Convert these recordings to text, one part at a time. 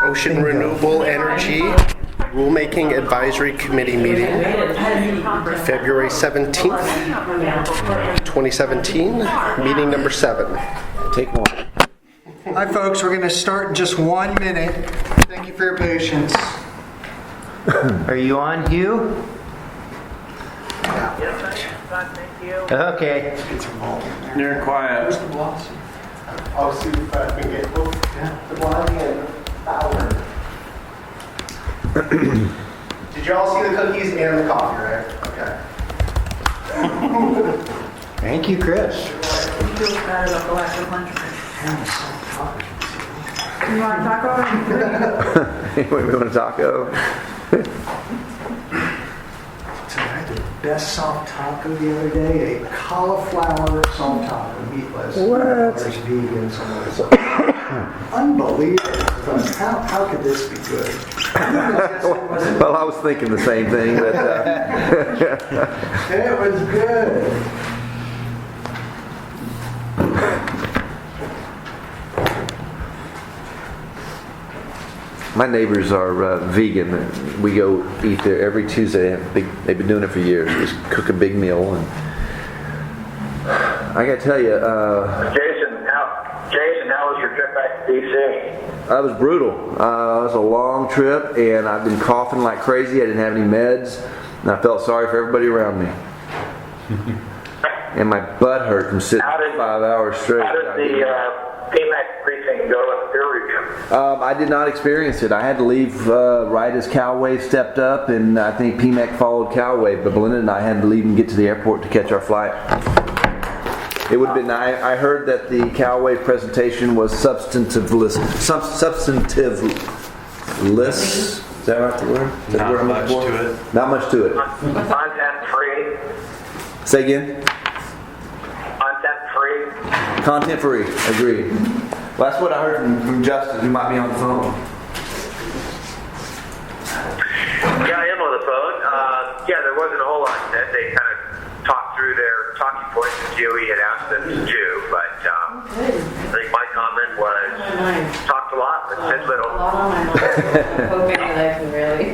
Ocean Renewable Energy Rulemaking Advisory Committee meeting, February 17th, 2017, meeting number 7. Take one. Hi folks, we're going to start in just 1 minute. Thank you for your patience. Are you on, Hugh? Yes, thank you. Okay. Near and quiet. Where's the boss? I'll see if I can get both the blind and Fowler. Did you all see the cookies and the coffee, right? Okay. Thank you, Chris. You feel bad about the lack of lunch break. You want a taco? Anyway, we want a taco. So I had the best soft taco the other day, a cauliflower soft taco, meatless. What? There's vegan, some of it's unbelievable. How could this be good? Well, I was thinking the same thing. But, It was good. my neighbors are vegan. We go eat there every Tuesday. They've been doing it for years. Just cook a big meal. And I got to tell you, Jason, how was your trip back to D.C.? that was brutal. It was a long trip, and I've been coughing like crazy. I didn't have any meds, and I felt sorry for everybody around me. And my butt hurt from sitting 5 hours straight. How did the PMAC briefing go in the peer review? I did not experience it. I had to leave right as CalWave stepped up, and I think PMAC followed CalWave, but Belinda and I had to leave and get to the airport to catch our flight. It would have been. I heard that the CalWave presentation was substantiveless. Substantiveless. Is that right? The word? Not much to it. Not much to it. Content free? Say again. Content free? Content free. Agreed. Well, that's what I heard from Justin, who might be on the phone. Yeah, I am on the phone. Yeah, there wasn't a whole lot that they kind of talked through their talking points that GOE had asked them to do, but I think my comment was talked a lot, but said little. A lot on my mind. I'm hoping that I can really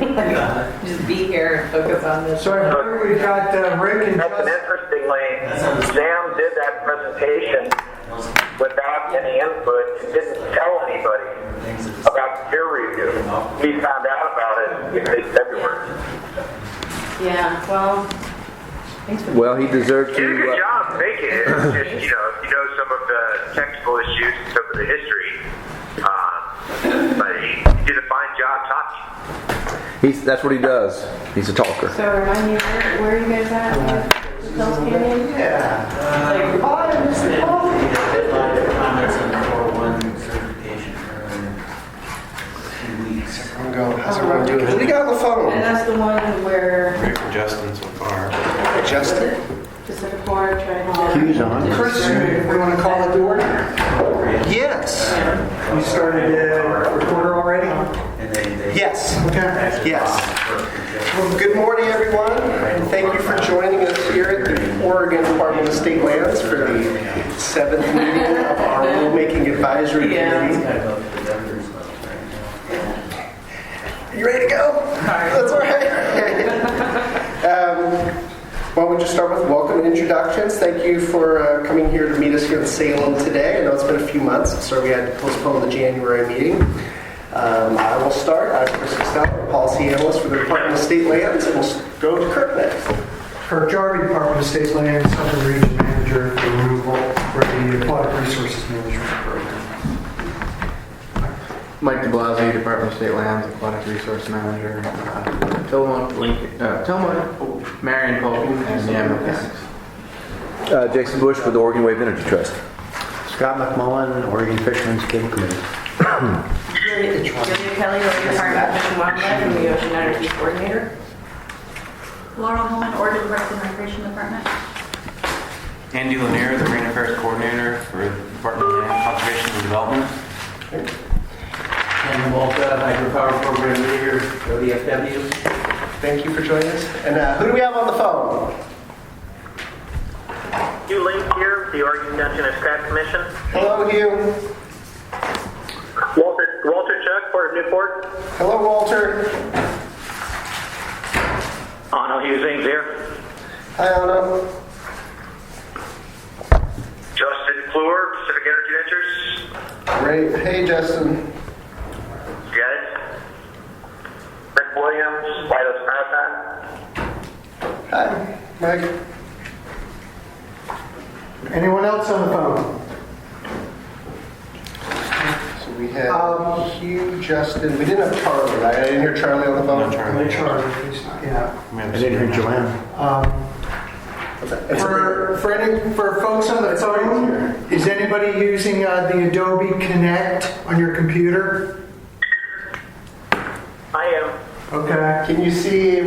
just be here and focus on this. So I heard we got Rick and And interestingly, Sam did that presentation without any input and didn't tell anybody about the peer review. We found out about it in mid-February. Yeah, well, thanks for Well, he deserved You did a good to. job making it. It's just, if you know some of the technical issues and some of the history. But he did a fine job talking. That's what he does. He's a talker. So remind me, where are you guys at? The Hills Canyon? Deadline for comments on the 401 certification for 2 weeks. How's everyone doing? Who we got on the And phone? that's the one where Great for Justin so far. Justin? Pacific Board tried to... Hugh's on. Chris, we want to call it the order. Yes. You started the recorder already? And they Yes. Okay. Yes. Well, good morning, everyone. And thank you for joining us here at the Oregon Department of State Lands for the 7th meeting of our Rulemaking Advisory Committee. You ready to go? That's all right. Why don't we just start with welcome and introductions. Thank you for coming here to meet us here in Salem today. I know it's been a few months, so we had to postpone the January meeting. I will start. I'm Chris Costello, policy analyst for the Department of State Lands, and we'll go to Kirk next. Kirk Jarvie, Department of State Lands, Southern Region Manager for Renewable for the Aquatic Resources Management Program. Mike DeBlasio, Department of State Lands, Aquatic Resource Manager. Tillamook, Marion Polk, and the Mechanics. Jason Bush with the Oregon Wave Energy Trust. Scott McMullen, Oregon Fishermen's Game Committee. Julia Kelly, Oregon Department of Fish and Wildlife, and the Ocean Energy Coordinator. Laurel Holman, Oregon Parks and Recreation Department. Andy Lanier, the Marine Affairs Coordinator for the Department of Land Conservation and Development. Ken Malta, Hydropower Program Leader, ODFW. Thank you for joining us. And who do we have on the phone? Hugh Link here, the Oregon Dungeon and Scrap Commission. Hello, Hugh. Walter Chuck, Port of Newport. Hello, Walter. Anno Husings here. Hi, Anna. Justin Kluwer, Pacific Energy Ventures. Great. Hey, Justin. Guys. Rick Williams, White Marathon. Hi, Mike. Anyone else on the phone? So we had Hugh, Justin. We didn't have Charlie, right? I didn't hear Charlie on the phone. No, Charlie. Charlie, please. Yeah. I didn't hear Joanne. For folks on the phone, is anybody using the Adobe Connect on your computer? I am. Okay. Can you see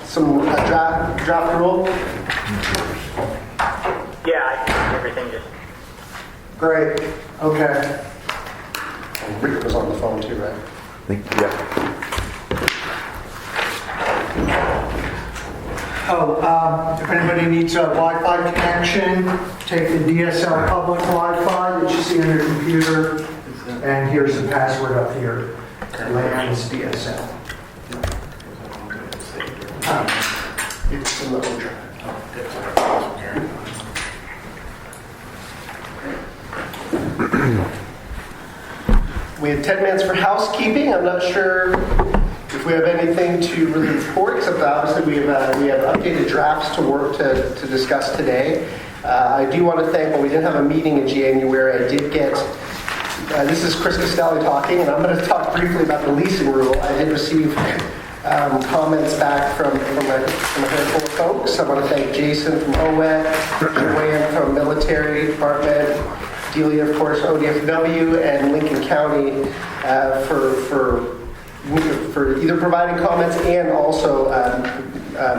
some draft rule? Yeah, I can everything just. Great. Okay. And Rick was on the phone too, right? Yeah. If anybody needs a Wi-Fi connection, take the DSL public Wi-Fi that you see on your computer, and here's the password up here. LAN's DSL. It's in the O drive. We had 10 minutes for housekeeping. I'm not sure if we have anything to really report, except that obviously we have updated drafts to discuss today. I do want to thank, well, we didn't have a meeting in January. I did get, this is Chris Costelli talking, and I'm going to talk briefly about the leasing rule. I did receive comments back from a handful of folks. I want to thank Jason from OWET, Joanne from Military Department, Delia, of course, ODFW, and Lincoln County for either providing comments and also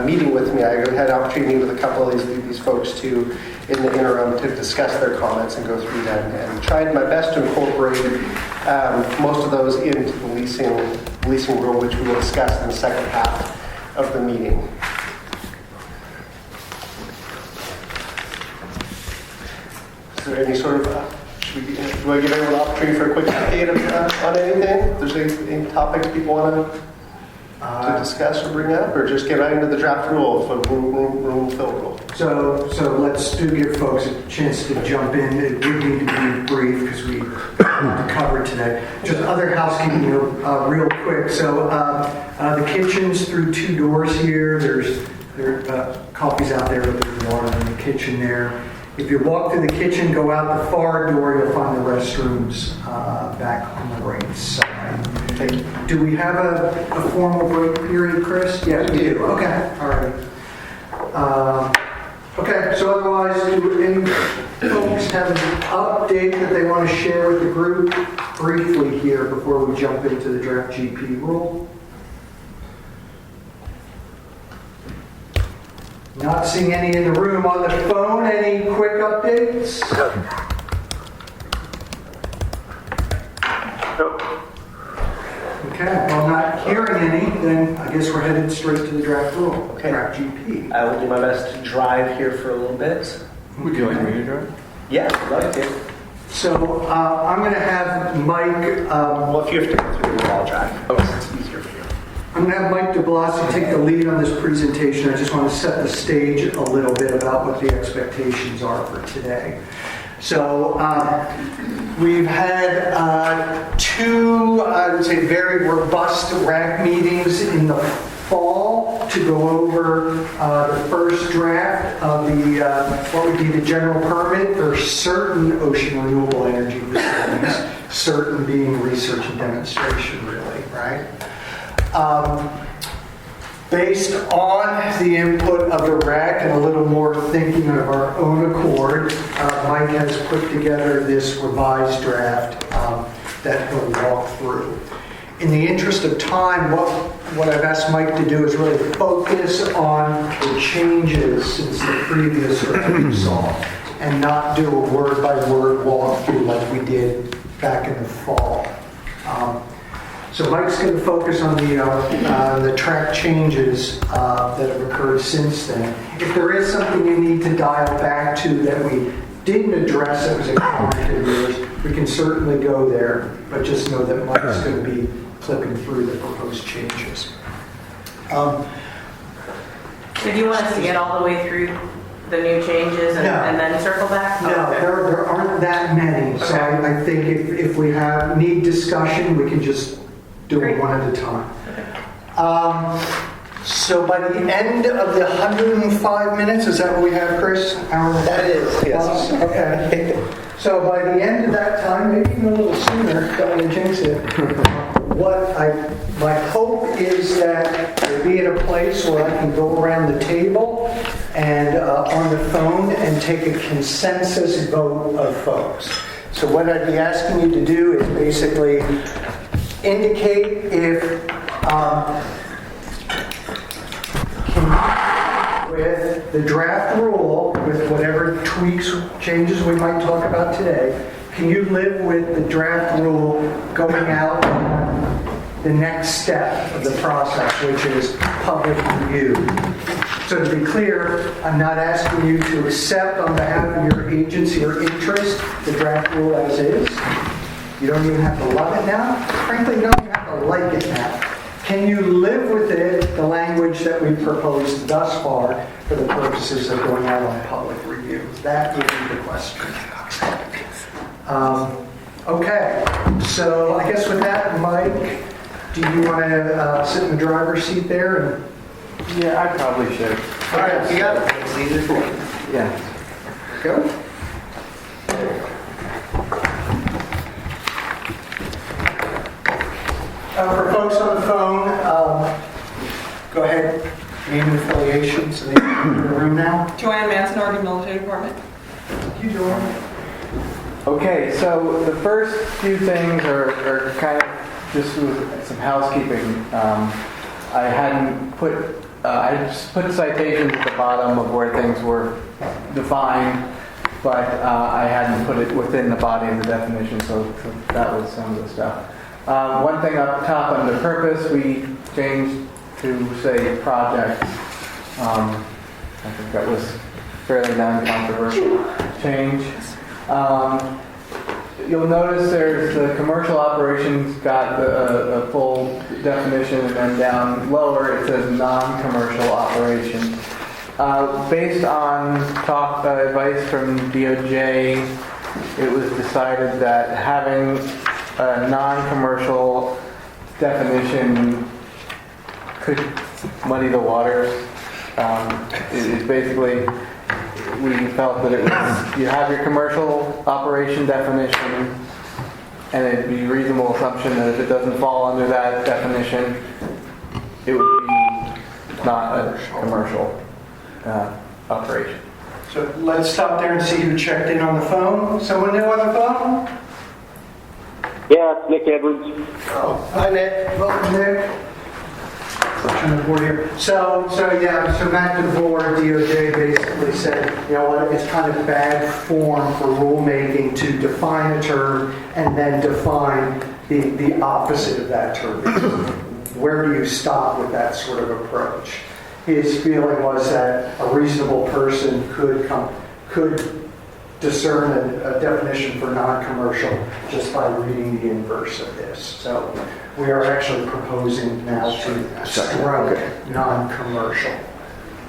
meeting with me. I had an opportunity to meet with a couple of these folks too in the interim to discuss their comments and go through them, and tried my best to incorporate most of those into the leasing rule, which we will discuss in the second half of the meeting. Is there any sort of, do I give everyone an opportunity for a quick update on anything? If there's any topics people want to discuss or bring up, or just get right into the draft rule for room fill rule? So let's give folks a chance to jump in. It would need to be brief because we need to cover today. Just other housekeeping real quick. So the kitchen's through 2 doors here. There coffee's out there, but there's water in the kitchen there. If you walk through the kitchen, go out the far door, you'll find the restrooms back on the right side. Thank you. Do we have a formal break period, Chris? Yeah, we do. Okay, all right. Okay, so otherwise, do any folks have an update that they want to share with the group briefly here before we jump into the draft GP rule? Not seeing any in the room. On the phone, any quick updates? Okay, well, not hearing any, then I guess we're headed straight to the draft rule. Okay. Draft GP. I will do my best to drive here for a little bit. Would you like me to drive? Yeah, I'd like to. So I'm going to have Mike. Well, if you have to go through the wall drive, it's easier for you. I'm going to have Mike DeBlasi take the lead on this presentation. I just want to set the stage a little bit about what the expectations are for today. So we've had 2, I would say, very robust RAC meetings in the fall to go over the first draft of the what would be the general permit for certain ocean renewable energy facilities, certain being research and demonstration, really, right? Based on the input of the RAC and a little more thinking of our own accord, Mike has put together this revised draft that he'll walk through. In the interest of time, what I've asked Mike to do is really focus on the changes since the previous draft we saw, and not do a word-by-word walkthrough like we did back in the fall. So Mike's going to focus on the track changes that have occurred since then. If there is something you need to dial back to that we didn't address that was a comment of yours, we can certainly go there, but just know that Mike's going to be flipping through the proposed changes. So do you want us to get all the way through the new changes and, No. and then circle back? No, Okay. there aren't that many, so Okay. I think if we need discussion, we can just do Great. it one at a time. So by the end of the 105 minutes, is that what we have, Chris? That is, yes. Okay. So by the end of that time, maybe even a little sooner, don't want to jinx it. My hope is that we'll be at a place where I can go around the table and on the phone and take a consensus vote of folks. So what I'd be asking you to do is basically indicate if with the draft rule, with whatever tweaks, changes we might talk about today, can you live with the draft rule going out on the next step of the process, which is public review? So to be clear, I'm not asking you to accept on behalf of your agency or interest the draft rule as is. You don't even have to love it now. Frankly, you don't even have to like it now. Can you live with it, the language that we proposed thus far, for the purposes of going out on public review? That would be the question. Okay, so I guess with that, Mike, do you want to sit in the driver's seat there? Yeah, I probably should. All right, you got it. It's easy for you. Yeah. Go. For folks on the phone, go ahead, name and affiliations, and in the room now. Joanne Manson, Oregon Military Department. Thank you, Joanne. Okay, so the first few things are kind of just with some housekeeping. I hadn't put, I just put citations at the bottom of where things were defined, but I hadn't put it within the body of the definition, so that was some of the stuff. One thing up top under purpose, we changed to say project. I think that was fairly non-controversial change. You'll notice there's the commercial operations got a full definition, and then down lower it says non-commercial operation. Based on advice from DOJ, it was decided that having a non-commercial definition could muddy the waters. It is basically, we felt that it was, you have your commercial operation definition, and it'd be a reasonable assumption that if it doesn't fall under that definition, it would be not a commercial operation. So let's stop there and see who checked in on the phone. Someone new on the phone? Yeah, it's Nick Edwards. Oh, hi Nick. Welcome, Nick. Turn the board here. So Matt DeVore, DOJ, basically said, you know what, it's kind of bad form for rulemaking to define a term and then define the opposite of that term. Where do you stop with that sort of approach? His feeling was that a reasonable person could discern a definition for non-commercial just by reading the inverse of this. So we are actually proposing now to strike non-commercial.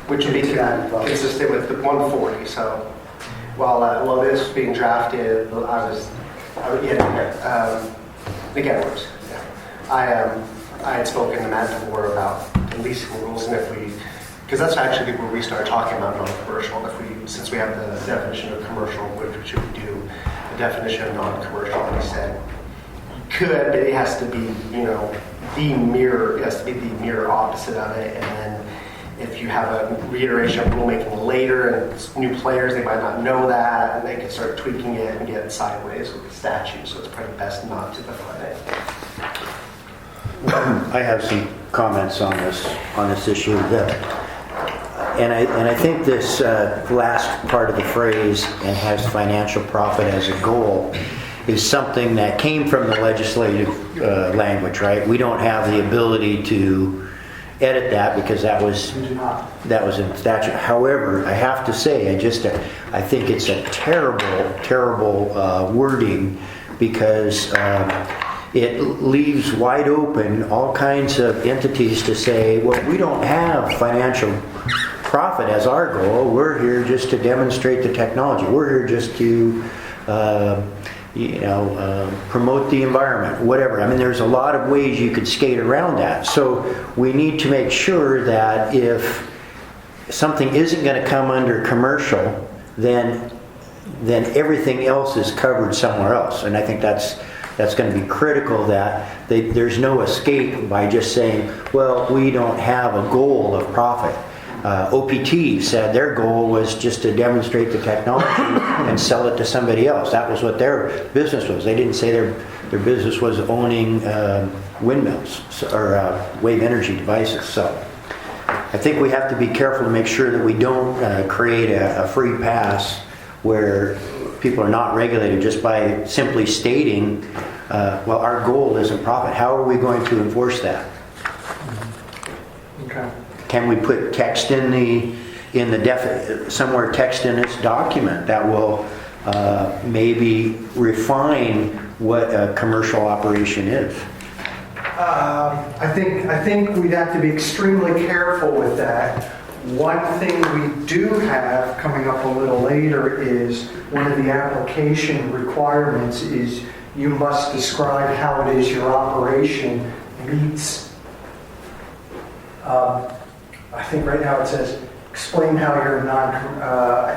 Which would be consistent with the 140. So while this was being drafted, Nick Edwards. Yeah. I had spoken to Matt DeVore about releasing rules, and because that's actually where we started talking about non-commercial. Since we have the definition of commercial, which should we do a definition of non-commercial? And he said could, but it has to be, the mirror. It has to be the mirror opposite of it. And then if you have a reiteration of rulemaking later and it's new players, they might not know that, and they can start tweaking it and get sideways with the statute. So it's probably best not to define it. I have some comments on this issue. And I think this last part of the phrase, and has financial profit as a goal, is something that came from the legislative language, right? We don't have the ability to edit that because that was in statute. However, I have to say, I think it's a terrible wording because it leaves wide open all kinds of entities to say, well, we don't have financial profit as our goal. We're here just to demonstrate the technology. We're here just to promote the environment, whatever. I mean, there's a lot of ways you could skate around that. So we need to make sure that if something isn't going to come under commercial, then everything else is covered somewhere else. And I think that's going to be critical, that there's no escape by just saying, well, we don't have a goal of profit. OPT said their goal was just to demonstrate the technology and sell it to somebody else. That was what their business was. They didn't say their business was owning windmills or wave energy devices. So I think we have to be careful to make sure that we don't create a free pass where people are not regulated just by simply stating, well, our goal isn't profit. How are we going to enforce that? Okay. Can we put text somewhere text in this document that will maybe refine what a commercial operation is? I think we'd have to be extremely careful with that. One thing we do have coming up a little later is one of the application requirements is you must describe how it is your operation meets. I think right now it says explain how you're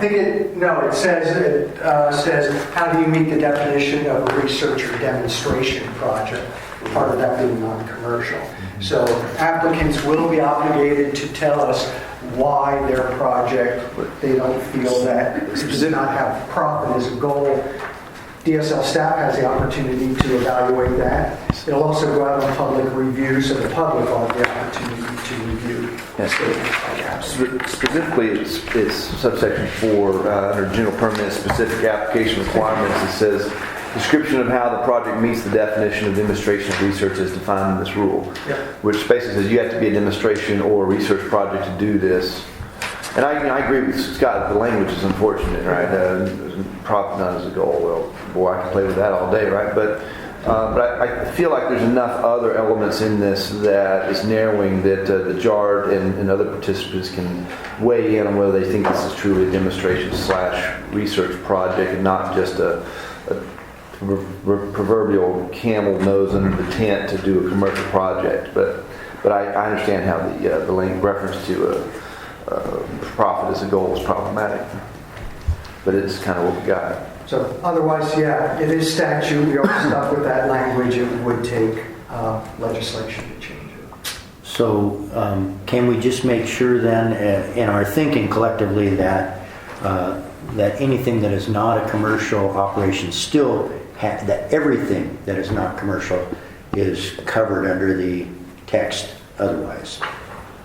it says how do you meet the definition of a research or demonstration project, part of that being non-commercial. So applicants will be obligated to tell us why their project, they don't feel that does not have profit as a goal. DSL staff has the opportunity to evaluate that. It'll also go out on public review, so the public will have the opportunity to review. Yes. Specifically, it's subsection 4 under general permit specific application requirements. It says description of how the project meets the definition of demonstration of research as defined in this rule, which basically says you have to be a demonstration or a research project to do this. And I agree with Scott. The language is unfortunate, right? Profit not as a goal. Well, boy, I can play with that all day, right? But I feel like there's enough other elements in this that is narrowing that the JARD and other participants can weigh in on whether they think this is truly a demonstration / research project and not just a proverbial camel nose under the tent to do a commercial project. But I understand how the link reference to profit as a goal is problematic. But it's kind of what we got. So otherwise, yeah, it is statute. We are stuck with that language. It would take legislation to change it. So can we just make sure then in our thinking collectively that anything that is not a commercial operation still that everything that is not commercial is covered under the text otherwise?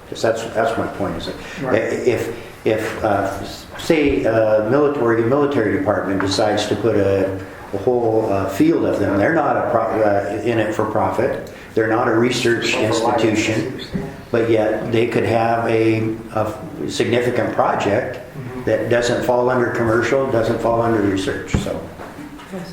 Because that's my point. Is that right. If say military department decides to put a whole field of them, they're not in it for profit. They're not a research institution, but yet they could have a significant project that doesn't fall under commercial, doesn't fall under research. So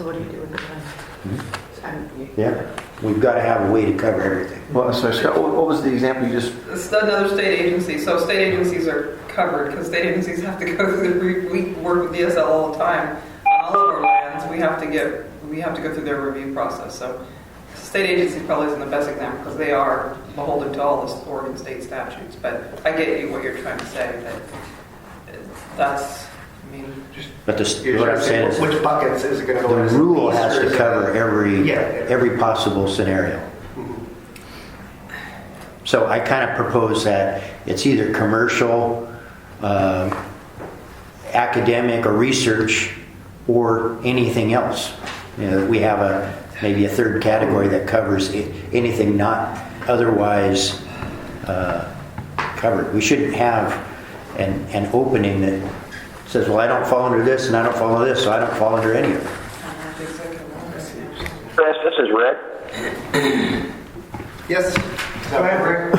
what do you do with the time? yeah, we've got to have a way to cover everything. Well, so Scott, what was the example you just? It's another state agency. So state agencies are covered because state agencies have to go through. We work with DSL all the time on all of our lands. We have to go through their review process. So state agency probably isn't the best example because they are beholden to all the Oregon state statutes. But I get you what you're trying to say. That's. But what I'm saying is, which buckets is it going to go into? the rule has to cover every possible scenario. So I kind of propose that it's either commercial, academic, or research, or anything else. You know, we have maybe a third category that covers anything not otherwise covered. We shouldn't have an opening that says, well, I don't fall under this and I don't fall under this, so I don't fall under any of it. Chris, this is Rick. Yes. Go ahead, Rick.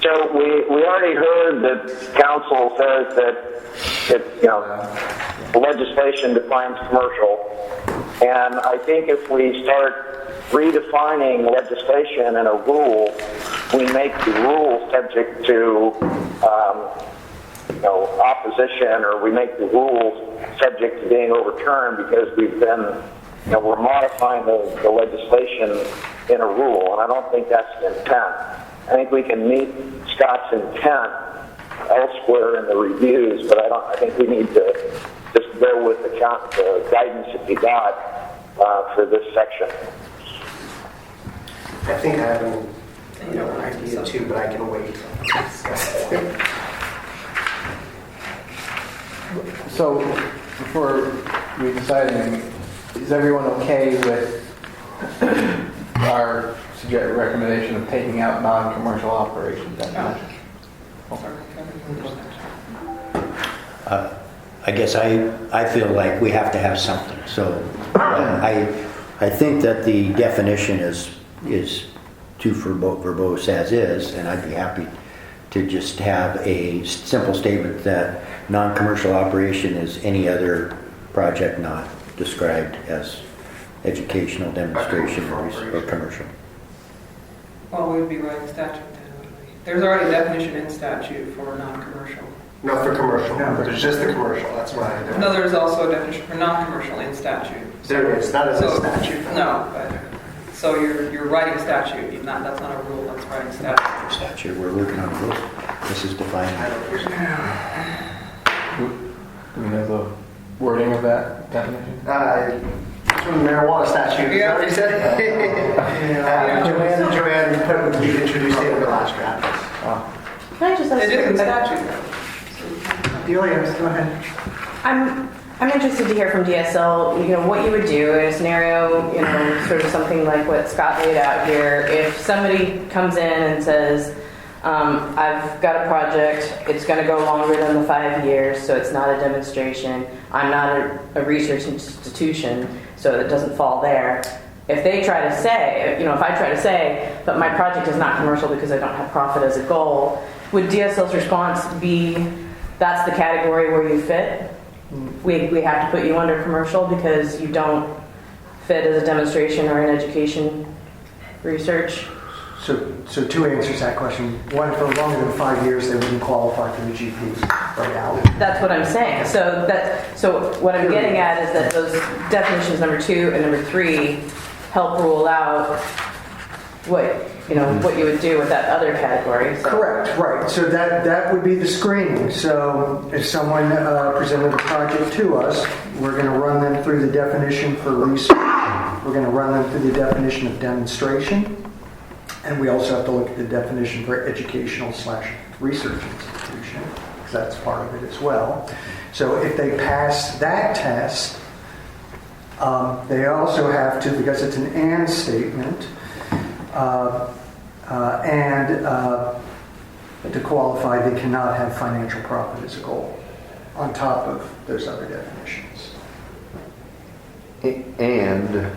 So we already heard that council says that legislation defines commercial. And I think if we start redefining legislation and a rule, we make the rule subject to opposition, or we make the rules subject to being overturned because we're modifying the legislation in a rule, and I don't think that's the intent. I think we can meet Scott's intent elsewhere in the reviews, but I think we need to just bear with the guidance that we got for this section. I think I have an idea too, but I can wait. So, before we decide anything, is everyone okay with our recommendation of taking out non-commercial operations definition? I guess I feel like we have to have something. So I think that the definition is too verbose as is, and I'd be happy to just have a simple statement that non-commercial operation is any other project not described as educational, demonstration, or commercial. Well, we'd be writing statute then, wouldn't we? There's already a definition in statute for non-commercial. Not for commercial. No, there's just the commercial. That's why. No, there's also a definition for non-commercial in statute. There is, not as a statute. No, but so you're writing statute. That's not a rule. That's writing statute. Statute. We're working on a rule. This is defining. Do we know the wording of that definition? From the marijuana statute. Yeah. Is that what you said? Joanne we introduced it in the last draft. Can I just ask It is in a- statute. Delia, go ahead. I'm interested to hear from DSL, what you would do in a scenario, sort of something like what Scott laid out here. If somebody comes in and says, I've got a project, it's going to go longer than the 5 years, so it's not a demonstration. I'm not a research institution, so it doesn't fall there. If they try to say, if I try to say, but my project is not commercial because I don't have profit as a goal, would DSL's response be, that's the category where you fit? We have to put you under commercial because you don't fit as a demonstration or an education research? So two answers to that question. One, for longer than 5 years, they wouldn't qualify for the GP right now. That's what I'm saying. So what I'm getting at is that those definitions number 2 and number 3 help rule out what you would do with that other category. So. Correct, right. So that would be the screening. So if someone presented a project to us, we're going to run them through the definition for research. We're going to run them through the definition of demonstration. And we also have to look at the definition for educational/research institution, because that's part of it as well. So if they pass that test, they also have to, because it's an and statement, to qualify, they cannot have financial profit as a goal on top of those other definitions. And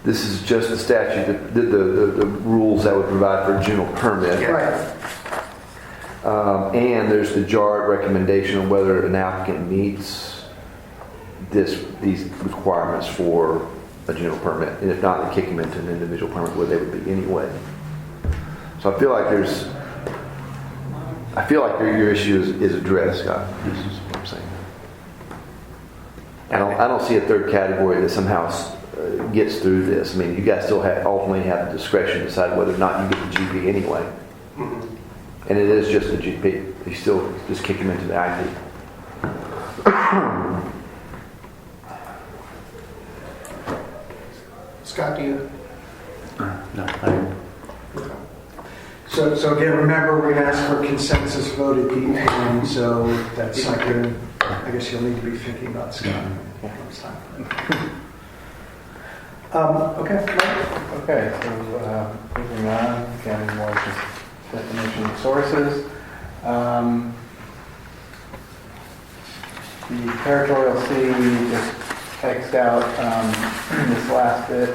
this is just the statute, the rules that would provide for a general permit. Right. And there's the JART recommendation on whether an applicant meets these requirements for a general permit. And if not, they kick them into an individual permit where they would be anyway. So I feel like your issue is addressed, Scott. This is what I'm saying. I don't see a third category that somehow gets through this. I mean, you guys still ultimately have the discretion to decide whether or not you get the GP anyway. Mm-hmm. And it is just the GP. You still just kick them into the IP. Scott, do you? No. So again, remember, we're going to ask for consensus vote at the end, so that's something I guess you'll need to be thinking about, Scott. Next time. Okay. Okay, so moving on, again, more just definition of sources. The territorial sea, we just X'd out this last bit,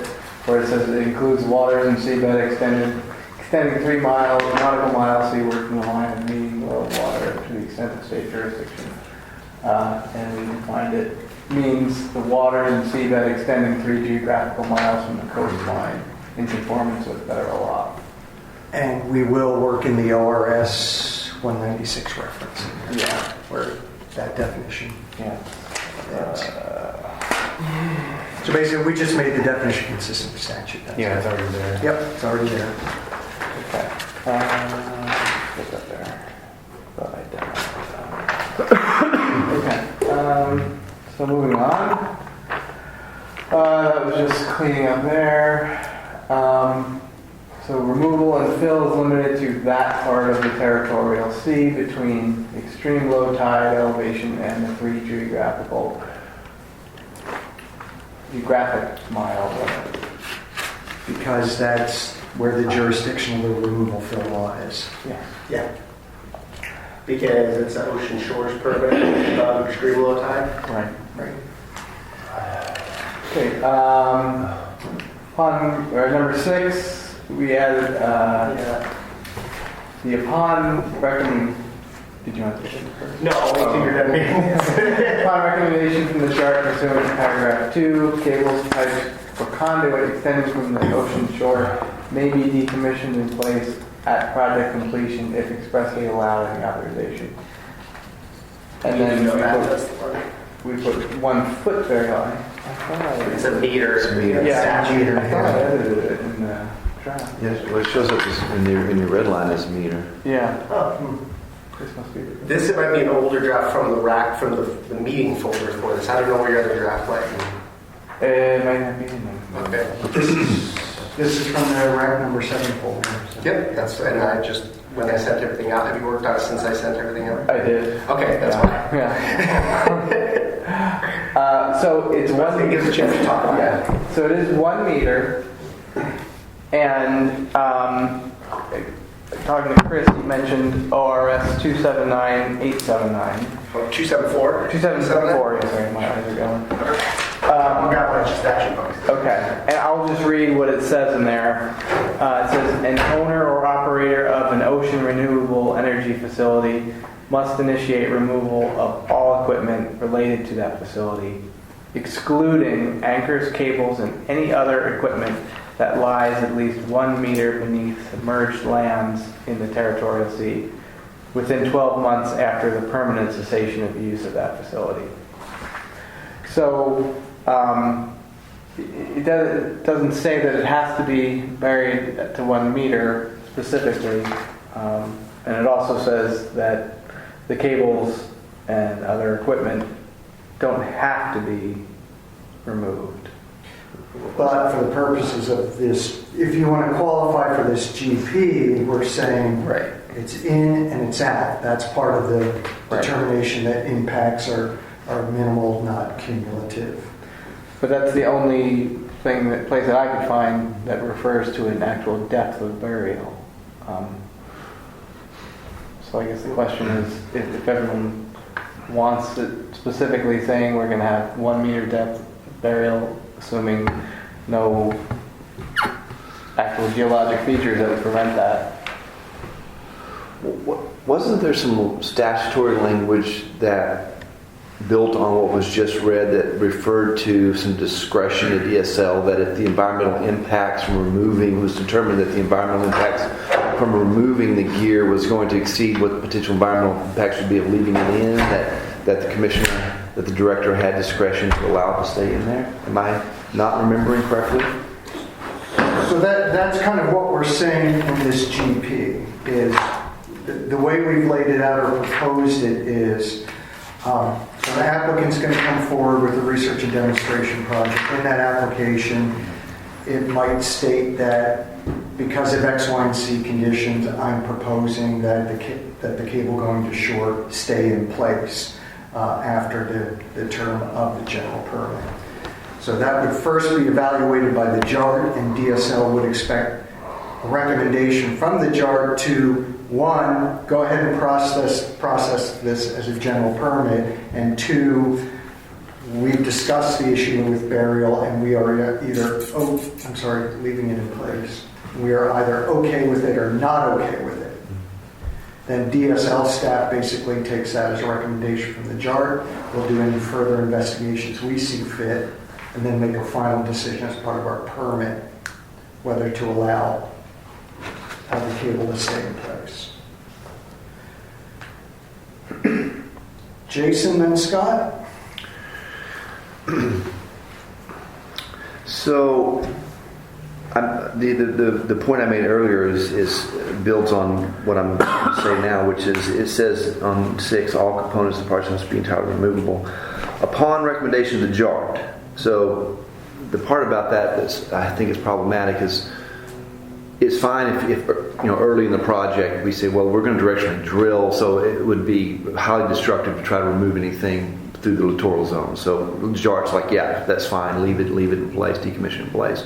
where it says it includes waters and seabed extending 3 miles, nautical miles, seaward from the line of mean low water to the extent of state jurisdiction. And we defined it means the waters and seabed extending 3 geographical miles from the coastline in conformance with federal law. And we will work in the ORS 196 reference, Yeah. where that definition Yeah. is. So basically, we just made the definition consistent with statute. That's Yeah, it. it's already there. Yep, it's already there. Okay. What's up there? Thought I did. Okay. So moving on. That was just cleaning up there. So removal and fill is limited to that part of the territorial sea between extreme low tide elevation and the 3 geographic mile limit. Because that's where the jurisdiction of the removal fill law is. Yeah. Yeah. Because it's an ocean shores permit above extreme low tide. Right. Right. Okay. Number 6, we added the upon recommend. Did you want to say it first? No, I figured that means. Upon recommendation from the chart pursuant to paragraph 2, cables, pipes, or conduit extending from the ocean shore may be decommissioned in place at project completion if expressly allowed in the authorization. And then That's the part. we put 1 foot very high. It's a meter. It's a meter. Yeah, Meter, I thought I edited it in the draft. Yes, well, it shows up in your red line as a meter. Yeah, Oh, this must be. this might be an older draft from the rack from the meeting folder for this. I don't know where your other draft went. It might not be in there. Okay. This is from the rack number 7 folder. So. Yep, that's and I just when I sent everything out. Have you worked on it since I sent everything out? I did. Okay, that's fine. Yeah. So it's one. It gives a chance to talk about it. Yeah. So it is 1 meter, and talking to Chris, he mentioned ORS 279879. Oh, 274. 2774. Yeah, sorry, my eyes are going. I've got a bunch of statute books. Okay, and I'll just read what it says in there. It says, an owner or operator of an ocean renewable energy facility must initiate removal of all equipment related to that facility, excluding anchors, cables, and any other equipment that lies at least 1 meter beneath submerged lands in the territorial sea within 12 months after the permanent cessation of use of that facility. So, it doesn't say that it has to be buried to 1 meter specifically, and it also says that the cables and other equipment don't have to be removed. But for the purposes of this, if you want to qualify for this GP, we're saying Right. it's in and it's out. That's part of the Right. determination that impacts are minimal, not cumulative. But that's the only place that I could find that refers to an actual depth of burial. So I guess the question is, if everyone wants it specifically saying we're going to have 1 meter depth burial, assuming no actual geologic features that would prevent that. Wasn't there some statutory language that built on what was just read that referred to some discretion at DSL that if the environmental impacts from removing was determined that the environmental impacts from removing the gear was going to exceed what the potential environmental impacts would be of leaving it in, that the commissioner, that the director had discretion to allow it to stay in there? Am I not remembering correctly? So that's kind of what we're saying in this GP is the way we've laid it out or proposed it is so the applicant's going to come forward with a research and demonstration project. In that application, it might state that because of X, Y, and Z conditions, I'm proposing that the cable going to shore stay in place after the term of the general permit. So that would first be evaluated by the JART, and DSL would expect a recommendation from the JART to, 1, go ahead and process this as a general permit, and 2, we've discussed the issue with burial, and we are leaving it in place. We are either okay with it or not okay with it. Then DSL staff basically takes that as a recommendation from the JART. We'll do any further investigations we see fit, and then make a final decision as part of our permit whether to allow the cable to stay in place. Jason, then Scott? So, the point I made earlier is builds on what I'm going to say now, which is it says on 6, all components and parts must be entirely removable upon recommendation of the JART. So, the part about that that I think is problematic is it's fine if early in the project we say, well, we're going to directionally drill, so it would be highly destructive to try to remove anything through the littoral zone. So the JART's like, yeah, that's fine, leave it in place, decommission in place.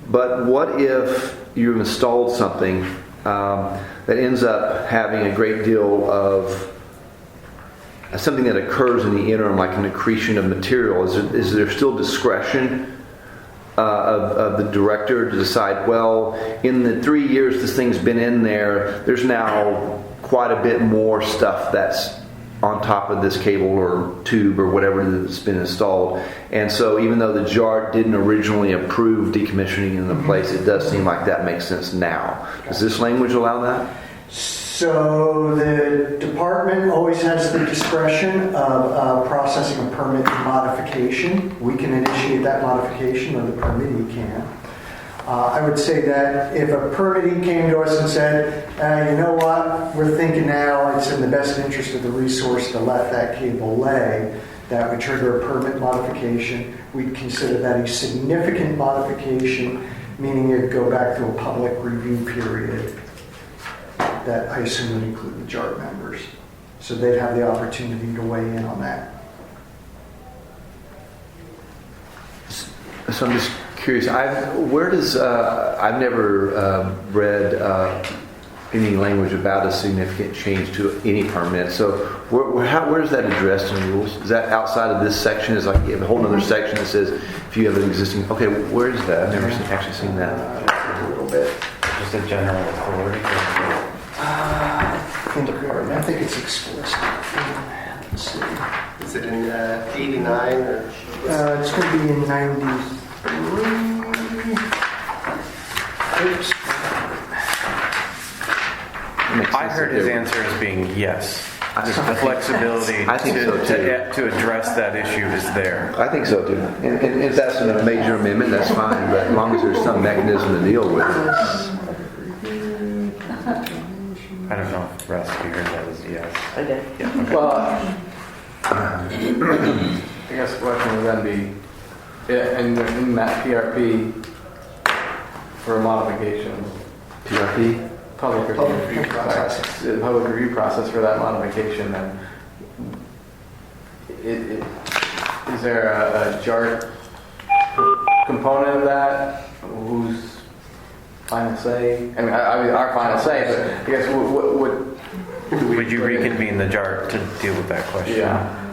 But what if you've installed something that ends up having a great deal of something that occurs in the interim, like an accretion of material? Is there still discretion of the director to decide, well, in the 3 years this thing's been in there, there's now quite a bit more stuff that's on top of this cable or tube or whatever that's been installed, and so even though the JART didn't originally approve decommissioning in the place, it does seem like that makes sense now. Does this language allow that? So the department always has the discretion of processing a permit modification. We can initiate that modification, or the permittee can. I would say that if a permittee came to us and said, you know what, we're thinking now it's in the best interest of the resource to let that cable lay, that would trigger a permit modification. We'd consider that a significant modification, meaning it'd go back to a public review period that I assume would include the JART members. So they'd have the opportunity to weigh in on that. So I'm just curious. I've never read any language about a significant change to any permit. So where is that addressed in the rules? Is that outside of this section? Is like you have a whole other section that says if you have an existing. Okay, where is that? I've never actually seen that. A little bit. Just a general authority. I think it's explicit. Let's see. Is it in 89 or? It's going to be in 93. Oops. I heard his answer as being yes. The flexibility I think so, too. to address that issue is there. I think so too. And if that's a major amendment, that's fine. But as long as there's some mechanism to deal with it. I don't know if Russ, you heard that as yes. I did. Yeah. Okay. Well, I guess the question would then be, in that PRP for a modification, PRP? public review process. The public review process for that modification, then is there a JART component of that? Who's final say? I mean, our final say, but I guess would you reconvene the JART to deal with that question? Yeah.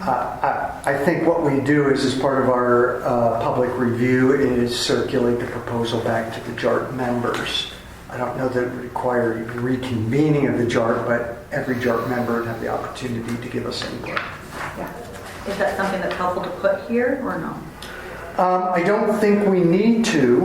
I think what we do is, as part of our public review, is circulate the proposal back to the JART members. I don't know that it would require reconvening of the JART, but every JART member would have the opportunity to give us input. Yeah. Is that something that's helpful to put here or no? I don't think we need to.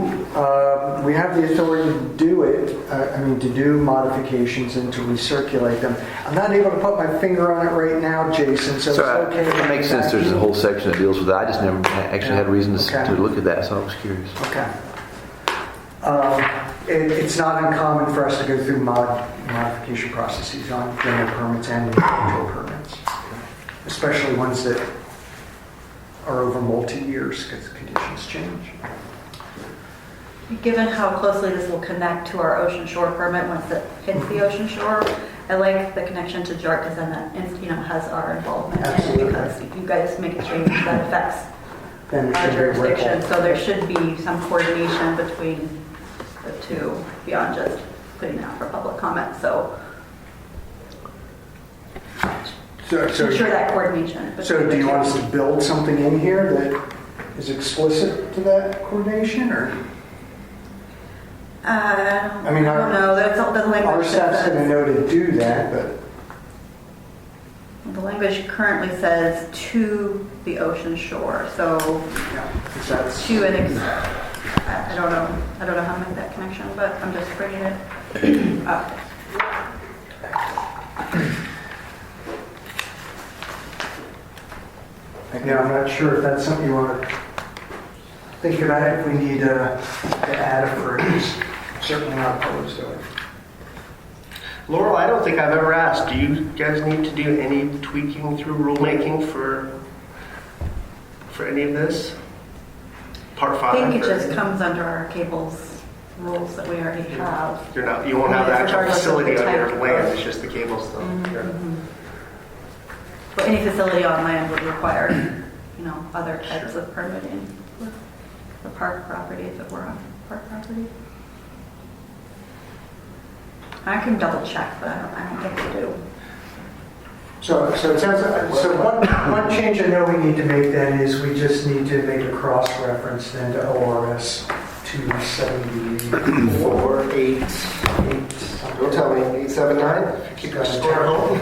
We have the authority to do it, to do modifications and to recirculate them. I'm not able to put my finger on it right now, Jason, so it's okay. It makes sense. There's a whole section that deals with that. I just never actually had reason to look at that, so I was curious. Okay. It's not uncommon for us to go through modification processes on general permits and individual permits, especially ones that are over multi-years because conditions change. Given how closely this will connect to our ocean shore permit once it hits the ocean shore, I like the connection to JART because then that has our involvement in it, because if you guys make a change that affects our jurisdiction, so there should be some coordination between the two beyond just putting it out for public comment. So ensure that coordination. So do you want us to build something in here that is explicit to that coordination, or? I mean, I don't know, that's all the language. Our staff's that going to says- know to do that, but The language currently says to the ocean shore, so yeah, 'cause that's. to an I don't know how to make that connection, but I'm just bringing it up. Yeah, I'm not sure if that's something you want to think about, if we need to add a phrase. Certainly not opposed to it. Laurel, I don't think I've ever asked, do you guys need to do any tweaking through rulemaking for any of this? Part I 5? think it or- just comes under our cables rules that we already have. You won't have the actual Regardless of facility the on your type. land, it's just the cable stuff. Yeah. But any facility on land would require, other types of permitting with the park property if it were on park property. I can double check, but I don't think we do. So it sounds like, so one change I know we need to make then is we just need to make a cross-reference then to ORS 270. 4, 8, don't tell me, 8, 7, 9? Keep your score at home.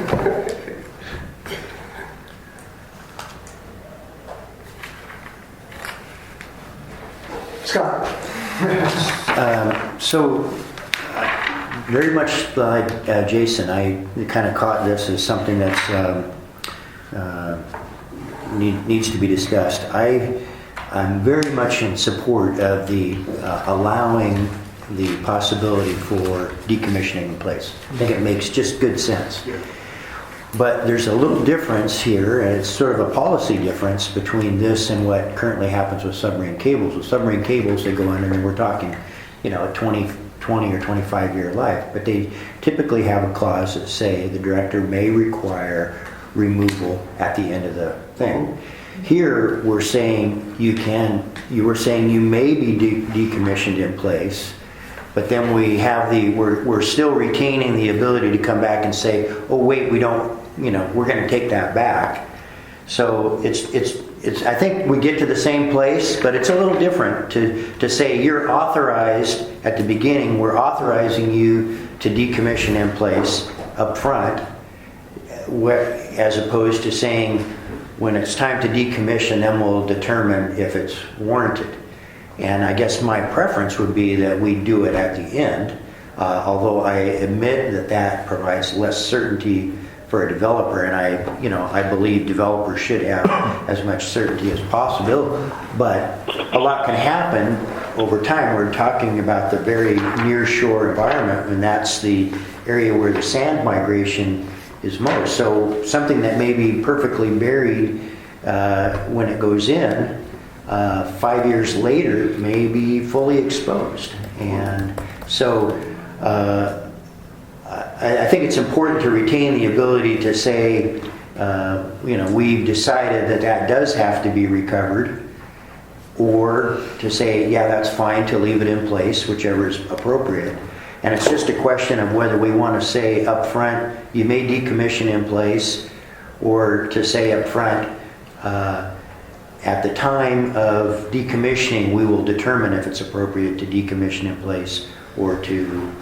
Scott? So, very much like Jason, I kind of caught this as something that's needs to be discussed. I'm very much in support of the allowing the possibility for decommissioning in place. I think it makes just good sense. But there's a little difference here, and it's sort of a policy difference between this and what currently happens with submarine cables. With submarine cables, they go under, and we're talking, a 20 or 25-year life. But they typically have a clause that say the director may require removal at the end of the thing. Here, we're saying you were saying you may be decommissioned in place, but then we're still retaining the ability to come back and say, oh wait, we don't, we're going to take that back. So it's I think we get to the same place, but it's a little different to say you're authorized at the beginning, we're authorizing you to decommission in place up front, as opposed to saying when it's time to decommission, then we'll determine if it's warranted. And I guess my preference would be that we do it at the end, although I admit that provides less certainty for a developer, and I believe developers should have as much certainty as possible. But a lot can happen over time. We're talking about the very near shore environment, and that's the area where the sand migration is most. So something that may be perfectly buried when it goes in, 5 years later may be fully exposed. And so I think it's important to retain the ability to say, we've decided that does have to be recovered, or to say, yeah, that's fine to leave it in place, whichever is appropriate. And it's just a question of whether we want to say up front, you may decommission in place, or to say up front, at the time of decommissioning, we will determine if it's appropriate to decommission in place or to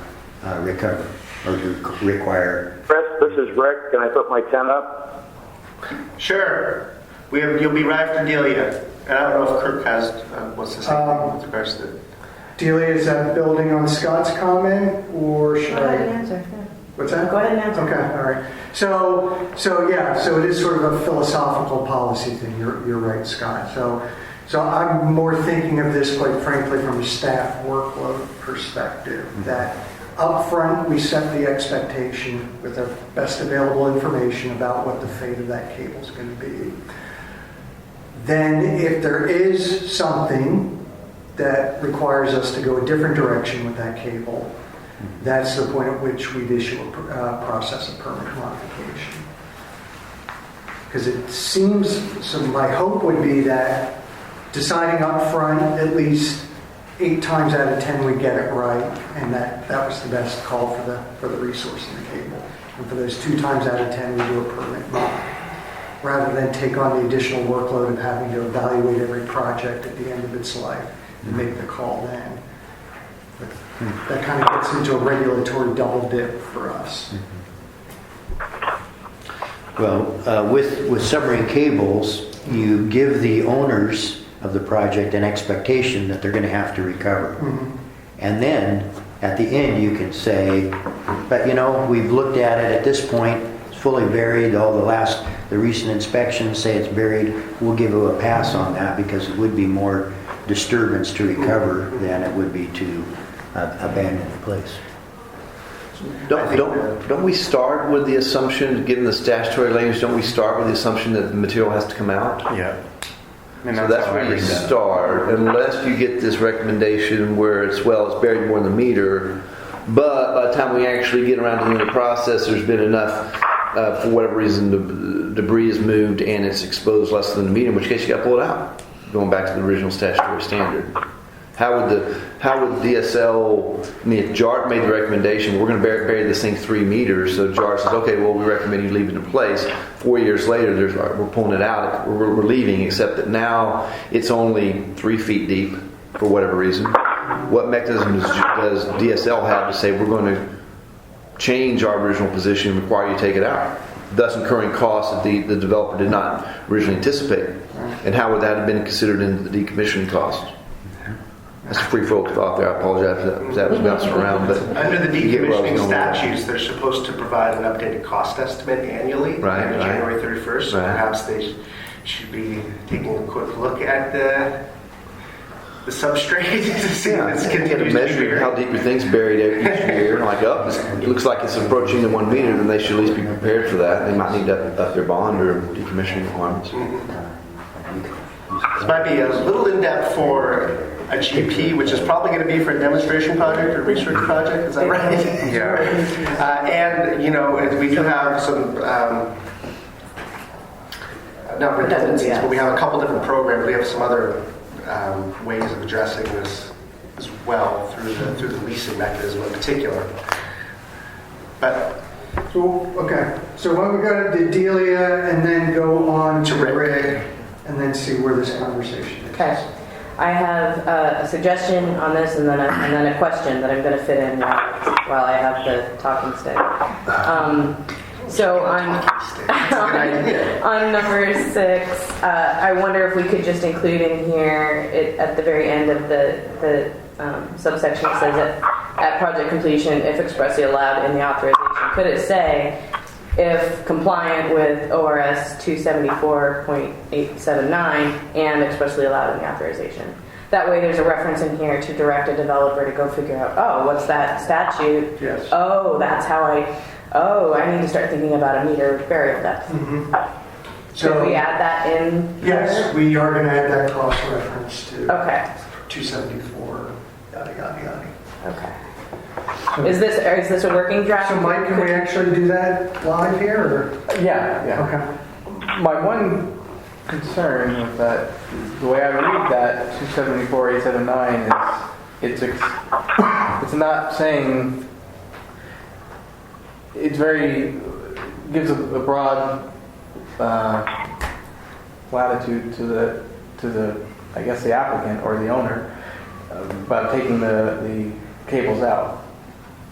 recover or to require. Chris, this is Rick. Can I put my 10 up? Sure. You'll be right after Delia. And I don't know if Kirk has what's the same thing with regards to. Delia, is that building on Scott's comment, or should Go ahead and I? answer. What's that? Go ahead and answer. Okay, all right. So it is sort of a philosophical policy thing. You're right, Scott. So I'm more thinking of this, quite frankly, from a staff workload perspective, that up front we set the expectation with the best available information about what the fate of that cable is going to be. Then if there is something that requires us to go a different direction with that cable, that's the point at which we'd issue a process of permit modification. Because it seems, so my hope would be that deciding up front, at least 8 times out of 10 we get it right, and that was the best call for the resource in the cable. And for those 2 times out of 10 we do a permit mod, rather than take on the additional workload of having to evaluate every project at the end of its life and make the call then. But That kind of gets into a regulatory double dip for us. Well, with submarine cables, you give the owners of the project an expectation that they're going to have to recover. And then at the end you can say, but we've looked at it at this point, it's fully buried, the recent inspections say it's buried, we'll give you a pass on that because it would be more disturbance to recover than it would be to abandon the place. Don't we start with the assumption, given the statutory language, don't we start with the assumption that the material has to come out? Yeah. And So that's where you start, unless you get this recommendation where it's buried more than the meter, but by the time we actually get around to the process, there's been enough, for whatever reason, the debris is moved and it's exposed less than the meter, in which case you got to pull it out, going back to the original statutory standard. How would DSL, if JART made the recommendation, we're going to bury this thing 3 meters, so JART says, okay, well, we recommend you leave it in place. 4 years later, we're pulling it out, we're leaving, except that now it's only 3 feet deep for whatever reason. What mechanism does DSL have to say we're going to change our original position and require you to take it out, thus incurring costs that the developer did not originally anticipate? And how would that have been considered in the decommissioning cost? That's a free-flow thought there. I apologize if that was bouncing around. But Under the you get where I was decommissioning going with that. statutes, they're supposed to provide an updated cost estimate annually, Right, on right. January 31st. So Right. perhaps they should be taking a quick look at the substrate to see if it's Get a continues to be measure of how buried. deep your thing's buried each year. Like, it looks like it's approaching the 1 meter, then they should at least be prepared for that. They might need to up their bond or decommissioning requirements. This might be a little in-depth for a GP, which is probably going to be for a demonstration project or research project. Is that right? Yeah. And we do have some, not redundancies, but we have a couple different programs. We have some other ways of addressing this as well through the leasing mechanism in particular. But So why don't we go to Delia and then go on To to Rick. Rick and then see where this conversation is. Okay. I have a suggestion on this and then a question that I'm going to fit in while I have the talking stick. So on number 6, I wonder if we could just include in here at the very end of the subsection that says that at project completion, if expressly allowed in the authorization, could it say if compliant with ORS 274.879 and expressly allowed in the authorization? That way there's a reference in here to direct a developer to go figure out, oh, what's that statute? Yes. Oh, that's how I need to start thinking about a meter burial depth. Should we add that in? Yes, we are going to add that cross-reference to Okay. 274, yada, yada, yada. Okay. Is this a working draft? So Mike, can we actually do that live here? Or? Yeah. Okay. My one concern with that, the way I read that 274.879 is it's not saying, it's gives a broad latitude to the I guess the applicant or the owner about taking the cables out,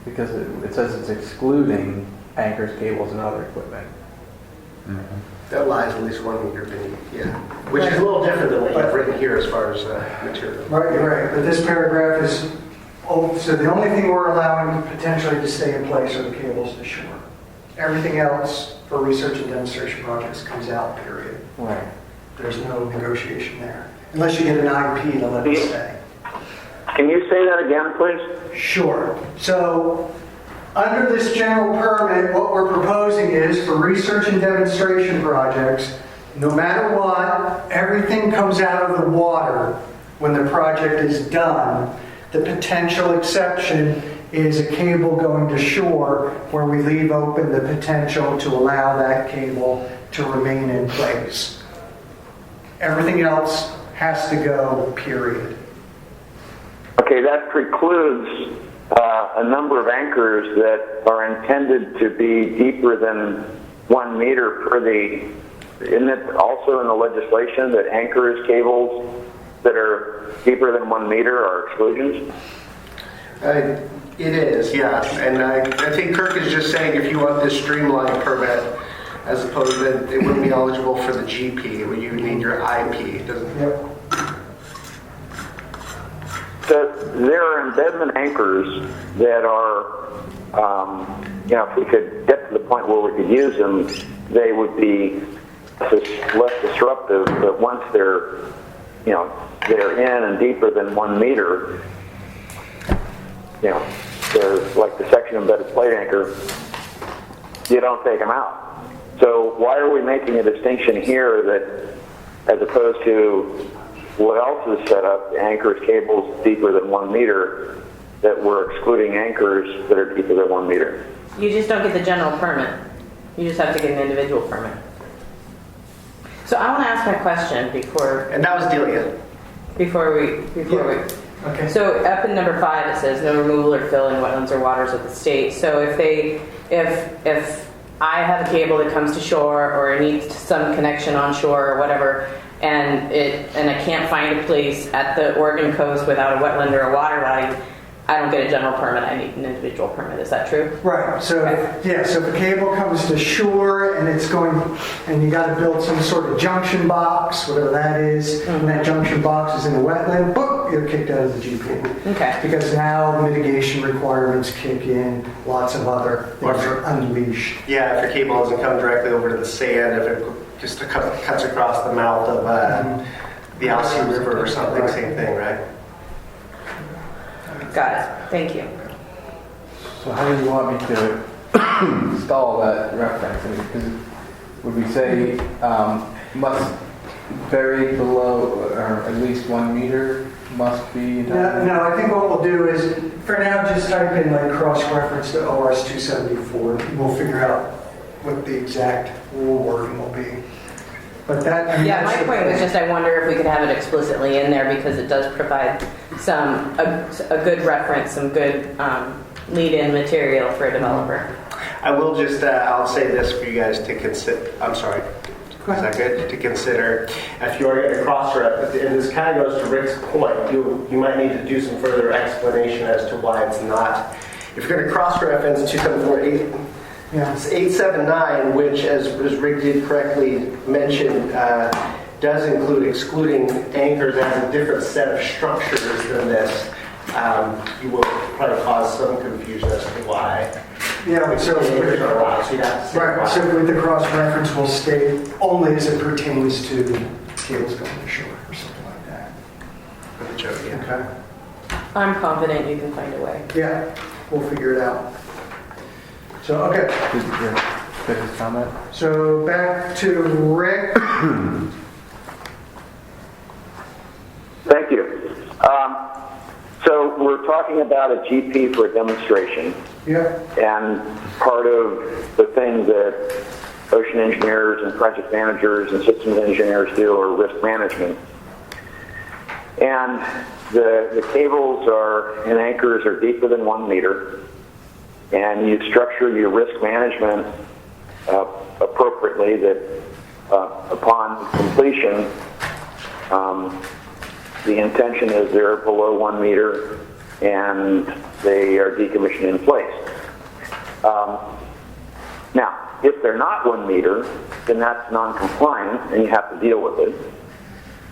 because it says it's excluding anchors, cables, and other equipment. that lies at least 1 meter beneath, which is a little different than what you have written here as far as material. Right. But this paragraph is, so the only thing we're allowing potentially to stay in place are the cables to shore. Everything else for research and demonstration projects comes out, period. Right. There's no negotiation there. Unless you get an IP to let it stay. Can you say that again, please? Sure. So, under this general permit, what we're proposing is for research and demonstration projects, no matter what, everything comes out of the water when the project is done. The potential exception is a cable going to shore, where we leave open the potential to allow that cable to remain in place. Everything else has to go, period. Okay, that precludes a number of anchors that are intended to be deeper than 1 meter isn't it also in the legislation that anchors cables that are deeper than 1 meter are exclusions? It is, yeah. And I think Kirk is just saying if you want this streamlined permit, as opposed to it wouldn't be eligible for the GP, you would need your IP. Doesn't? Yep. There are embedment anchors that are, if we could get to the point where we could use them, they would be less disruptive. But once they're in and deeper than 1 meter, they're like the section embedded plate anchor, you don't take them out. So why are we making a distinction here that, as opposed to what else is set up, anchors, cables deeper than 1 meter, that we're excluding anchors that are deeper than 1 meter? You just don't get the general permit. You just have to get an individual permit. So I want to ask my question before. And that was Delia. Before we. Okay. So up in number 5 it says no removal or fill in wetlands or waters of the state. So if I have a cable that comes to shore or it needs some connection on shore or whatever, and I can't find a place at the Oregon coast without a wetland or a water body, I don't get a general permit. I need an individual permit. Is that true? Right. So so if a cable comes to shore and it's going, and you got to build some sort of junction box, whatever that is, and that junction box is in a wetland, boom, you're kicked out of the GP. Okay. Because now mitigation requirements kick in, lots of other things are unleashed. Yeah, if your cable doesn't come directly over to the sand, if it just cuts across the mouth of the Alsea River or something, same thing, right? Got it. Thank you. So how do you want me to install that reference? I mean, would we say must vary below, or at least 1 meter must be? No, I think what we'll do is, for now, just type in like cross-reference to ORS 274. We'll figure out what the exact rule wording will be. But that, My point was just I wonder if we could have it explicitly in there because it does provide a good reference, some good lead-in material for a developer. I will just, I'll say this for you guys to consider. I'm sorry. Is that good? To consider if you are going to cross-reference, and this kind of goes to Rick's point, you might need to do some further explanation as to why it's not. If you're going to cross-reference 879, which, as Rick did correctly mention, does include excluding anchors as a different set of structures than this, you will probably cause some confusion as to why. Yeah, so anchors are allowed, so you'd have to say why. right. So with the cross-reference, we'll state only as it pertains to cables going to shore or something like that. For the joke, yeah. Okay. I'm confident you can find a way. Yeah, we'll figure it out. So, okay. Did his comment? So back to Rick. Thank you. So we're talking about a GP for a demonstration. Yeah. And part of the thing that ocean engineers and project managers and systems engineers do are risk management. And the cables and anchors are deeper than 1 meter. And you structure your risk management appropriately that upon completion, the intention is they're below 1 meter and they are decommissioned in place. Now, if they're not 1 meter, then that's non-compliant and you have to deal with it.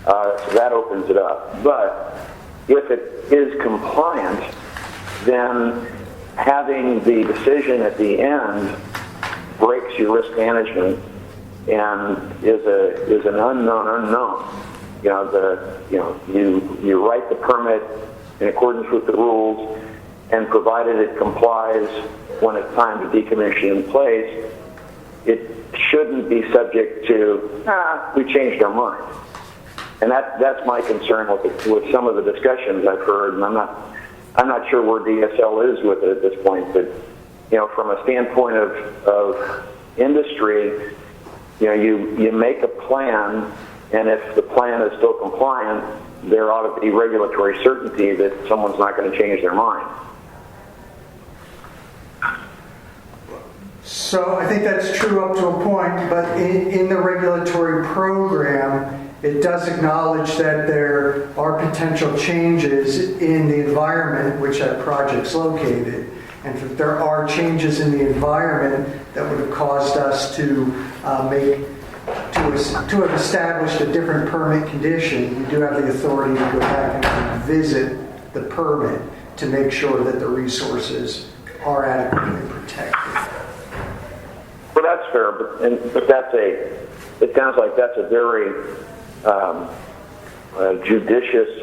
So that opens it up. But if it is compliant, then having the decision at the end breaks your risk management and is an unknown. You write the permit in accordance with the rules, and provided it complies when it's time to decommission in place, it shouldn't be subject to we changed our mind. And that's my concern with some of the discussions I've heard, and I'm not sure where DSL is with it at this point, but from a standpoint of industry, you make a plan, and if the plan is still compliant, there ought to be regulatory certainty that someone's not going to change their mind. So I think that's true up to a point, but in the regulatory program, It does acknowledge that there are potential changes in the environment which that project's located. And if there are changes in the environment that would have caused us to have established a different permit condition, we do have the authority to go back and revisit the permit to make sure that the resources are adequately protected. Well, that's fair, but it sounds like that's a very judicious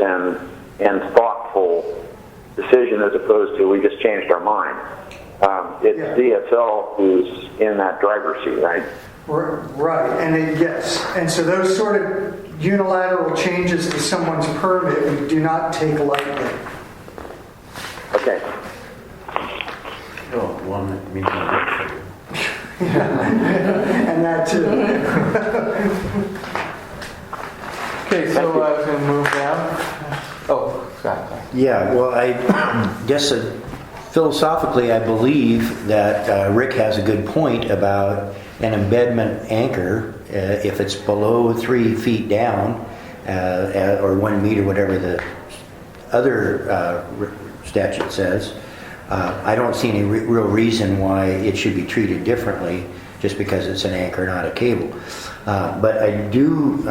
and thoughtful decision as opposed to we just changed our mind. It's DSL who's in that driver's seat, right? Right, yes. And so those sort of unilateral changes to someone's permit, we do not take lightly. Okay. Oh, one that means And that too. Okay, so I was going to move down. Oh, Scott. Yeah, well, I guess philosophically, I believe that Rick has a good point about an embedment anchor. If it's below 3 feet down, or 1 meter, whatever the other statute says, I don't see any real reason why it should be treated differently just because it's an anchor, not a cable. But I do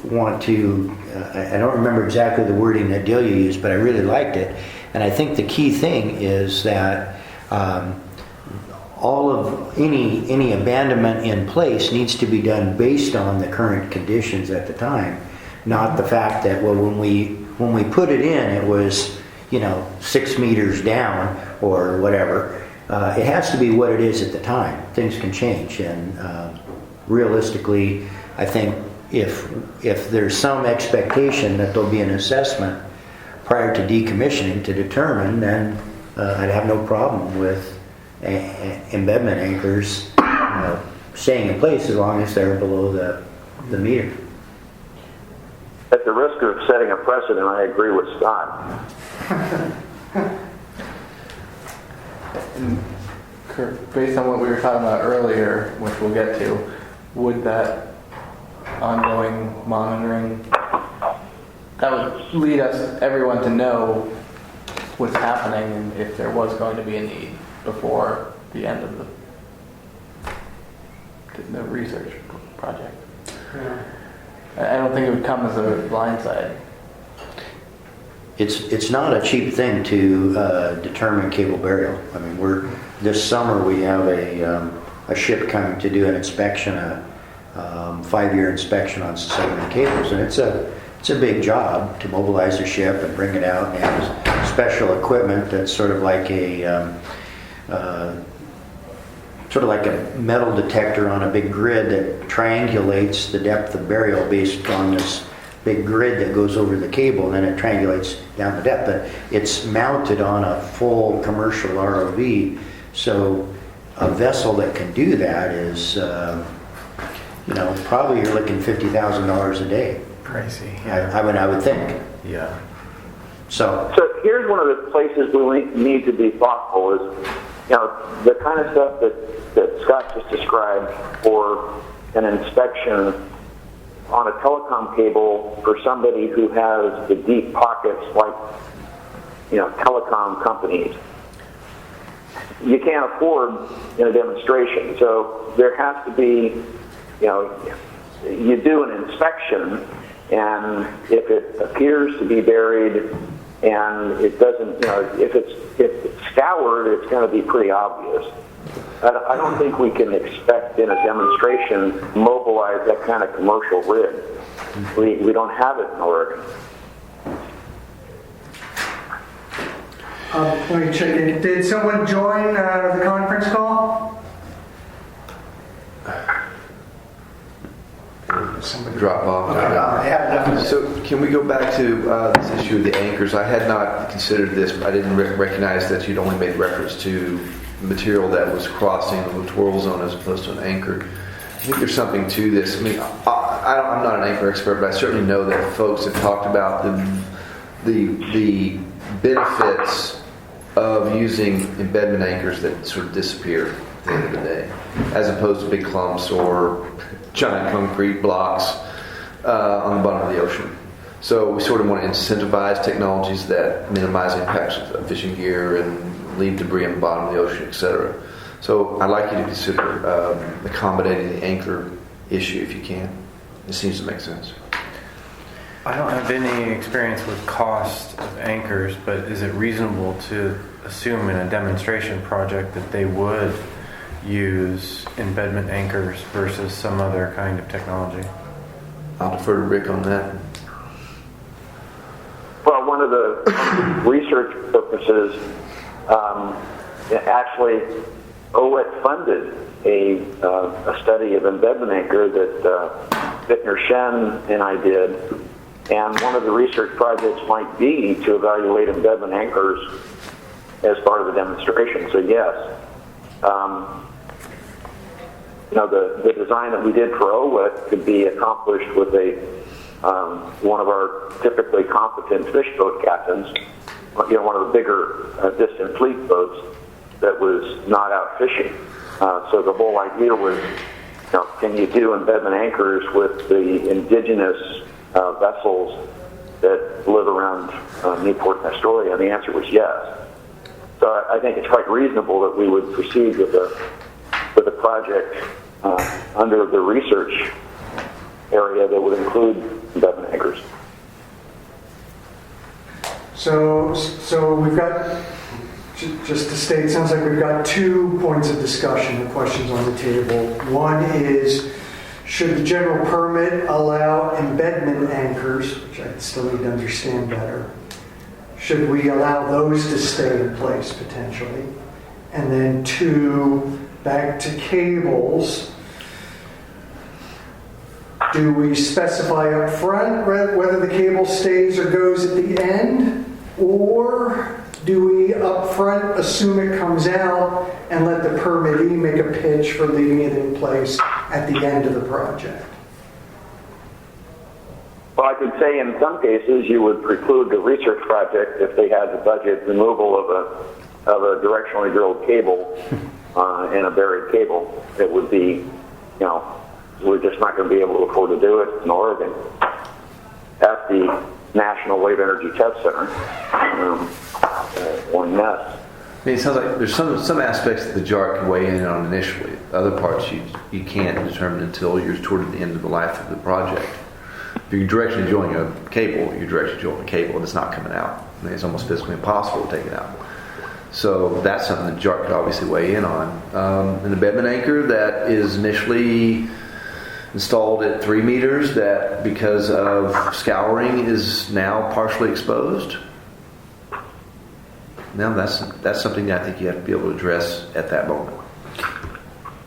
want to, I don't remember exactly the wording that Delia used, but I really liked it. And I think the key thing is that all of any abandonment in place needs to be done based on the current conditions at the time, not the fact that, well, when we put it in, it was 6 meters down or whatever. It has to be what it is at the time. Things can change, and realistically, I think if there's some expectation that there'll be an assessment prior to decommissioning to determine, then I'd have no problem with embedment anchors staying in place as long as they're below the meter. At the risk of setting a precedent, I agree with Scott. And Kurt, based on what we were talking about earlier, which we'll get to, would that ongoing monitoring, that would lead everyone to know what's happening and if there was going to be a need before the end of the research project. Yeah. I don't think it would come as a blindside. It's not a cheap thing to determine cable burial. I mean, this summer we have a ship coming to do an inspection, a 5-year inspection on submarine cables, and it's a big job to mobilize the ship and bring it out and have special equipment that's sort of like a metal detector on a big grid that triangulates the depth of burial based on this big grid that goes over the cable, and then it triangulates down the depth. But it's mounted on a full commercial ROV, so a vessel that can do that is, probably you're looking $50,000 a day. Crazy. I would think. Yeah. So here's one of the places we need to be thoughtful is, the kind of stuff that Scott just described for an inspection on a telecom cable for somebody who has the deep pockets like, telecom companies. You can't afford in a demonstration. So there has to be, you do an inspection, and if it appears to be buried and it doesn't, if it's scoured, it's going to be pretty obvious. I don't think we can expect in a demonstration mobilize that kind of commercial rig. We don't have it in Oregon. Let me check in. Did someone join the conference call? Somebody drop off. Yeah. So can we go back to this issue of the anchors? I had not considered this, but I didn't recognize that you'd only made reference to material that was crossing the littoral zone as opposed to an anchor. I think there's something to this. I mean, I'm not an anchor expert, but I certainly know that folks have talked about the benefits of using embedment anchors that sort of disappear at the end of the day, as opposed to big clumps or giant concrete blocks on the bottom of the ocean. So we sort of want to incentivize technologies that minimize impacts of fishing gear and leave debris on the bottom of the ocean, etc. So I'd like you to consider accommodating the anchor issue if you can. It seems to make sense. I don't have any experience with cost of anchors, but is it reasonable to assume in a demonstration project that they would use embedment anchors versus some other kind of technology? I'll defer to Rick on that. Well, one of the research purposes, actually, OWIT funded a study of embedment anchor that Bittner Shen and I did, and one of the research projects might be to evaluate embedment anchors as part of the demonstration. So yes, the design that we did for OWIT could be accomplished with one of our typically competent fish boat captains, one of the bigger distant fleet boats that was not out fishing. So the whole idea was, can you do embedment anchors with the indigenous vessels that live around Newport and Astoria? And the answer was yes. So I think it's quite reasonable that we would proceed with a project under the research area that would include embedment anchors. So we've got, just to state, it sounds like we've got 2 points of discussion or questions on the table. One is, should the general permit allow embedment anchors, which I still need to understand better? Should we allow those to stay in place potentially? And then 2, back to cables. Do we specify up front whether the cable stays or goes at the end? Or do we up front assume it comes out and let the permittee make a pitch for leaving it in place at the end of the project? Well, I could say in some cases you would preclude the research project if they had to budget removal of a directionally drilled cable and a buried cable. It would be, we're just not going to be able to afford to do it in Oregon at the National Wave Energy Test Center or NEST. I mean, it sounds like there's some aspects that the JARC can weigh in on initially. Other parts you can't determine until you're toward the end of the life of the project. If you're directionally drilling a cable, you're directionally drilling a cable and it's not coming out. I mean, it's almost physically impossible to take it out. So that's something the JARC could obviously weigh in on. An embedment anchor that is initially installed at 3 meters that because of scouring is now partially exposed. Now that's something that I think you have to be able to address at that moment.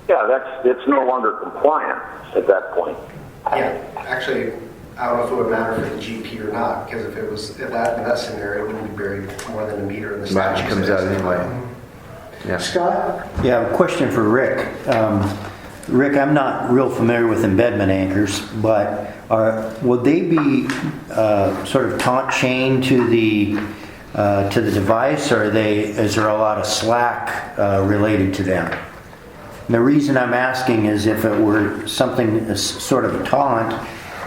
Yeah, it's no longer compliant at that point. Yeah, actually, I don't know if it would matter for the GP or not, because if it was in that scenario, it wouldn't be buried more than a meter in the statute. Right, it comes out anyway. Yeah. Scott? Yeah, a question for Rick. Rick, I'm not real familiar with embedment anchors, but would they be sort of taut chained to the device, or is there a lot of slack related to them? And the reason I'm asking is if it were something sort of a taunt,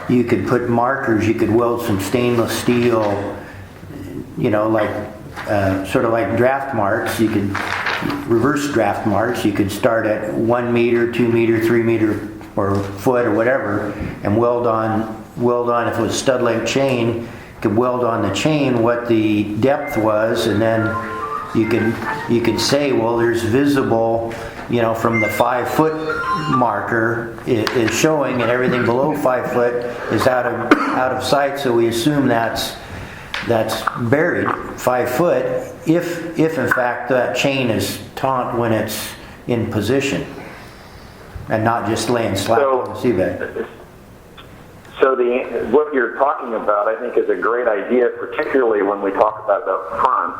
you could put markers, you could weld some stainless steel, sort of like draft marks. You could reverse draft marks. You could start at 1 meter, 2 meter, 3 meter, or foot or whatever, and weld on if it was stud length chain. You could weld on the chain what the depth was, and then you could say, well, there's visible, from the 5 foot marker is showing, and everything below 5 foot is out of sight. So we assume that's buried 5 foot if in fact that chain is taut when it's in position and not just laying slack on the seabed. So what you're talking about, I think, is a great idea, particularly when we talk about it up front.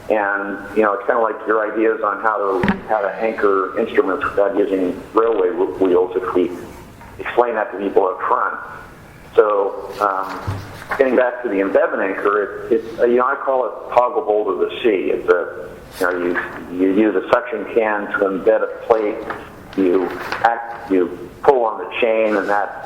And it's kind of like your ideas on how to anchor instruments without using railway wheels. If we explain that to people up front. So getting back to the embedment anchor, I call it toggle bolt of the sea. It's you use a suction can to embed a plate. You pull on the chain, and that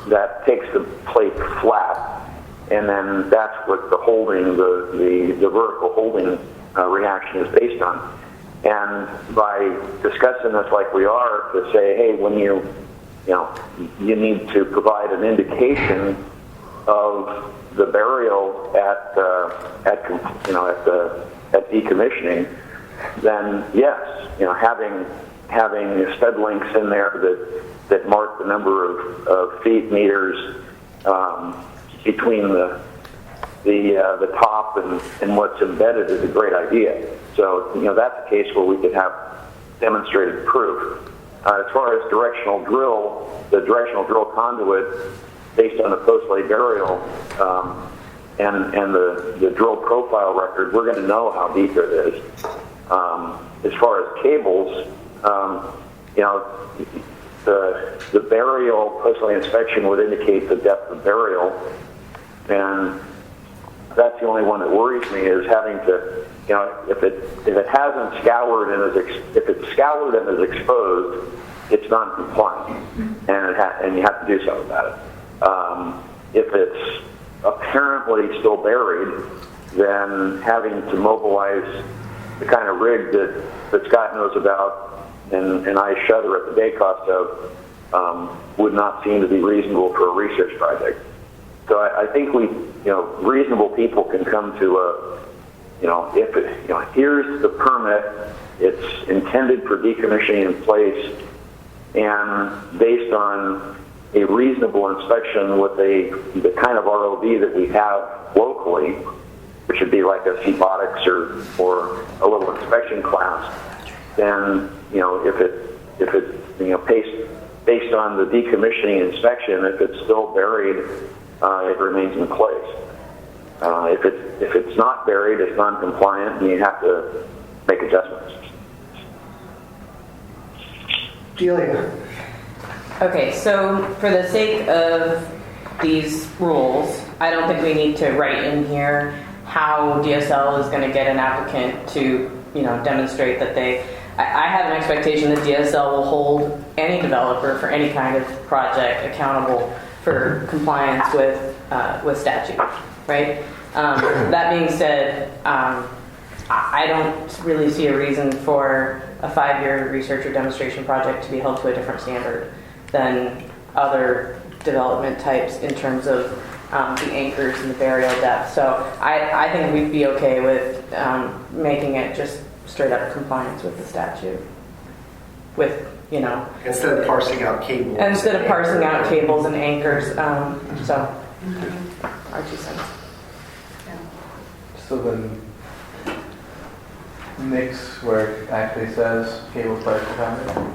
that takes the plate flat, and then that's what the holding, the vertical holding reaction is based on. And by discussing this like we are, to say, hey, when you need to provide an indication of the burial at decommissioning, then yes, having stud links in there that mark the number of feet, meters between the top and what's embedded is a great idea. So that's a case where we could have demonstrated proof. As far as the directional drill conduit based on the post-lay burial and the drill profile record, we're going to know how deep it is. As far as cables, the burial post-lay inspection would indicate the depth of burial, and that's the only one that worries me, is having to, if it hasn't scoured and if it's scoured and is exposed, it's non-compliant, and you have to do something about it. If it's apparently still buried, then having to mobilize the kind of rig that Scott knows about and I shudder at the day cost of would not seem to be reasonable for a research project. So I think reasonable people can come to here's the permit, it's intended for decommissioning in place, and based on a reasonable inspection with the kind of ROV that we have locally, which would be like a Seabotics or a little inspection class, then if it's based on the decommissioning inspection, if it's still buried, it remains in place. If it's not buried, it's non-compliant, and you have to make adjustments. Delia. Okay, so for the sake of these rules, I don't think we need to write in here how DSL is going to get an applicant to, demonstrate that they. I have an expectation that DSL will hold any developer for any kind of project accountable for compliance with statute, right? That being said, I don't really see a reason for a 5-year research or demonstration project to be held to a different standard than other development types in terms of the anchors and the burial depth. So I think we'd be okay with making it just straight up compliance with the statute. With, Instead of parsing out cables. Instead of parsing out cables and anchors. So, our 2 cents. So then, mix where it actually says cables by conduit.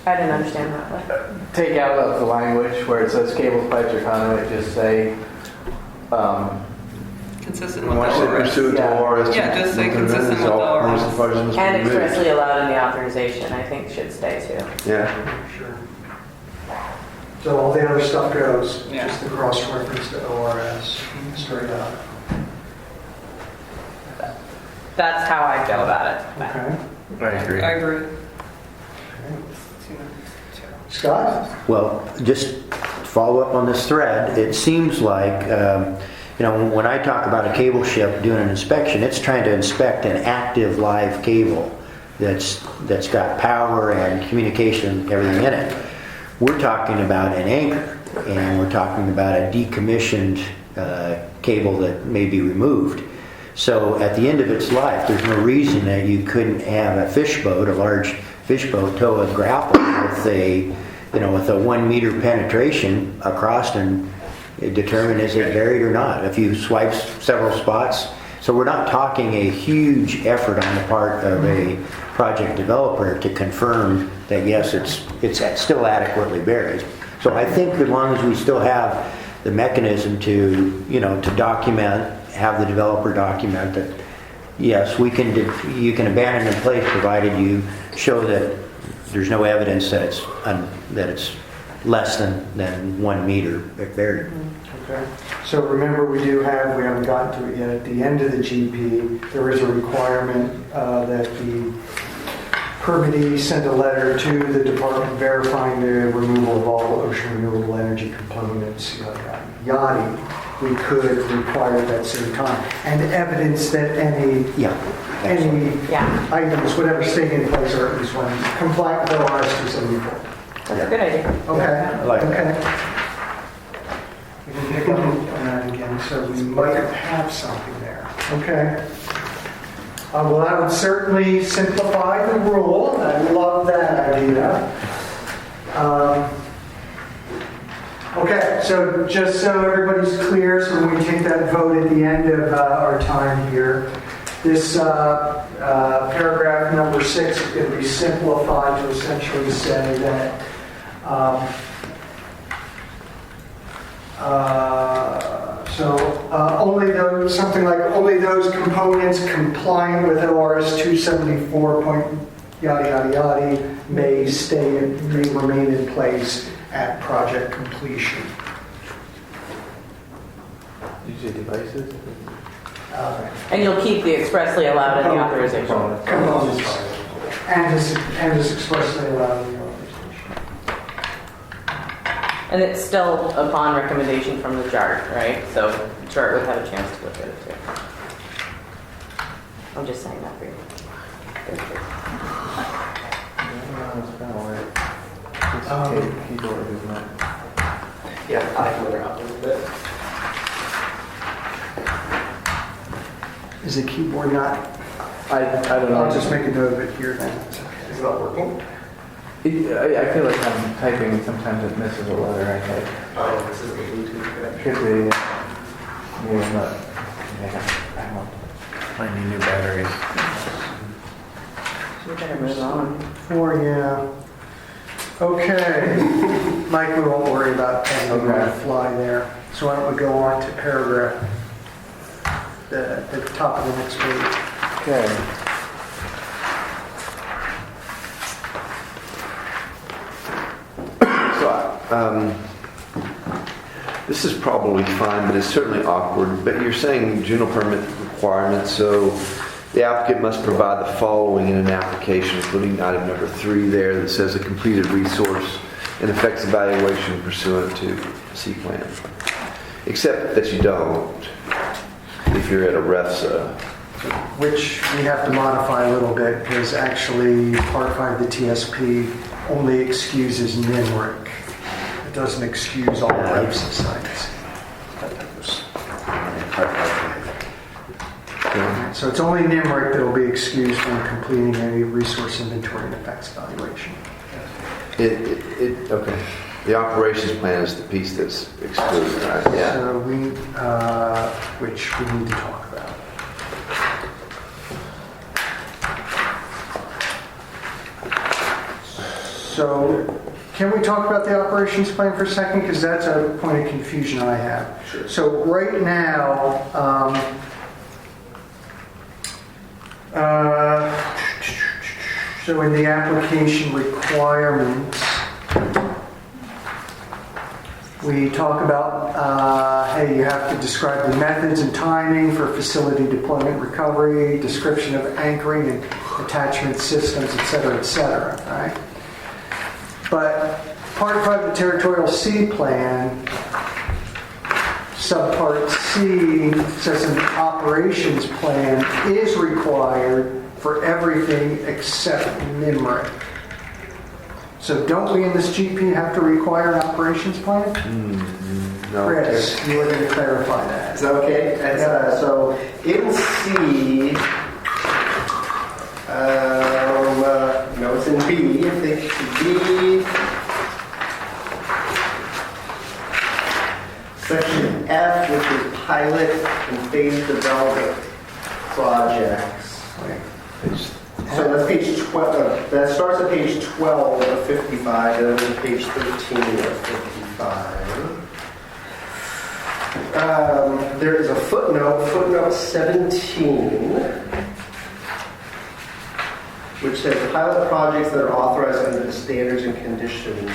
I didn't understand that. Take out of the language where it says cables, pipes, or conduit, just say Consistent with the Once ORS. pursuant to ORS. Yeah, just say consistent with the ORS. And expressly allowed in the authorization, I think, should stay too. Yeah. Sure. So all the other stuff goes, Yeah. just the cross-reference to ORS, straight up. That's how I feel about it. Okay. I agree. I agree. Scott? Well, just follow up on this thread. It seems like, when I talk about a cable ship doing an inspection, it's trying to inspect an active live cable that's got power and communication, everything in it. We're talking about an anchor, and we're talking about a decommissioned cable that may be removed. So at the end of its life, there's no reason that you couldn't have a large fish boat, tow a grapple with a 1 meter penetration across and determine is it buried or not. If you swipe several spots, so we're not talking a huge effort on the part of a project developer to confirm that yes, it's still adequately buried. So I think as long as we still have the mechanism to document, have the developer document that yes, you can abandon in place provided you show that there's no evidence that it's less than 1 meter buried. Okay. So remember, we haven't gotten to it yet. At the end of the GP, there is a requirement that the permittee send a letter to the department verifying the removal of all ocean renewable energy components, yada, yada, we could require at that same time. And evidence that any Yeah. any Yeah. items, whatever staying in place, or at least one, comply with ORS 274. That's a good idea. Okay. I like that. Okay. We can pick up on that again, so we might have something there. Okay. Well, that would certainly simplify the rule. I love that idea. Okay, so just so everybody's clear, so when we take that vote at the end of our time here, this paragraph number 6 is going to be simplified to essentially say that only those, something like only those components compliant with ORS 274 point yada yada yada may remain in place at project completion. Did you say devices? And you'll keep the expressly allowed in the authorization. Components. And is expressly allowed in the authorization. And it's still upon recommendation from the JART, right? So JART would have a chance to look at it too. I'm just saying that for you. It's kind of weird. It's keyboard, isn't it? Yeah, I can wear out a little bit. Is the keyboard not? I don't know. I'll just make a note of it here then. Is it not working? I feel like I'm typing and sometimes it misses a letter I type. Oh, this is the Bluetooth connection. Could be. Yeah, but I don't. I need new batteries. We better move on. Yeah. Okay. Mike, we won't worry about that. We're going to fly there. So why don't we go on to paragraph at the top of the next page. Okay. This is probably fine, but it's certainly awkward. But you're saying general permit requirements, so the applicant must provide the following in an application, including item number 3 there that says a completed resource and effects evaluation pursuant to C plan. Except that you don't, if you're at a REFSA. Which we have to modify a little bit because actually Part 5 of the TSP only excuses NIMRIC. It doesn't excuse all REFSA sites. So it's only NIMRIC that will be excused when completing any resource inventory and effects evaluation. Okay. The operations plan is the piece that's excluded, right? Yeah. So which we need to talk about. So can we talk about the operations plan for a second? Because that's a point of confusion I have. Sure. So right now, so in the application requirements, we talk about, hey, you have to describe the methods and timing for facility deployment recovery, description of anchoring and attachment systems, et cetera, right? But Part 5 of the Territorial Sea Plan, Subpart C says an operations plan is required for everything except NIMRIC. So don't we in this GP have to require an operations plan? No. Chris, you were going to clarify that. Is that okay? So in C, no, it's in B. I think B, section F, which is pilot and phase development projects. So that's page 12. That starts at page 12 of 55, and then page 13 of 55. There is a footnote 17, which says pilot projects that are authorized under the standards and conditions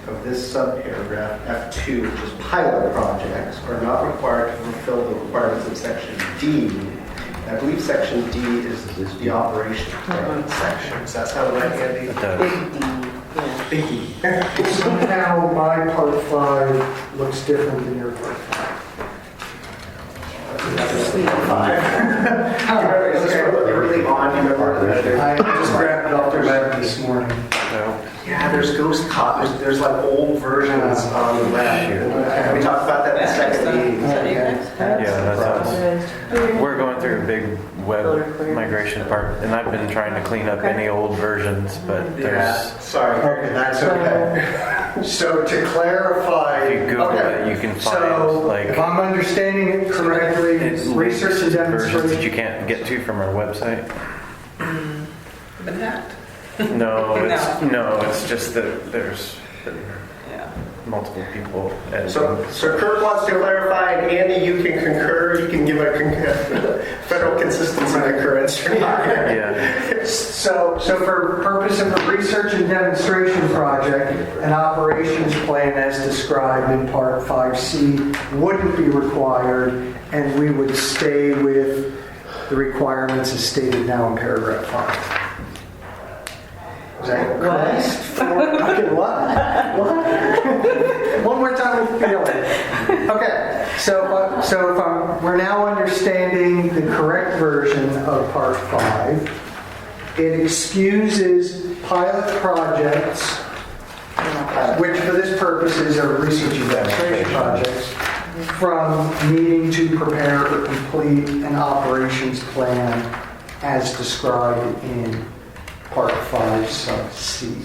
of this subparagraph F2, which is pilot projects, are not required to fulfill the requirements of section D I believe section D is the operation plan section. Does that sound right, Andy? It does. Big D, yeah. Big D. Somehow my part 5 looks different than your part 5. Early on, you remember? I just grabbed it off their web this morning. No. Yeah, there's ghost copies. There's like old versions on the web. We talked about that in the second meeting. Yeah, that's us. We're going through a big web migration part, and I've been trying to clean up any old versions, but Yeah, there's, sorry. Okay, that's okay. So to clarify, if you Google okay, it, you can so find like if I'm understanding it correctly, it's research and versions that you demonstration. can't get to from our website. Been hacked. No, it's just that there's Yeah. multiple people. And So Kirk wants to clarify, and Andy, you can concur. You can give a federal consistency concurrence. yeah, So for purpose of the research and demonstration project, an operations plan as described in Part 5C wouldn't be required, and we would stay with the requirements as stated now in paragraph 5. Is that correct? Okay, what? One more time with feeling. Okay, so if we're now understanding the correct version of Part 5, it excuses pilot projects, which for this purposes are research and demonstration projects, from needing to prepare or complete an operations plan as described in Part 5, sub C.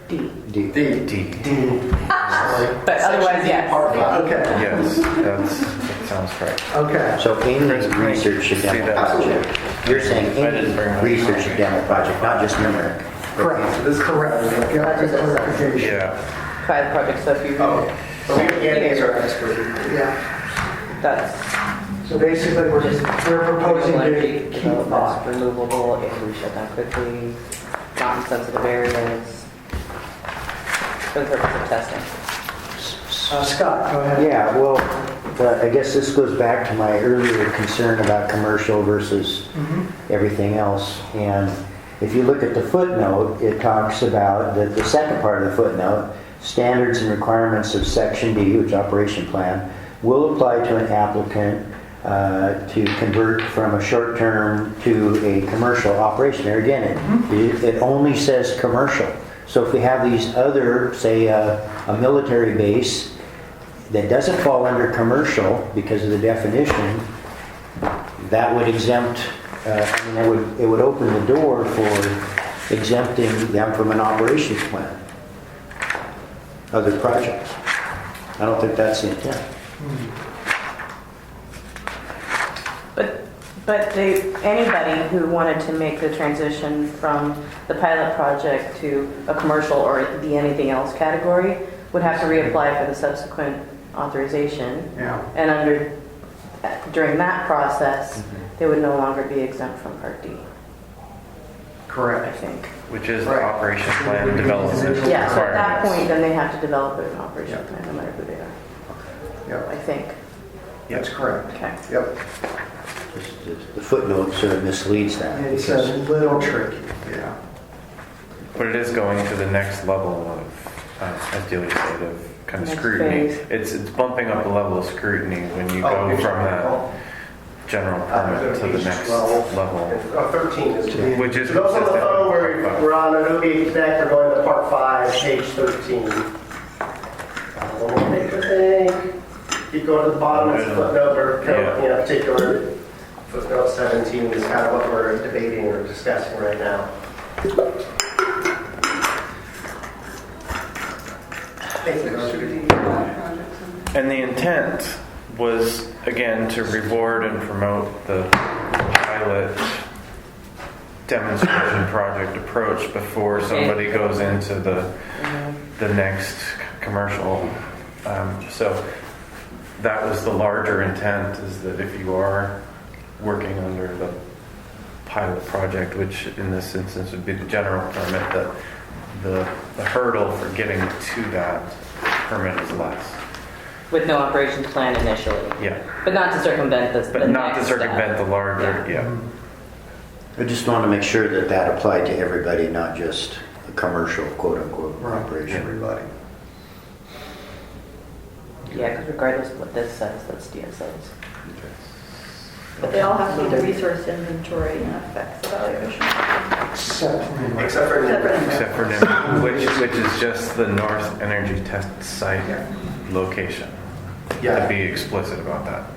D. D. D. But otherwise, yes. Part 5. Okay, yes, that sounds right. okay. So any research and See demo that? project, you're saying I didn't bring any my- research and demo project, not just numeric. Correct, this is correct. Got the clarification. Yeah, Pilot project stuff you, Andy's our expert. Yeah, that's so basically we're proposing to energy keep developments, 5. removable, if we shut down quickly, not in sensitive areas, for the purpose of testing. Scott, go ahead. Yeah, well, I guess this goes back to my earlier concern about commercial versus everything else. And if you look at the footnote, it talks about the second part of the footnote, standards and requirements of Section D, which operation plan, will apply to an applicant to convert from a short-term to a commercial operation. There again, it only says commercial. So if we have these other, say, a military base that doesn't fall under commercial because of the definition, that would exempt, it would open the door for exempting them from an operations plan, other projects. I don't think that's the intent. But anybody who wanted to make the transition from the pilot project to a commercial or the anything else category would have to reapply for the subsequent authorization. Yeah. And during that process, they would no longer be exempt from Part D, I Correct. think. which is the Right. operation plan development Yeah, so at that requirements. point, then they have to develop an operation plan, no matter who they are, Yep, I think. that's correct. Okay. Yep. The footnote sort of misleads that. It's a because- little tricky, yeah. But it is going to the next level of, as Delia said, of kind of Next scrutiny. phase. It's bumping up the level of scrutiny when you Oh, go you're from talking that about- general permit to the next 12. level, 13 is to which is For those on the consistent phone, with we're on Adobe Connect, we're going to Part 5, page 13. One more page, I think. Keep going to the bottom, it's footnote, or particular footnote 17 is kind of what we're debating or discussing right now. And the intent was, again, to reward and promote the pilot demonstration project approach before somebody goes into the next commercial. So that was the larger intent, is that if you are working under the pilot project, which in this instance would be the general permit, that the hurdle for getting to that permit is less. with no operations plan initially. Yeah, But not to circumvent this. but not to circumvent the larger, yeah. I just want to make sure that that applied to everybody, not just a commercial quote-unquote Right, operation. everybody. Yeah, because regardless of what this says, that's DSOs. But they all have to do the resource inventory and effects evaluation. Except Except for Except for NIM, which is just the North Energy Test Site location. Yeah. To be explicit about that.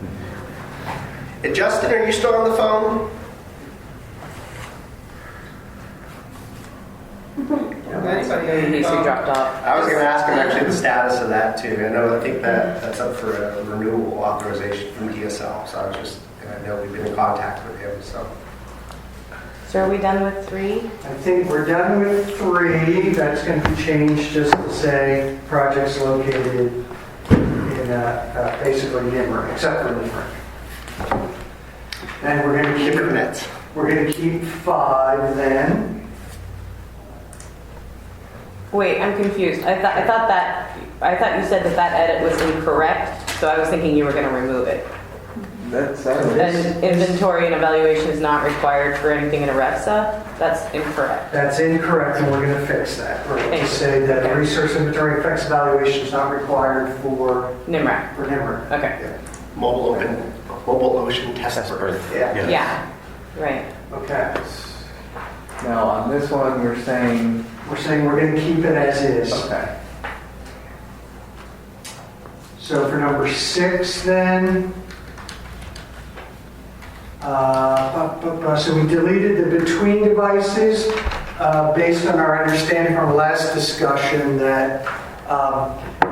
Hey, Justin, are you still on the phone? Anybody? He dropped off. I was going to ask him actually the status of that too. I think that's up for a renewal authorization from DSL. So I know we've been in contact with him. So So are we done with 3? I think we're done with 3. That's going to be changed just to say projects located in basically Nimmer, except for Nimmer. And we're going to keep Nets. We're going to keep 5 then. Wait, I'm confused. I thought you said that edit was incorrect, so I was thinking you were going to remove it. That's And inventory and evaluation is not required for anything in a REFSA? That's incorrect. That's incorrect, and we're going to fix that. We're going to say that resource inventory effects evaluation is not required for NIMRAC. Nimmer. Okay. Mobile Ocean Test Berth. Yeah. Yeah, right. Okay. Now, on this one, we're saying, we're going to keep it as is. okay. So for number 6 then, so we deleted the between devices based on our understanding from our last discussion that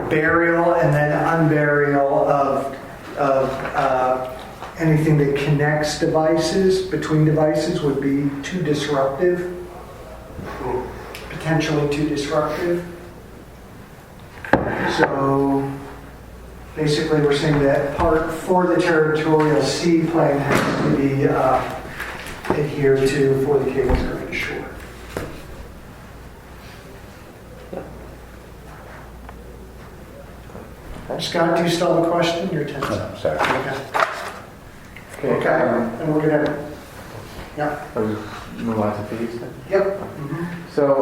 burial and then unburial of anything that connects devices, between devices, would be too disruptive, potentially too disruptive. So basically, we're saying that part for the territorial sea plan has to be adhered to for the cables going ashore. Scott, do you still have a question? Your 10 seconds. Sorry. Okay. Okay. And we're gonna. Yeah. I'll just move on to fees then. Yep. So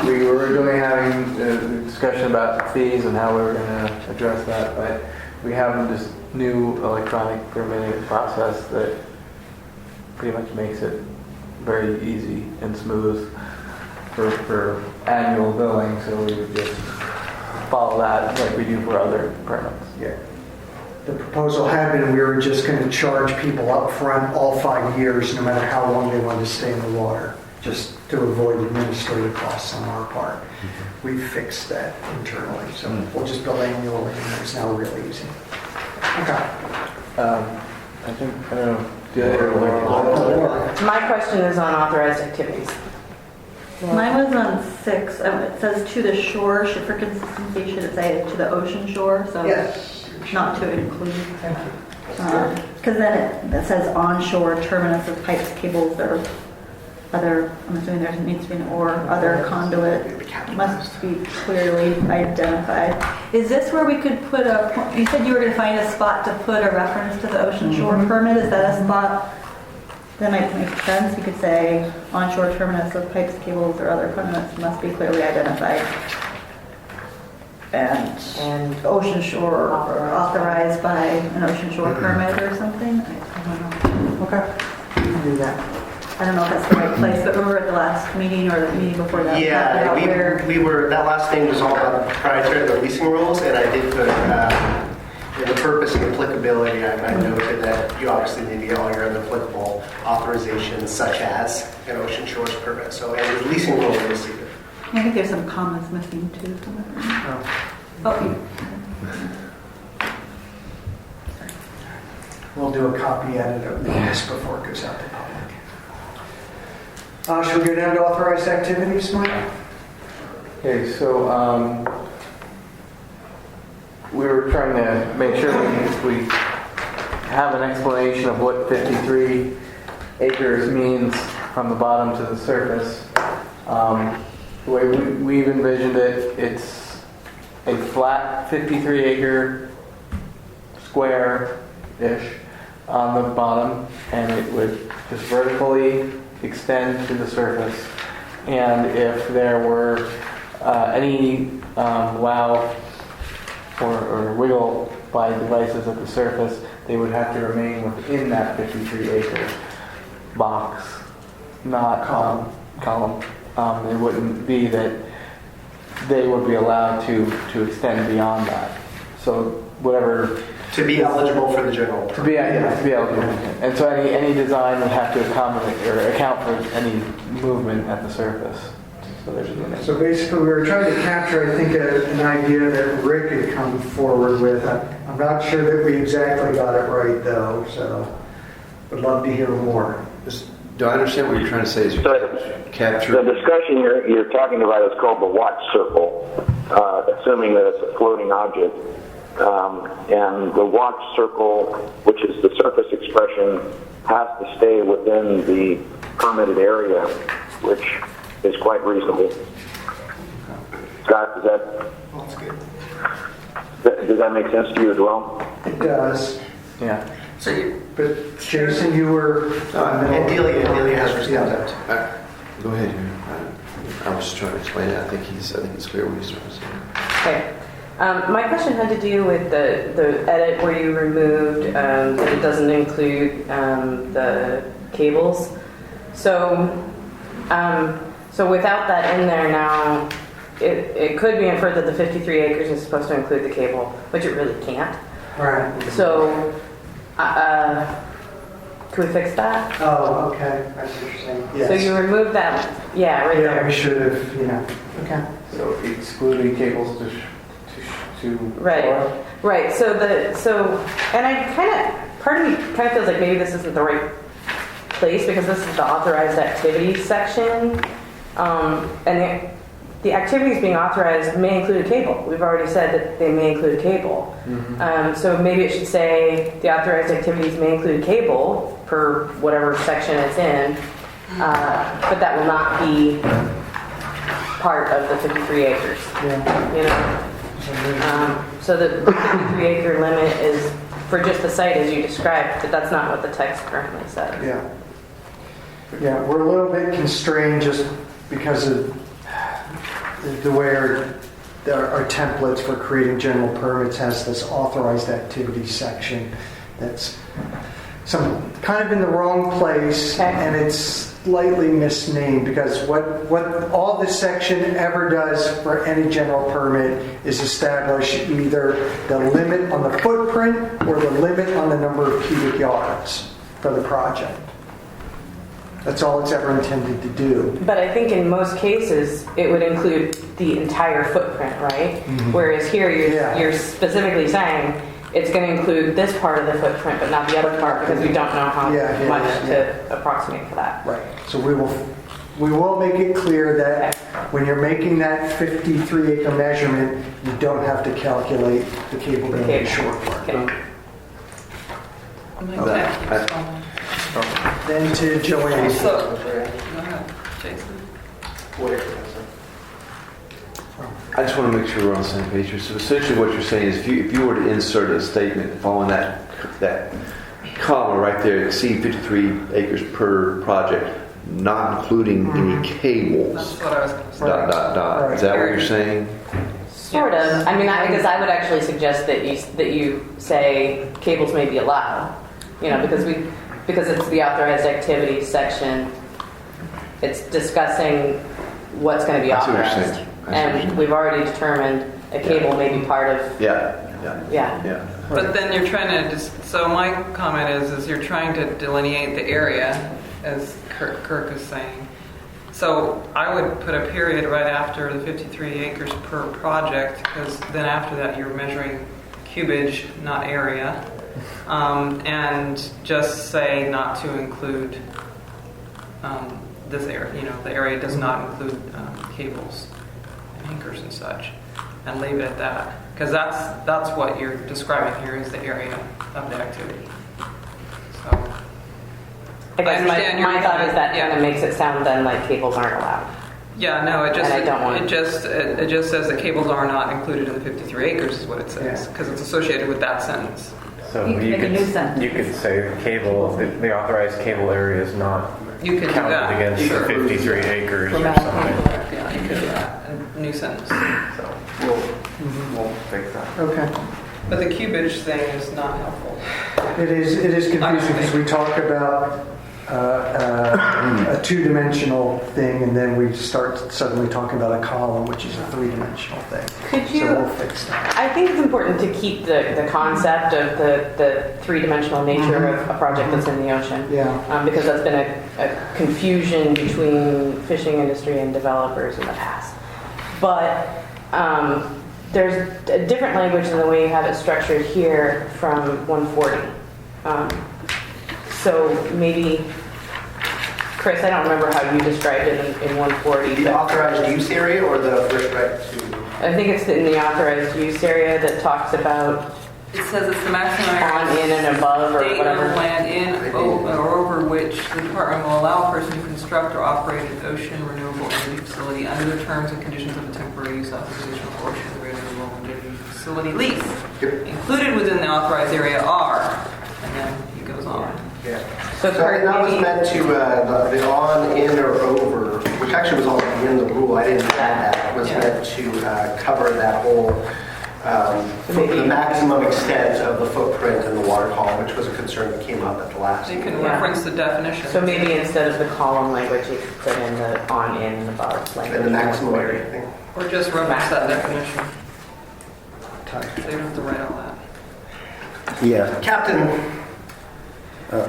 we were originally having a discussion about the fees and how we were going to address that, but we have this new electronic permitting process that pretty much makes it very easy and smooth for annual billing, so we would just follow that like we do for other permits. Yeah. The proposal had been we were just going to charge people up front all 5 years, no matter how long they wanted to stay in the water, just to avoid administrative costs on our part. We fixed that internally, so we'll just bill annually, and it's now really easy. Okay. I think, I don't know, My question is on authorized activities. Mine was on 6. It says to the shore. For consistency, should it say to the ocean shore? So Yes. not to include. Thank you. Because then it says onshore terminus of pipes, cables, or other, I'm assuming there needs to be an or, other conduit must be clearly identified. Is this where we could put you said you were going to find a spot to put a reference to the ocean shore permit? Is that a spot that might make sense? You could say onshore terminus of pipes, cables, or other conduits must be clearly identified. And ocean shore authorized by an ocean shore permit or something? I don't know. Okay. We can do that. I don't know if that's the right place, but remember at the last meeting or the meeting before that? Yeah, about where- we were, that last thing was all about proprietary the leasing rules, and I did put the purpose and applicability. I noted that you obviously need to get all your other applicable authorizations, such as an ocean shores permit. So, and the leasing rule is either. I think there's some comments missing too. Oh, We'll do a copy edit of this before it goes out to public. Should we go down to authorized activities, Mike? Okay, so we were trying to make sure we have an explanation of what 53 acres means from the bottom to the surface. The way we've envisioned it, it's a flat 53 acre square-ish on the bottom, and it would just vertically extend to the surface. And if there were any wow or wiggle by devices at the surface, they would have to remain within that 53-acre box, not column. It wouldn't be that they would be allowed to extend beyond that. So whatever. To be eligible for the general permit. To be eligible. And so any design would have to accommodate or account for any movement at the surface. So there's a So basically, we were trying to capture, I think, an idea that Rick had come forward with. I'm not sure that we exactly got it right, though, so would love to hear more. Do I understand what you're trying to say? Is capture The discussion you're talking about is called the watch circle, assuming that it's a floating object. And the watch circle, which is the surface expression, has to stay within the permitted area, which is quite reasonable. Scott, That's good. does that make sense to you as well? It does. Yeah. But Jason, you were... And Delia has her hand up. Go ahead. I was just trying to explain it. I think it's clear what he's trying to say. Okay. My question had to do with the edit where you removed that it doesn't include the cables. So without that in there now, it could be inferred that the 53 acres is supposed to include the cable, which it really can't. Right. So, can we fix that? Oh, okay. I see what you're saying. Yes. So you remove that, right Yeah, there. we should have, Okay. So excluding cables to Right. Right. So and I part of me kind of feels like maybe this isn't the right place because this is the authorized activities section, and the activities being authorized may include a cable. We've already said that they may include a cable. Mm-hmm. So maybe it should say the authorized activities may include cable per whatever section it's in, but that will not be part of the 53 acres. Yeah. You know. So the 53 acre limit is for just the site as you described, but that's not what the text currently says. Yeah. Yeah, we're a little bit constrained just because of the way our templates for creating general permits has this authorized activities section that's kind of in the wrong place, Okay. and it's slightly misnamed because what all this section ever does for any general permit is establish either the limit on the footprint or the limit on the number of cubic yards for the project. That's all it's ever intended to do. But I think in most cases it would include the entire footprint, right? Mm-hmm. Whereas here Yeah. you're specifically saying it's going to include this part of the footprint, but not the other part because we don't know how much to approximate for that. Right. So we will make it clear that when you're making that 53 acre measurement, you don't have to calculate the cable being short part. Okay. Then to Joanne. So, go ahead, Jason. I just want to make sure we're on the same page here. So essentially what you're saying is if you were to insert a statement following that comma right there, exceed 53 acres per project, not including any cables, That's what I was going to say. Right. Is that what you're saying? Sort of. I mean, because I would actually suggest that you say cables may be allowed. You know, because it's the authorized activities section. It's discussing what's going to be I see what you're authorized, saying. I see what you're and saying. we've already determined a cable may be part of. Yeah. Yeah. But then you're trying to so my comment is you're trying to delineate the area, as Kirk is saying. So I would put a period right after the 53 acres per project, because then after that you're measuring cubage, not area, and just say not to include this area. You know, the area does not include cables, anchors, and such, and leave it at that. Because that's what you're describing here is the area of the activity. So I guess understand your my thought is that yeah. kind of makes it sound then like cables aren't allowed. yeah, no, it just And I don't want- it just says that cables are not included in the 53 acres is what it says because it's associated with that sentence. So You can make a new sentence. you could say the cable, the authorized cable area is not You could do counted that. against Sure. 53 acres or Grammatically something. correct, yeah, you could do that, a new sentence. So we'll fix that. Okay. But the cubage thing is not helpful. It is confusing because we talk about a two-dimensional thing, and then we start suddenly talking about a column, which is a three-dimensional thing. Could you? So we'll fix that. I think it's important to keep the concept of the three-dimensional nature of a project that's in the ocean. Yeah. Because that's been a confusion between fishing industry and developers in the past. But there's a different language than the way you have it structured here from 140. So maybe, Chris, I don't remember how you described it in 140. The but authorized use area or the first right to? I think it's in the authorized use area that talks about It says it's the maximum on, area in, and above, or state whatever. of land in or over which the department will allow a person to construct or operate an ocean renewable energy facility under the terms and conditions of a temporary use authorization for ocean renewable energy facility lease. Included within the authorized area are, and then he goes on. Yeah. So So that was maybe- meant to, the on, in, or over, which actually was already in the rule, I didn't add that, was Yeah. meant to cover that whole, the maximum extent of the footprint in the water column, which was a concern that came up at the last. So you can Yeah. reference the definition. So maybe instead of the column language, you could put in the on, in, and above language. And the maximum area thing. Or just reference that definition. Type. So you don't have to write all that. Yeah, Captain,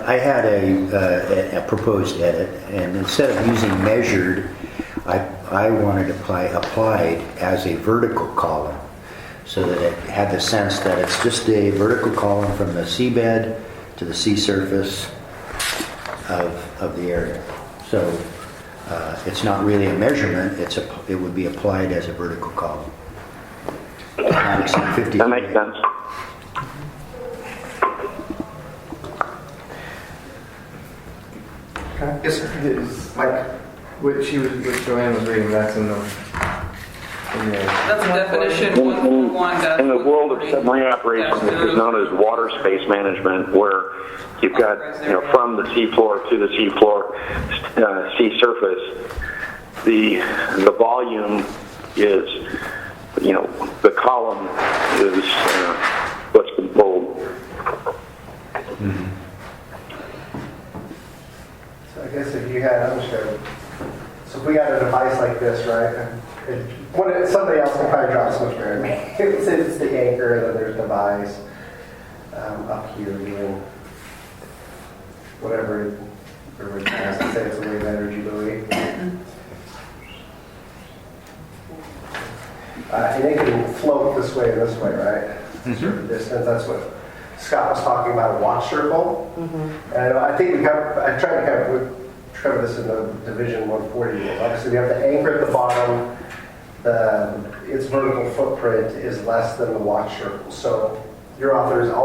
I had a proposed edit, and instead of using measured, I wanted to apply applied as a vertical column, so that it had the sense that it's just a vertical column from the seabed to the sea surface of the area. So it's not really a measurement, it would be applied as a vertical column. That makes sense. Okay. yes, sir. Mike. What Joanne was reading, that's in the. That's a definition, In the world of submarine operations, this is known as water space management, where you've got, from the seafloor to the seafloor, sea surface, the volume is, the column is what's controlled. So I guess if you had, so if we got a device like this, right? Somebody else can probably drop so much better than me. It's the anchor, and then there's a device up here doing whatever it has to say. It's a wave energy buoy. And it can float this way and this way, right? A certain distance. That's what Scott was talking about, a watch circle. And I think I tried to cover this in the Division 140 rules. Obviously, we have the anchor at the bottom. Its vertical footprint is less than the watch circle. So all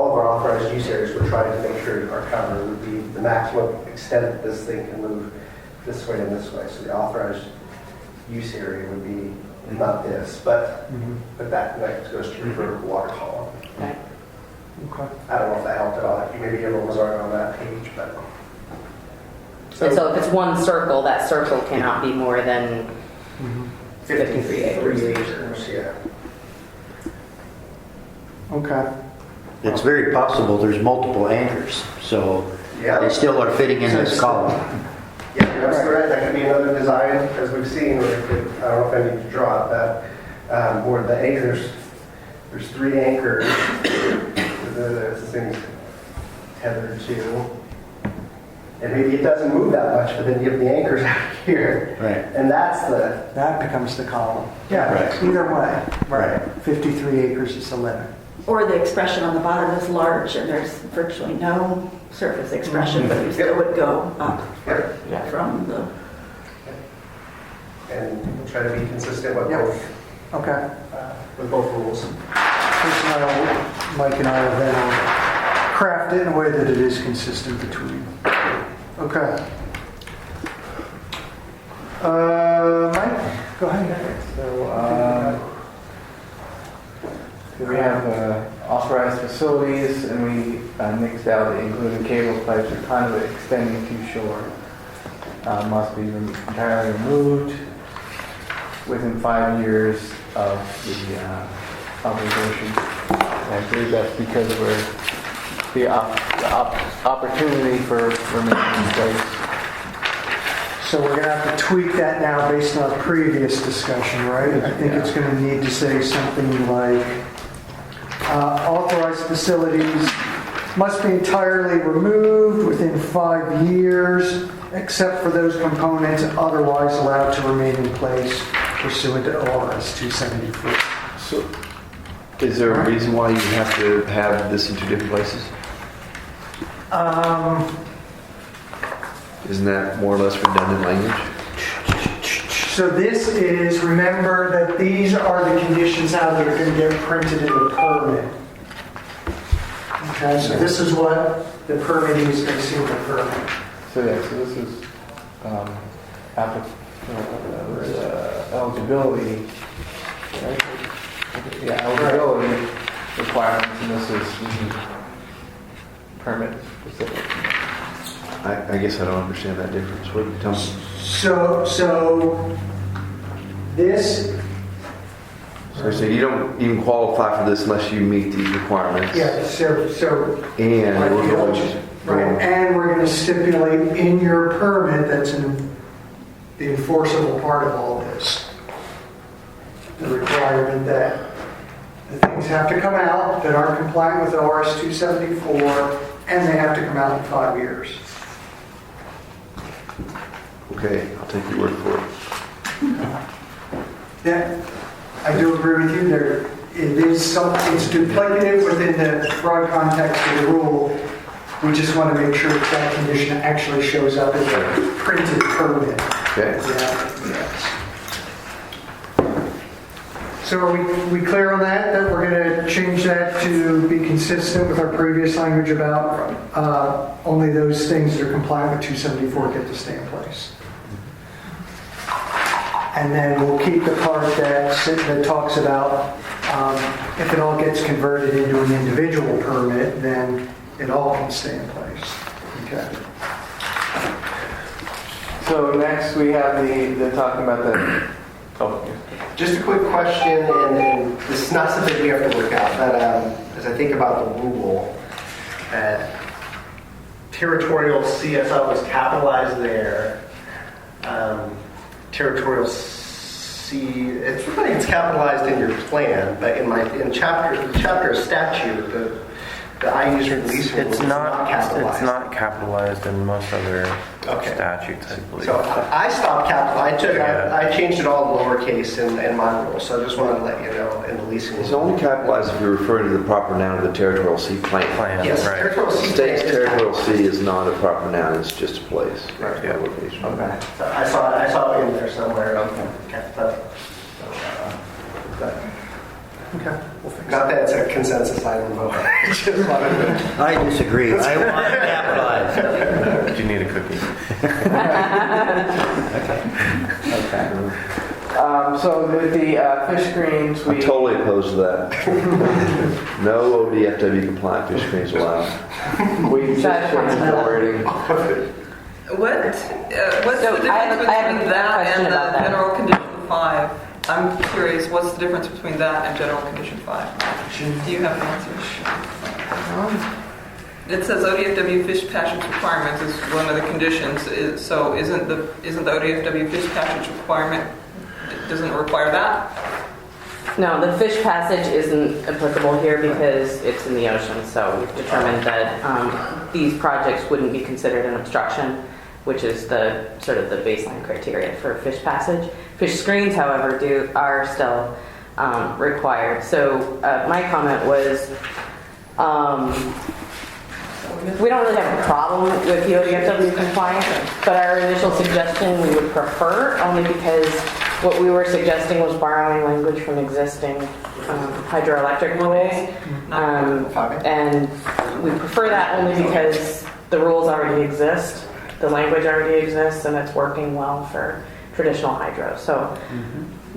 of our authorized use areas we're trying to make sure are covered would be the maximum extent that this thing can move this way and this way. So the authorized use area would be not this, but that goes to your vertical water column. Okay. Okay. I don't know if that helped at all. Maybe everyone was already on that page, but. And so if it's one circle, that circle cannot be more than 53 acres. Yeah. Okay. It's very possible there's multiple anchors, so Yeah. they still are fitting in this column. Yeah, you're absolutely right. That could be another design, as we've seen. Where it could, I don't know if I need to draw it, but where the anchors, there's 3 anchors. This thing's tethered to. And maybe it doesn't move that much, but then you have the anchors out here. Right. And that's That becomes the column. Yeah, Right. either way. Right. 53 acres is the limit. Or the expression on the bottom is large and there's virtually no surface expression, but you still would go up from the. and we'll try to be consistent with Yep. both rules. Personnel, Mike and I will then craft it in a way that it is consistent between. Okay. Mike, go ahead. So we have authorized facilities, and we nixed out, including cable pipes or conduit extending to shore, must be entirely removed within 5 years of the obligation. And I believe that's because the opportunity for remaining in place. So we're going to have to tweak that now based on our previous discussion, right? I think it's going to need to say something like, authorized facilities must be entirely removed within 5 years, except for those components otherwise allowed to remain in place pursuant to ORS 274. So, is there a reason why you have to have this in two different places? Isn't that more or less redundant language? So this is, remember that these are the conditions how they're going to get printed in the permit. Okay, so this is what the permittee is going to see in the permit. So so this is eligibility, right? Yeah, eligibility requirements, and this is permit specific. I guess I don't understand that difference. What tell me? So this, So you don't even qualify for this unless you meet these requirements. yeah, so And Right, we're going right, and we're going to stipulate in your permit that's the enforceable part of all this. The requirement that the things have to come out that are compliant with ORS 274, and they have to come out in 5 years. Okay, I'll take your word for it. Yeah, I do agree with you. There, it is something, it's duplicative within the broad context of the rule. We just want to make sure that that condition actually shows up as a printed permit. Okay. Yeah, yes. So are we clear on that? That we're going to change that to be consistent with our previous language about only those things that are compliant with 274 get to stay in place. And then we'll keep the part that talks about if it all gets converted into an individual permit, then it all can stay in place. Okay. So next we have the talking about the. Just a quick question, and this is not something we have to work out, but as I think about the rule, territorial CSO is capitalized there. Territorial C, it's capitalized in your plan, but in chapter of statute, the I use release rule It's is not capitalized. It's not capitalized in most other statutes, I believe. So I stopped I changed it all lowercase in my rule, so I just wanted to let you know in the leasing. It's only capitalized if you're referring to the proper noun of the territorial C plan. Yes, right. territorial C. State's is territorial capitalized. C is not a proper noun, it's just a place. Right. Yeah. Location. Okay. So I saw it in there somewhere. Okay. Not that it's a consensus item, but just wanted to. I disagree. I want it capitalized. Do you need a cookie? Okay. So with the fish screens, I'm totally opposed to that. No ODFW compliant fish screens allowed. we just changed the wording. What's So the I have difference a between that question and about the that. general condition 5? I'm curious, what's the difference between that and general condition 5? Do you have an answer? It says ODFW fish passage requirements is one of the conditions. So isn't the ODFW fish passage requirement, doesn't it require that? No, the fish passage isn't applicable here because it's in the ocean, so we've determined that these projects wouldn't be considered an obstruction, which is the sort of the baseline criteria for fish passage. Fish screens, however, are still required. So my comment was, we don't really have a problem with the ODFW compliance, but our initial suggestion we would prefer, only because what we were suggesting was borrowing language from existing hydroelectric rules. And we prefer that only because the rules already exist, the language already exists, and it's working well for traditional hydro. So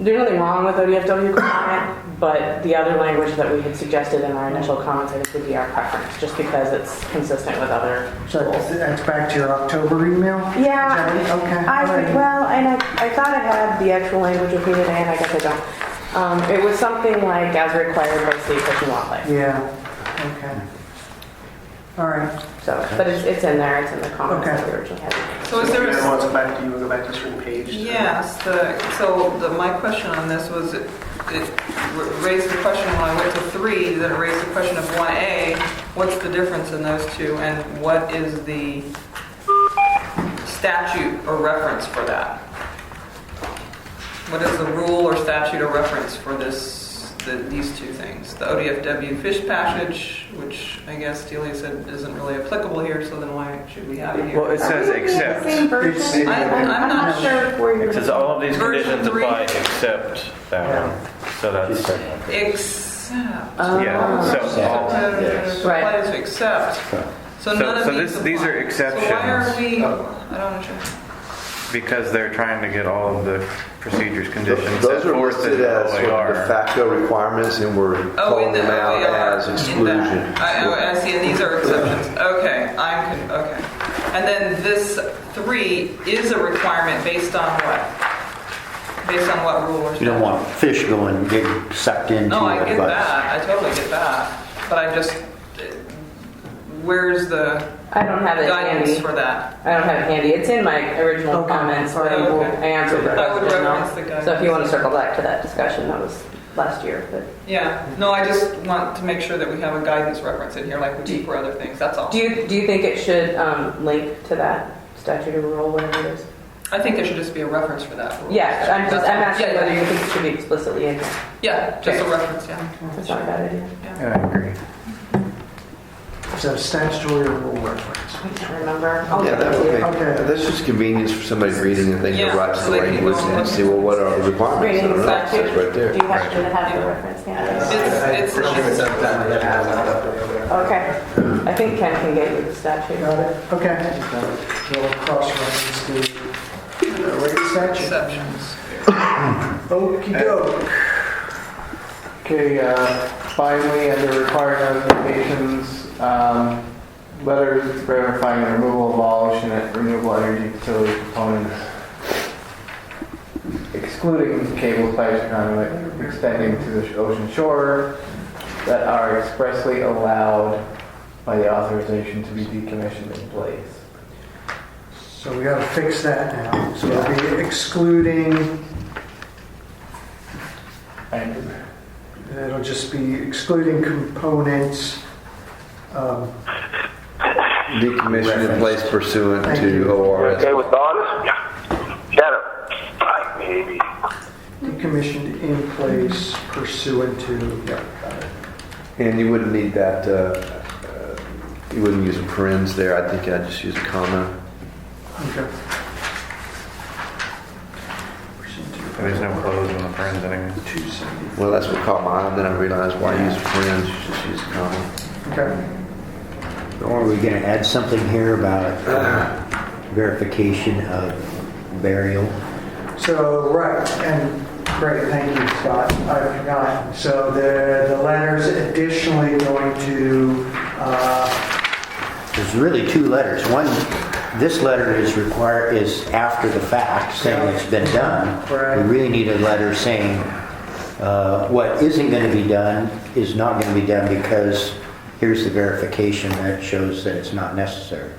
There's nothing wrong with ODFW compliant, but the other language that we had suggested in our initial comments, I think, would be our preference, just because it's consistent with other So schools. that's back to your October email? Yeah, Is that it? Okay. all right. well, and I thought I had the actual language with me today, and I guess I don't. It was something like as required by state fish and wildlife. Yeah, okay. All right. So, but it's in there. It's in the comments Okay. that we originally had. So is there You a... want to go back to you, go back to a certain page? Yes, my question on this was, it raised the question when I went to 3, then it raised the question of 1A, what's the difference in those two, and what is the statute or reference for that? What is the rule or statute or reference for these two things? The ODFW fish passage, which I guess Delia said isn't really applicable here, so then why should we have it here? Well, it says except. I'm not sure. where It says all of these Version conditions 3. apply except that one. So that's, Except. yeah. So all, Right. Applies to except. So none of so these these are apply. So why are exceptions. we, I don't understand. because they're trying to get all of the procedures, conditions Those set are forth listed in as sort of de OAR. facto requirements, and we're calling them out as exclusion. I see, and these are exceptions. Okay, okay. And then this 3 is a requirement based on what? Based on what rule or You don't want fish going, getting sucked into No, I it, get but that. I totally get that. But I just, where's the I don't have it guidance handy. for that? I don't have it handy. It's in my original Okay. comments, but Okay. I answered the I would question. reference the guidance. So if you want to circle back to that discussion, that was last year. But Yeah, no, I just want to make sure that we have a guidance reference in here like we do for other things, that's all. do you think it should link to that statute or rule, whatever it is? I think there should just be a reference for that rule. Yeah, I'm That's all. asking Yeah, whether yeah. you think it should be explicitly in here. Yeah, just a Okay. reference, yeah. That's not a bad idea. Yeah, I agree. Is that a statutory or rule reference? I can't remember. I'll Yeah, get that it to you. would make, Okay. that's just convenience for somebody reading and they Yeah, can write so the they can language go and see, well, what are the requirements? Reading I the don't know. statute. It's right there. Do you have to have the reference handy? It's Okay. I think Ken can get you the statute. Got it? Okay. We'll cross-reference the rate statute. exceptions. Okey doke. Okay, finally, under required notifications, letters verifying the removal of all ocean and renewable energy facility components, excluding cables, pipes, conduit, extending to the ocean shore, that are expressly allowed by the authorization to be decommissioned in place. So we gotta fix that now. So it'll be excluding, And it'll just be excluding components. Decommissioned in place pursuant Thank to you. ORS. Okay with all this? Yeah. Shadow. Right, maybe. Decommissioned in place pursuant to, yeah, got it. And you wouldn't need that, you wouldn't use a parens there. I think I'd just use a comma. Okay. There's no close on the friends anyway. 270. Well, that's what caught my eye. Then I realized why use a parens. You just use a comma. Okay. or are we going to add something here about verification of burial? So, right, and great, thank you, Scott. I forgot. So the letter's additionally going to, There's really 2 letters. One, this letter is after the fact, saying it's been done. Right. We really need a letter saying what isn't going to be done is not going to be done because here's the verification that shows that it's not necessary,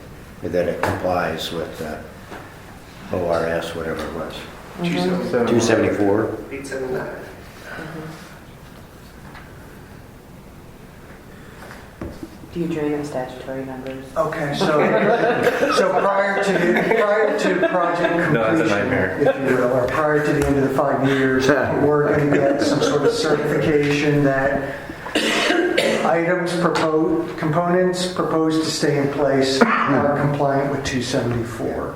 that it complies with ORS, whatever it was. 274. 879. Do you dream in statutory numbers? okay, so prior to project completion, No, that's a nightmare. if you will, or prior to the end of the 5 years, we're going to get some sort of certification that components proposed to stay in place are compliant with 274.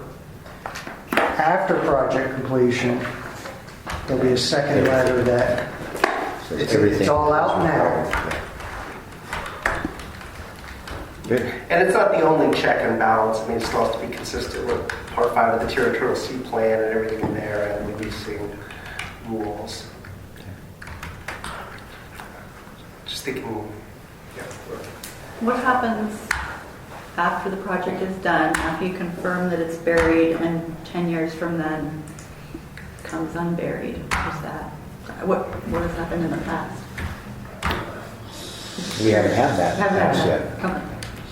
After project completion, there'll be a second letter that it's all out now. Good. And it's not the only check and balance. I mean, it still has to be consistent with Part 5 of the Territorial Sea Plan and everything in there and releasing rules. Just thinking, yeah. What happens after the project is done, after you confirm that it's buried and 10 years from then comes unburied? What is that? What has happened in the past? We haven't had that Haven't had pass that. yet. Okay.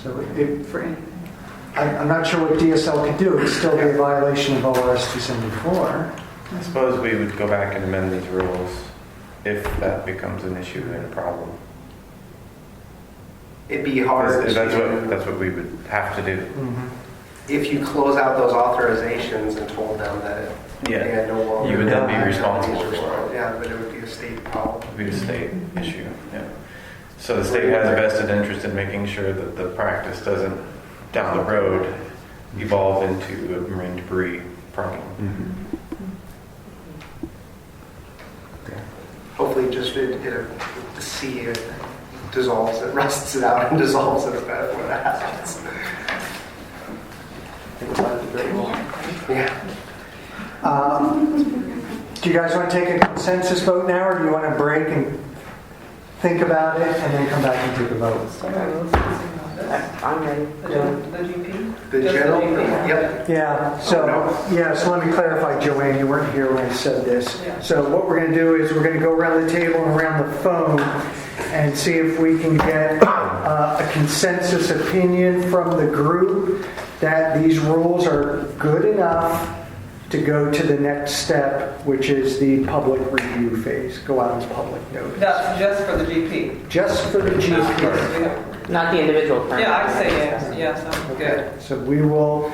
So it, For anything. I'm not sure what DSL could do. It'd still be a violation of ORS 274. I suppose we would go back and amend these rules if that becomes an issue and a problem. It'd be hard That's what we would have to do. if you close out those authorizations and told them that Yeah. no longer. You would then be have responsible counties for it. responsible. Yeah, but it would be a state problem. It would be a state issue, yeah. So the state has a vested interest in making sure that the practice doesn't, down the road, evolve into a marine debris problem. Hopefully just the sea it dissolves it, rusts it out and dissolves it before that happens. Yeah. Do you guys want to take a consensus vote now, or do you want to break and think about it and then come back and take a vote? I'm ready. The GP? The Just general, GP? yep. Yeah, so let me clarify, Joanne, you weren't here when I said this. Yeah. So what we're going to do is we're going to go around the table and around the phone and see if we can get a consensus opinion from the group that these rules are good enough to go to the next step, which is the public review phase, go out as public notice. That's just for the GP. Just for the GP. Yeah, Not the individual permit. I say yes, I'm good. So we will,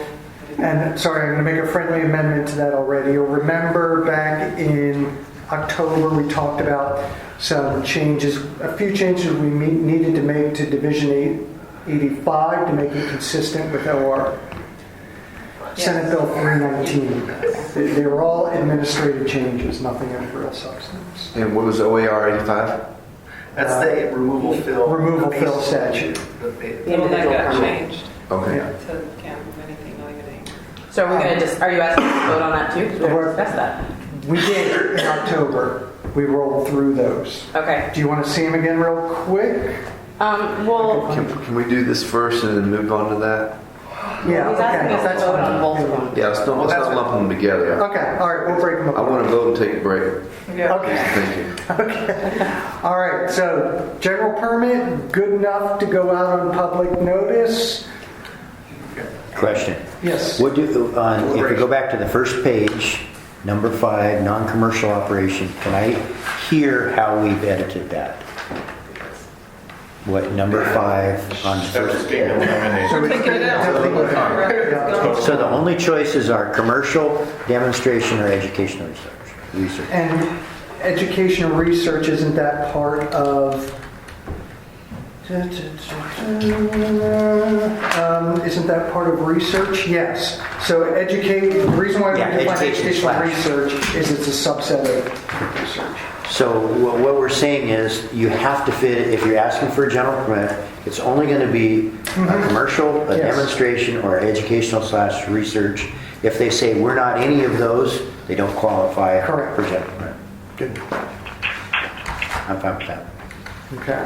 and sorry, I'm going to make a friendly amendment to that already. You'll remember back in October, we talked about some changes, a few changes we needed to make to Division 885 to make it consistent with OR. Senate Bill 319. They were all administrative changes, nothing of real substance. And what was OAR 85? That's the removal fill. Removal the fill base- statute. the ba- Well, that Individual got permit. changed Okay. Yeah. to can't move anything, not even anchor. So are we going to just, are you asking us to vote on that too? 'Cause we already discussed that. We did in October. We rolled through those. Okay. Do you want to see them again real quick? Well, Can we do this first and then move on to that? Yeah. he's asking us to vote on both of them. Yeah, let's not lump them together. Okay, all right, we'll break them up. I want to vote and take a break. Yeah. Okay. Thank you. All right, so general permit, good enough to go out on public notice? Question. Yes. What do, if we go back to the first page, number 5, non-commercial operation, can I hear how we've edited that? What, number 5 on the first page? So we- Taking it out. So the only choices are commercial, demonstration, or educational research. And educational research, isn't that part of? Isn't that part of research? Yes. So the reason why we Yeah, define education educational slash. research is it's a subset of research. So what we're saying is you have to fit, if you're asking for a general permit, it's only going to be a commercial, a Yes. demonstration, or educational / research. If they say we're not any of those, they don't qualify Correct. for general permit. Good. I'm fine with that. Okay.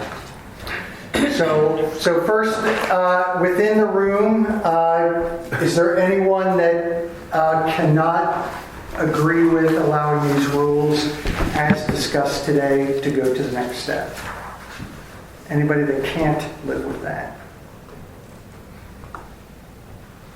So first, within the room, is there anyone that cannot agree with allowing these rules as discussed today to go to the next step? Anybody that can't live with that?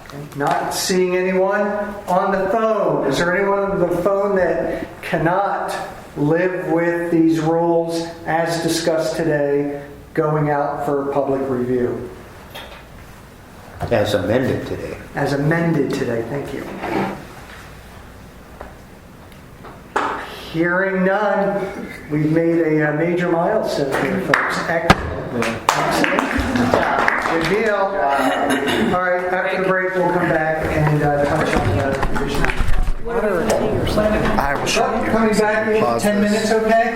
Okay. Not seeing anyone on the phone. Is there anyone on the phone that cannot live with these rules as discussed today going out for public review? As amended today. As amended today, thank you. Hearing none, we've made a major milestone here, folks. Excellent. Good deal. All right, after the break, we'll come back and touch on the division. I will show you. Coming back in Pause 10 this. minutes, okay?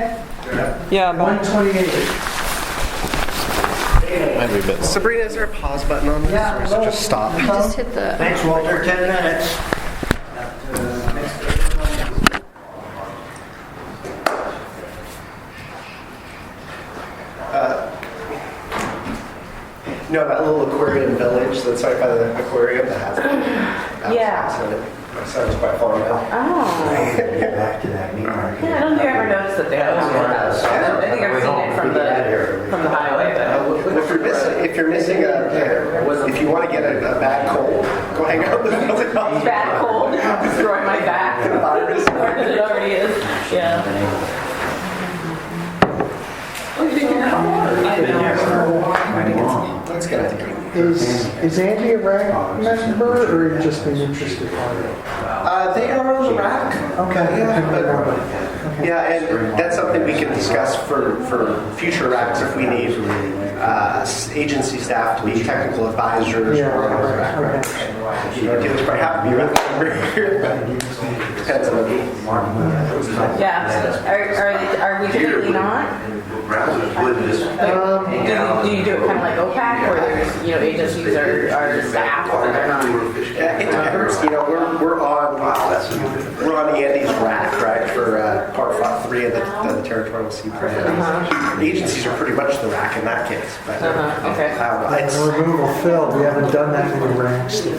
Yeah, but 1:28. Sabrina, is there a pause button on this, or is it just stop? Just hit the. Thanks, Walter. 10 minutes. No, that little aquarium village that's right by the aquarium that has Yeah. in it. My son's quite fond of it. Oh. Get back to that meat market. Yeah, I don't think I ever noticed that they have one of those. I think I've seen it from the highway, but. If you're missing if you want to get a bad cold, go hang out with the Bad cold, destroy my back. virus. It already is. Yeah. Let's get it together. Is Andy a RAC member or just an interested party? They are on the rack. Okay. Yeah, and that's something we can discuss for future racks if we need agency staff to be technical advisors or on the rack. Okay. Dealers might have to be around. Depends on the Yeah. Are we typically not? Do you do it kind of like OPAC, where there's agencies are staff or they're not? Yeah, it depends. We're on Andy's rack, right, for Part 3 of the territorial sea plan. The agencies are pretty much the rack in that case. But Okay. it's Removal fill, we haven't done that many ranks. We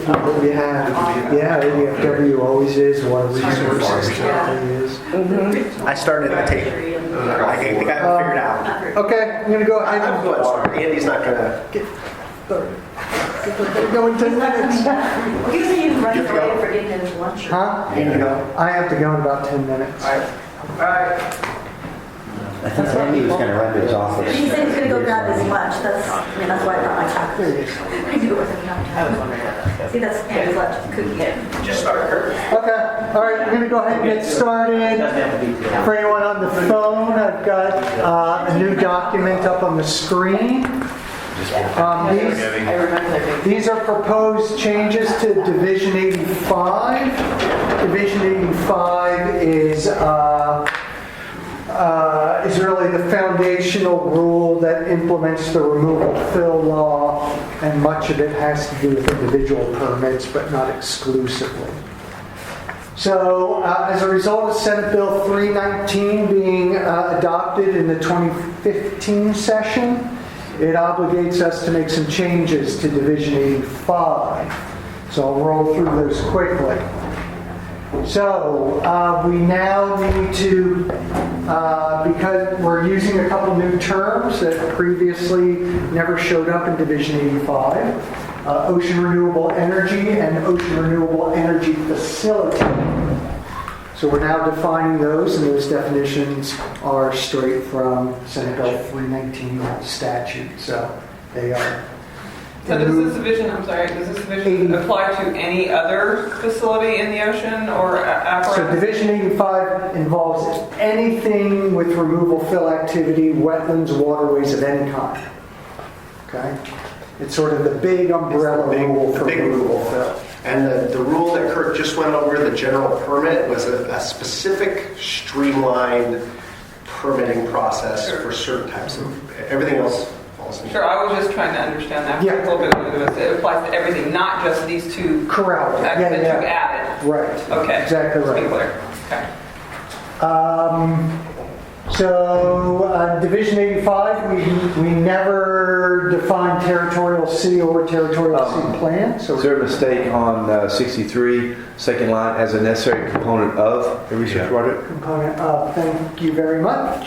have, yeah, ADFW always is, Water Resources certainly is. I started the tape. I think I have it figured out. Okay, I'm gonna go ahead I'm going to start. Andy's not going to. go in 10 minutes. Usually he's running away for getting his lunch. Huh? I have to go in about 10 minutes. I think Andy was going to run to his office. He said he's gonna go grab his lunch. That's why I brought my chocolate. I knew it wasn't enough time. See, that's Andy's lunch, cookie. Just start, Kurt. Okay, all right, we're gonna go ahead and get started. For anyone on the phone, I've got a new document up on the screen. These are proposed changes to Division 85. Division 85 is really the foundational rule that implements the removal fill law, and much of it has to do with individual permits, but not exclusively. So, as a result of Senate Bill 319 being adopted in the 2015 session, it obligates us to make some changes to Division 85. So I'll roll through those quickly. So we now need to, because we're using a couple new terms that previously never showed up in Division 85, ocean renewable energy and ocean renewable energy facility. So we're now defining those, and those definitions are straight from Senate Bill 319 statute. So they are. So does this division apply to any other facility in the ocean or apparatus? So Division 85 involves anything with removal fill activity, wetlands, waterways of any kind. Okay? It's sort of the big umbrella rule for removal fill. And the rule that Kurt just went over, the general permit, was a specific streamlined permitting process for certain types of, everything else falls in. Sure, I was just trying to understand that. Yeah. A little bit. It applies to everything, not just these two. Correct. That you added. Right. Okay. Exactly Let's right. be clear. Okay. So Division 85, we never defined territorial sea or territorial sea plan. So Is there a mistake on 63, second line, as a necessary component of a research project? component of, thank you very much.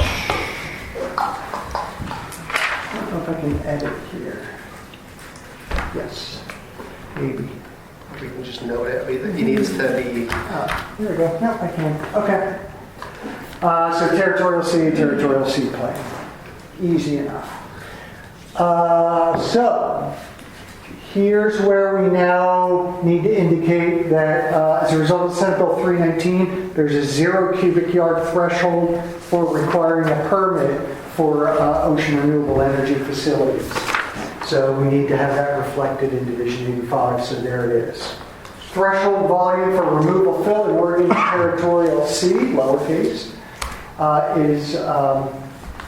I don't know if I can edit here. Yes, maybe. We can just note it. It needs to be. Here we go. No, I can. Okay. So territorial sea plan. Easy enough. So here's where we now need to indicate that as a result of Senate Bill 319, there's a 0 cubic yard threshold for requiring a permit for ocean renewable energy facilities. So we need to have that reflected in Division 85, so there it is. Threshold volume for removal fill in Oregon territorial sea, lowercase,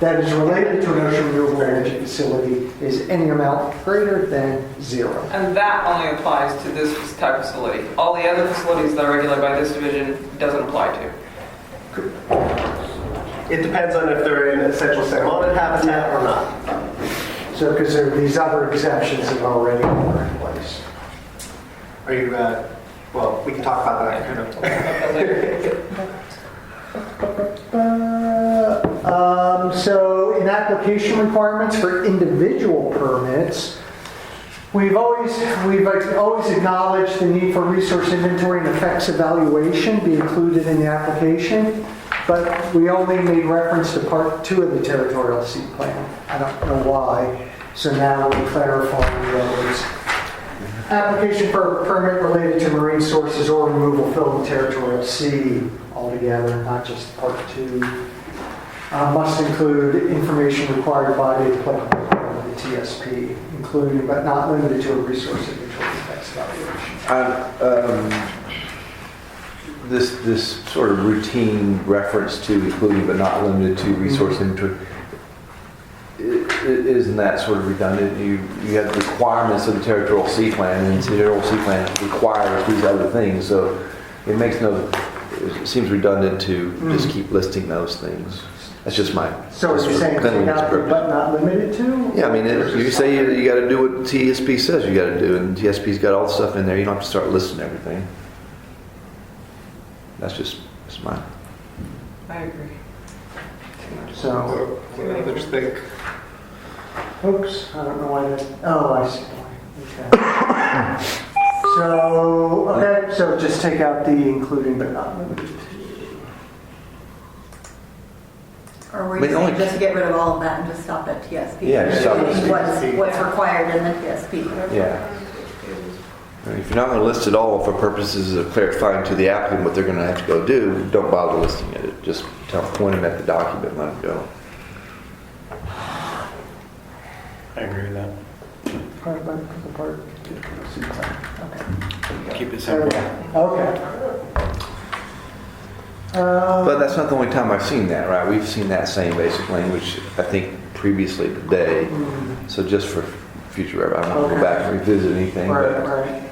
that is related to an ocean renewable energy facility is any amount greater than 0. And that only applies to this type of facility. All the other facilities that are regulated by this division doesn't apply to. It depends on if they're in essential salmon habitat or not. So, because there are these other exemptions that already are in place. Are you, well, we can talk about that kind of. So in application requirements for individual permits, we've always acknowledged the need for resource inventory and effects evaluation be included in the application, but we only made reference to part 2 of the territorial C plan. I don't know why, so now we're clarifying those. Application for a permit related to marine sources or removal fill in territorial C altogether, not just part 2. Must include information required by the applicable part of the TSP, including but not limited to a resource inventory effects evaluation. This sort of routine reference to including but not limited to resource inventory, isn't that sort of redundant? You have the requirements of the territorial C plan, and the territorial C plan requires these other things, so it seems redundant to just keep listing those things. That's just my. So are you saying take out the but not limited to? Yeah, I mean, you say you got to do what TSP says you got to do, and TSP's got all the stuff in there. You don't have to start listing everything. That's mine. I agree. So, What do others think? oops, I don't know why that, oh, I see why. Okay. So just take out the including but not limited to. Or were I mean, you saying only- just get rid of all of that and just stop at TSP? Yeah, just stop at What's required in the TSP? Yeah. I mean, if you're not going to list it all for purposes of clarifying to the applicant what they're going to have to go do, don't bother listing it. Just point them at the document and let them go. I agree with that. Keep it simple. Okay. But that's not the only time I've seen that, right? We've seen that same basic language, I think, previously today. So just for future, I won't go back and revisit anything, but Right.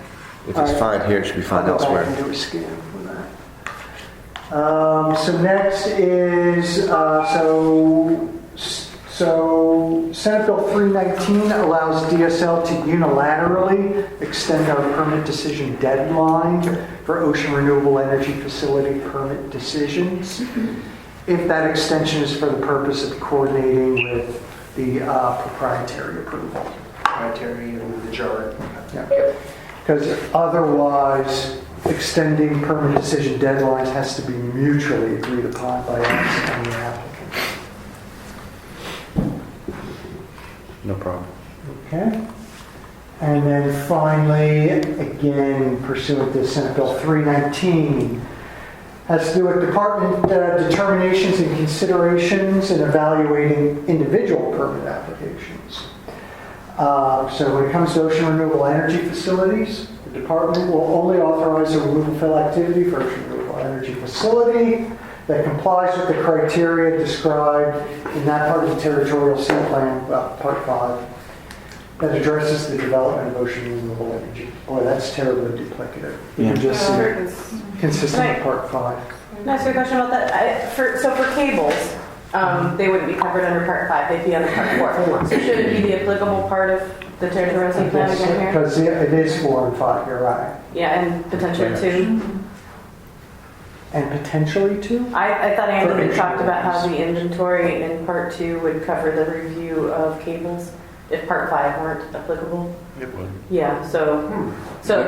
if it's fine here, it should be fine I'll go elsewhere. back and do a scan for that. So next is, so Senate Bill 319 allows DSL to unilaterally extend our permit decision deadline for ocean renewable energy facility permit decisions, if that extension is for the purpose of coordinating with the proprietary approval. Proprietary and the jar. Because otherwise, extending permit decision deadlines has to be mutually agreed upon by us and the applicant. No problem. Okay? And then finally, again, pursuant to Senate Bill 319, has to do with department determinations and considerations in evaluating individual permit applications. So when it comes to ocean renewable energy facilities, the department will only authorize a removal fill activity for ocean renewable energy facility that complies with the criteria described in that part of the territorial C plan, part 5, that addresses the development of ocean renewable energy. Boy, that's terribly duplicative. You can just see it consistent with part 5. Can I ask you a question about that? So for cables, they wouldn't be covered under Part 5, they'd be under Part 4. So should it be the applicable part of the territorial sea plan again here? Because it is 4 and 5, you're right. Yeah, and potentially 2. And potentially 2? I thought Andy had talked about how the inventory in Part 2 would cover the review of cables if Part 5 weren't applicable. It would. Yeah, so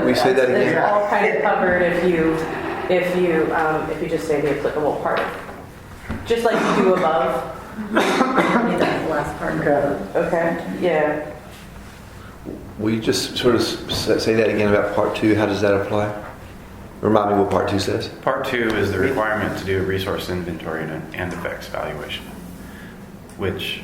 We say that again? it's all kind of covered if you just say the applicable part. Just like you do above. Maybe that's the last part. Okay, yeah. Will you just sort of say that again about part 2? How does that apply? Remind me what part 2 says. Part 2 is the requirement to do a resource inventory and effects valuation, which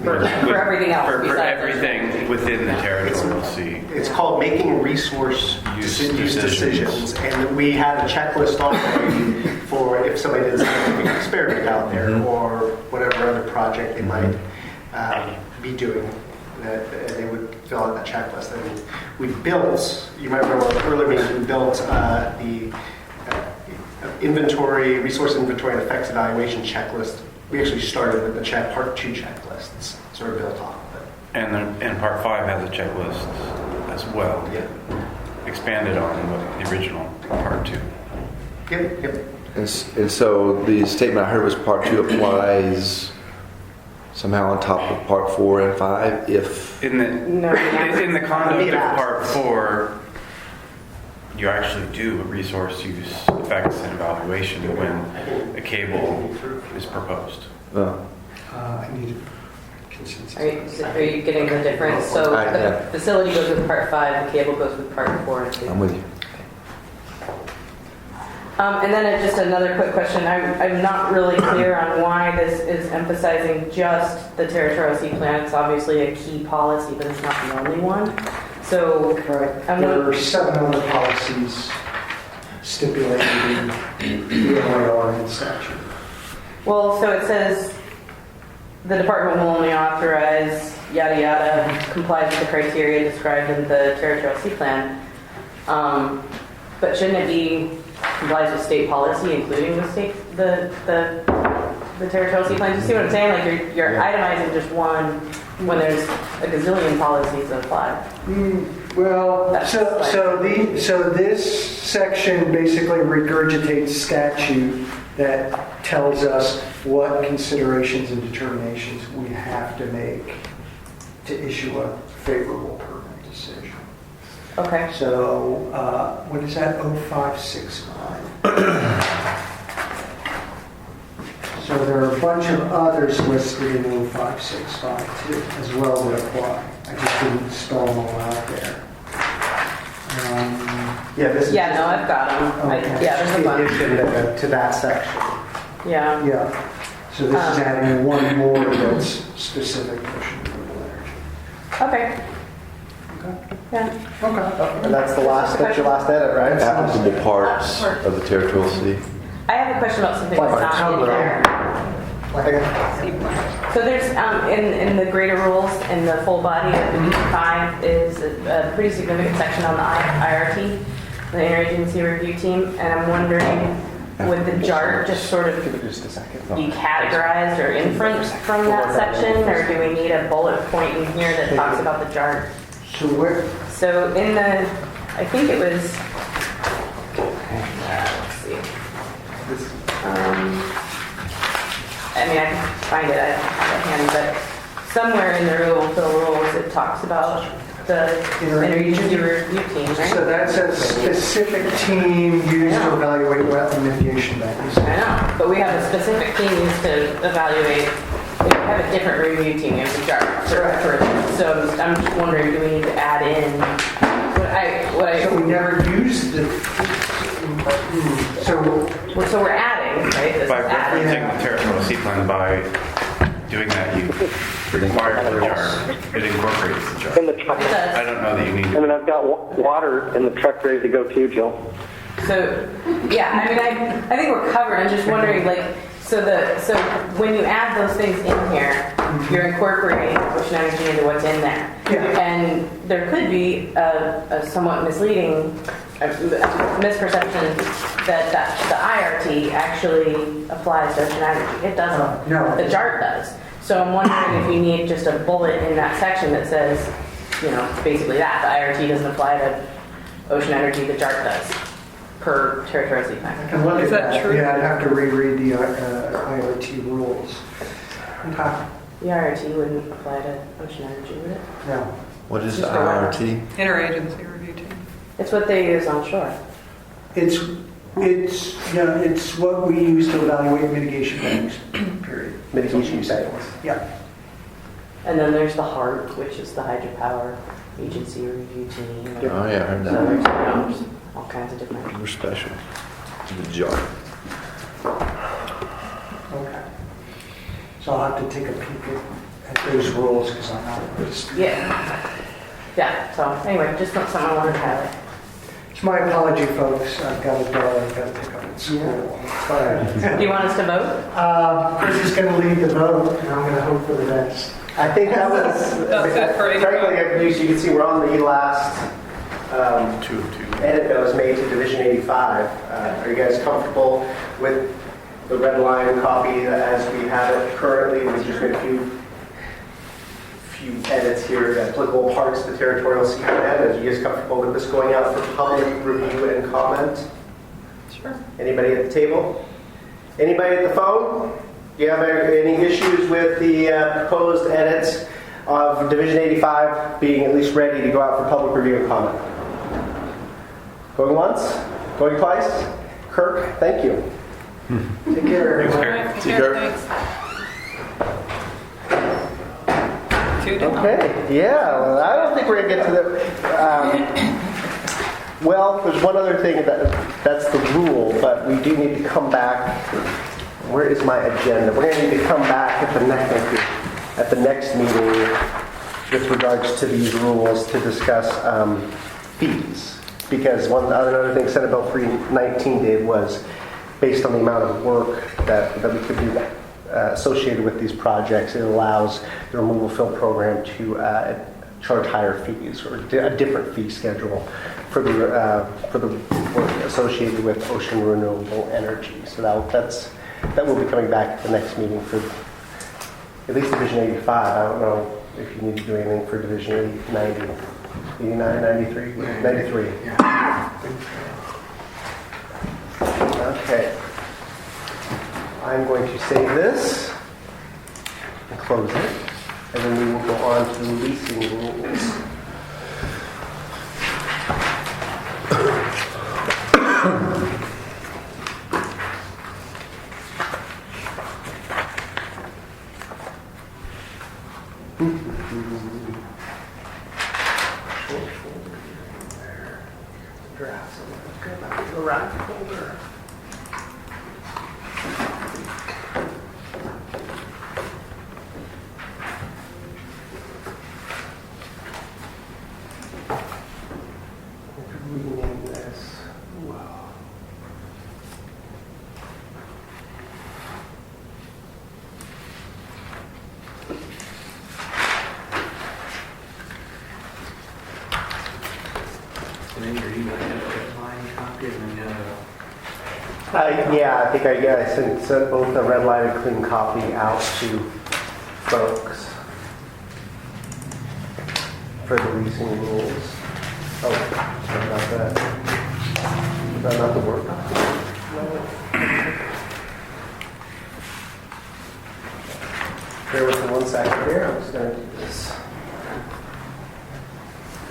For everything else for besides everything within the territorial sea. It's called making resource use decisions. And we had a checklist already for if somebody did a scientific experiment out there or whatever other project they might be doing. That they would fill out that checklist. And we built, you might remember earlier meetings, we built the resource inventory and effects evaluation checklist. We actually started with the part 2 checklists, sort of built off of it. And part 5 has a checklist as well. Expanded on what the original part 2. Yep. And so the statement I heard was part 2 applies somehow on top of part 4 and 5 if... In the conduct of part 4, you actually do a resource use effects and evaluation when a cable is proposed. I need consensus. Are you getting the difference? So the facility goes with part 5, the cable goes with part 4 and 2. I'm with you. And then just another quick question. I'm not really clear on why this is emphasizing just the territorial sea plan. It's obviously a key policy, but it's not the only one. So There are 7 other policies stipulated in the OIR and statute. well, so it says the department will only authorize yada yada complies with the criteria described in the territorial sea plan. But shouldn't it be complies with state policy, including the territorial sea plan? Do you see what I'm saying? Like you're itemizing just one when there's a gazillion policies that apply. Well, so this section basically regurgitates statute that tells us what considerations and determinations we have to make to issue a favorable permit decision. Okay. So, what is that, 0569? So there are a bunch of others listed in 0565 too, as well that apply. I just didn't spell them all out there. This is Yeah, no, I've got them. Okay. Yeah, there's a the bunch. addition to that section. Yeah. Yeah, so this is adding one more that's specific to renewable energy. Okay. Yeah. Okay. And that's that's your last edit, right? Applicable parts of the territorial sea. I have a question about something that's not in there. So there's, in the greater rules, in the full body of the DIV is a pretty significant section on the IRT, the Interagency Review Team, and I'm wondering, would the JART just sort of be categorized or inferenced from that section, or do we need a bullet point in here that talks about the JART? So where, So in the, I think it was, let's see. I mean, I can find it, I don't have it handy, but somewhere in the rules, it talks about the Interagency Review Team, right? so that's a specific team used to evaluate wetland mitigation measures. I know, but we have a specific team used to evaluate, we have a different review team in the JART. So I'm just wondering, do we need to add in, So we never used the, so we're adding, right? This is By adding. referencing the territorial sea plan, by doing that, you require the jar. It incorporates the jar. In the truck. It does. I don't know that you need And then I've got water in the truck ready to go too, Jill. So, yeah, I mean, I think we're covered. I'm just wondering, like, so when you add those things in here, you're incorporating ocean energy into what's in there. Yeah. And there could be a somewhat misleading misperception that the IRT actually applies to ocean energy. It doesn't. No. The JART does. So I'm wondering if you need just a bullet in that section that says, basically that. The IRT doesn't apply to ocean energy, the JART does, per territorial sea plan. I can look at Is that true? Yeah, I'd have to reread the IRT rules. Okay. The IRT wouldn't apply to ocean energy, would it? No. What is Just IRT? Interagency review team. It's what they use on shore. It's what we use to evaluate mitigation measures, period. Mitigation settings. Yeah. And then there's the HART, which is the Hydropower Agency Review Team. Oh yeah, I heard So that. there's all kinds of different. We're special. The jar. Okay. So I'll have to take a peek at those rules because I'm not just. Yeah. Yeah, so anyway, just not something I wanted to highlight. It's my apology, folks. I've got a daughter I've got to pick up at school. Do you want us to vote? Chris is going to lead the vote, and I'm going to hope for the best. I think that was, That's it for frankly, you can see we're on the last 2 of 2. edit that was made to Division 85. Are you guys comfortable with the red line copy as we have it currently? We just made a few few edits here, applicable parts to territorial sea plan. Are you guys comfortable with this going out for public review and comment? Sure. Anybody at the table? Anybody at the phone? Do you have any issues with the proposed edits of Division 85 being at least ready to go out for public review and comment? Going once? Going twice? Kirk, thank you. Take care, everyone. Take care. Thanks. Okay, yeah, well, I don't think we're going to get to the... well, there's one other thing that's the rule, but we do need to come back. Where is my agenda? We're going to need to come back at the next meeting with regards to these rules to discuss fees. Because another thing Senate Bill 319 did was, based on the amount of work that we could do associated with these projects, it allows the removal fill program to charge higher fees or a different fee schedule for the work associated with ocean renewable energy. So that will be coming back at the next meeting for at least Division 85. I don't know if you need to do anything for Division 90, 89, 93, 93. Okay. I'm going to save this and close it, and then we will go on to the leasing rules. Drafts. Go back to the rack folder. Rename this. Wow. And then your email, line copy, and then Yeah, I think I sent both the red line and clean copy out to folks for the leasing rules. Oh, sorry about that. Is that not the word? No. Bear with me 1 second here. I'm just going to do this.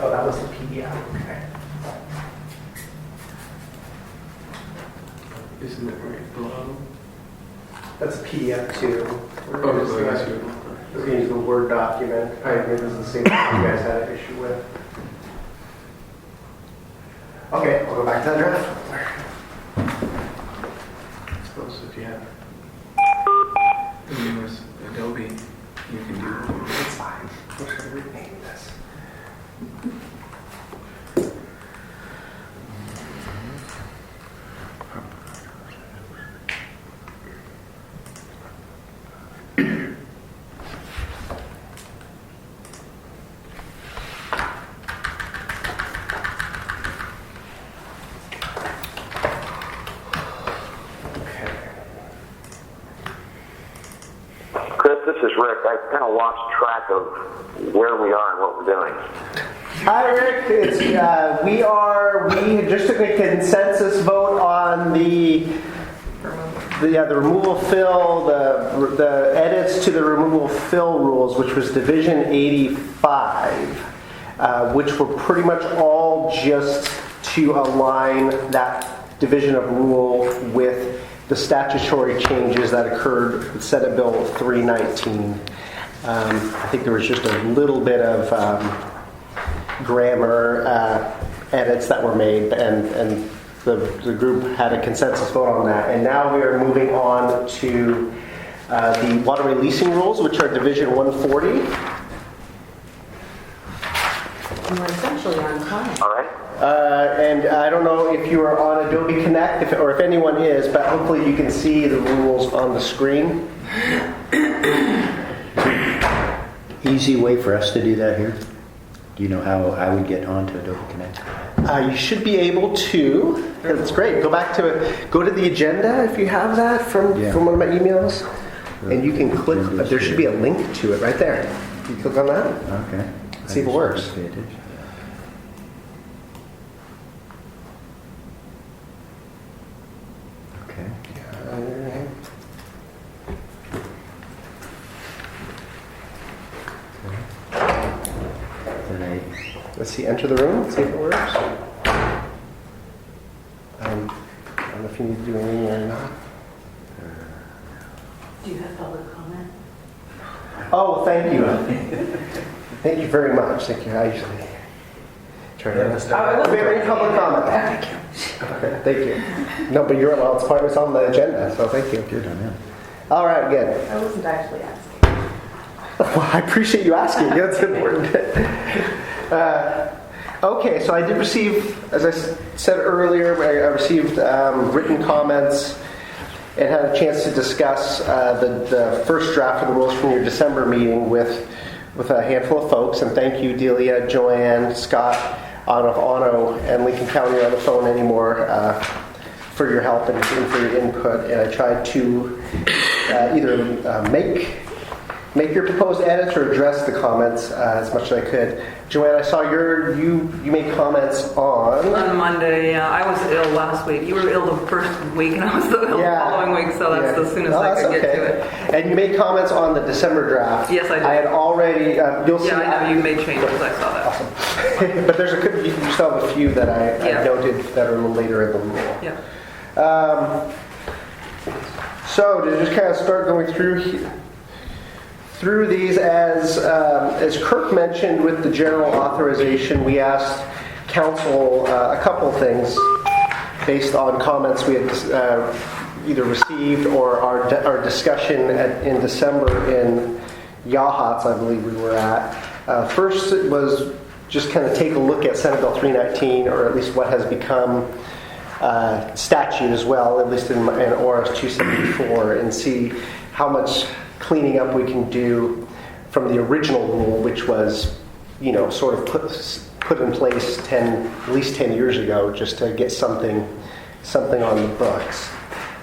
Oh, that was the PDF. Okay. isn't it right below? That's a PDF too. We're Oh, just I see. We're going to use the Word document. I think this is the same thing you guys had an issue with. Okay, I'll go back to that draft. I suppose if you have the newest Adobe, you can do it. It's fine. I'm just going to rename this. Chris, this is Rick. I kind of lost track of where we are and what we're doing. Hi, Rick. We just took a consensus vote on the removal fill, the edits to the removal fill rules, which was Division 85, which were pretty much all just to align that division of rule with the statutory changes that occurred with Senate Bill 319. I think there was just a little bit of grammar edits that were made, and the group had a consensus vote on that. And now we are moving on to the waterway leasing rules, which are Division 140. And we're essentially on time. All right? And I don't know if you are on Adobe Connect, or if anyone is, but hopefully you can see the rules on the screen. Easy way for us to do that here? Do you know how I would get onto Adobe Connect? You should be able to. That's great. Go to the agenda if you have that from one of my emails, and you can click. There should be a link to it right there. You click on that? Okay. See if it works. Pay attention. Okay. Then Let's see, enter the room, see if it works. I don't know if you need to do anything or not. Do you have public comment? Oh, thank you. Thank you very much. Thank you. I usually try to. Do we have any public comment? Okay, thank you. No, but well, it's on the agenda, so thank you. good on him. All right, good. I wasn't actually asking. Well, I appreciate you asking. That's important. Okay, so I did receive, as I said earlier, I received written comments and had a chance to discuss the first draft of the rules from your December meeting with a handful of folks. And thank you, Delia, Joanne, Scott, of Ono, and Lincoln County are on the phone anymore for your help and for your input. And I tried to either make your proposed edits or address the comments as much as I could. Joanne, I saw you made comments On Monday, yeah. I was ill last week. You were ill the first week, and I was ill the following week, so that's as soon as I could get to it. And you made comments on the December draft. Yes, I did. I had already, you'll see. Yeah, I know you made changes. I saw that. Awesome. But you still have a few that I noted that are a little later in the rule. Yeah. So to just kind of start going through these, as Kirk mentioned with the general authorization, we asked council a couple things based on comments we had either received or our discussion in December in Yachats, I believe we were at. First was just kind of take a look at Senate Bill 319, or at least what has become statute as well, at least in ORS 274, and see how much cleaning up we can do from the original rule, which was, sort of put in place at least 10 years ago, just to get something on the books.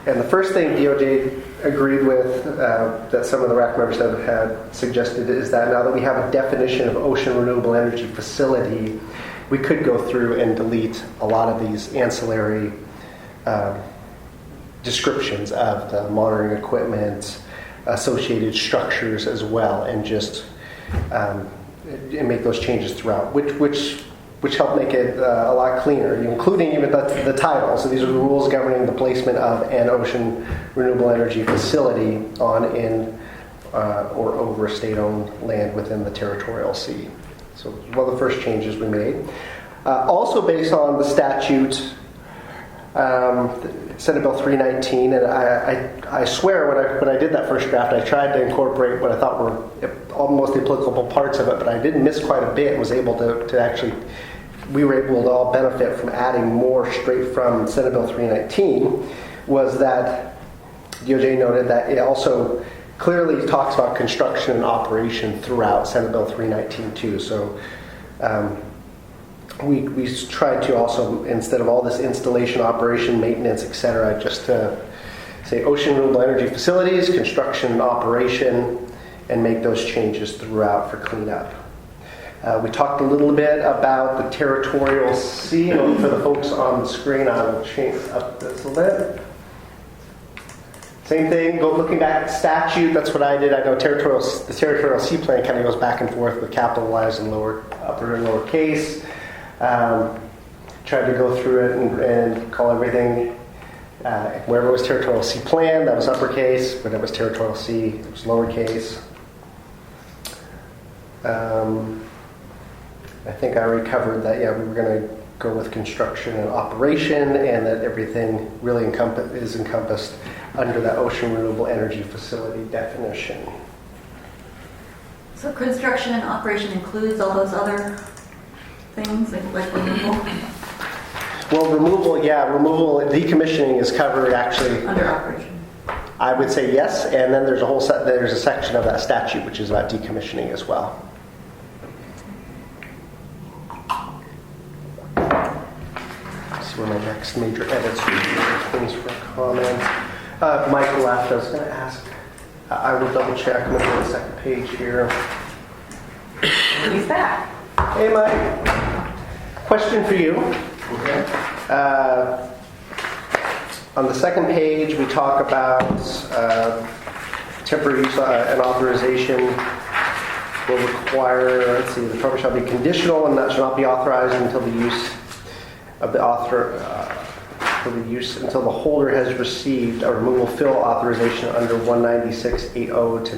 And the first thing DOJ agreed with, that some of the RAC members had suggested, is that now that we have a definition of ocean renewable energy facility, we could go through and delete a lot of these ancillary descriptions of the monitoring equipment, associated structures as well, and just and make those changes throughout, which help make it a lot cleaner, including even the title. So these are the rules governing the placement of an ocean renewable energy facility on, in, or over state-owned land within the territorial sea. So one of the first changes we made. Also based on the statute, Senate Bill 319, and I swear when I did that first draft, I tried to incorporate what I thought were almost the applicable parts of it, but I didn't miss quite a bit and was able to actually, we were able to all benefit from adding more straight from Senate Bill 319, was that DOJ noted that it also clearly talks about construction and operation throughout Senate Bill 319 too. So we tried to also, instead of all this installation, operation, maintenance, etc., just to say ocean renewable energy facilities, construction and operation, and make those changes throughout for cleanup. We talked a little bit about the territorial sea. For the folks on the screen, I will change up this a little bit. Same thing, looking back at statute, that's what I did. I know the territorial sea plan kind of goes back and forth with capitalized and upper and lower case. Tried to go through it and call everything, wherever it was territorial sea plan, that was uppercase. When it was territorial sea, it was lowercase. I think I already covered that. Yeah, we were going to go with construction and operation, and that everything really is encompassed under that ocean renewable energy facility definition. So construction and operation includes all those other things, like removal? Well, removal, decommissioning is covered actually. Under operation. I would say yes, and then there's a section of that statute which is about decommissioning as well. See where my next major edits will be. Things for comment. Michael left. I was going to ask. I will double check. I'm going to go to the second page here. He's back. Hey, Mike. Question for you. On the second page, we talk about temporary use and authorization will require, let's see, the permit shall be conditional and that shall not be authorized until the use of the until the holder has received a removal fill authorization under 196.80 to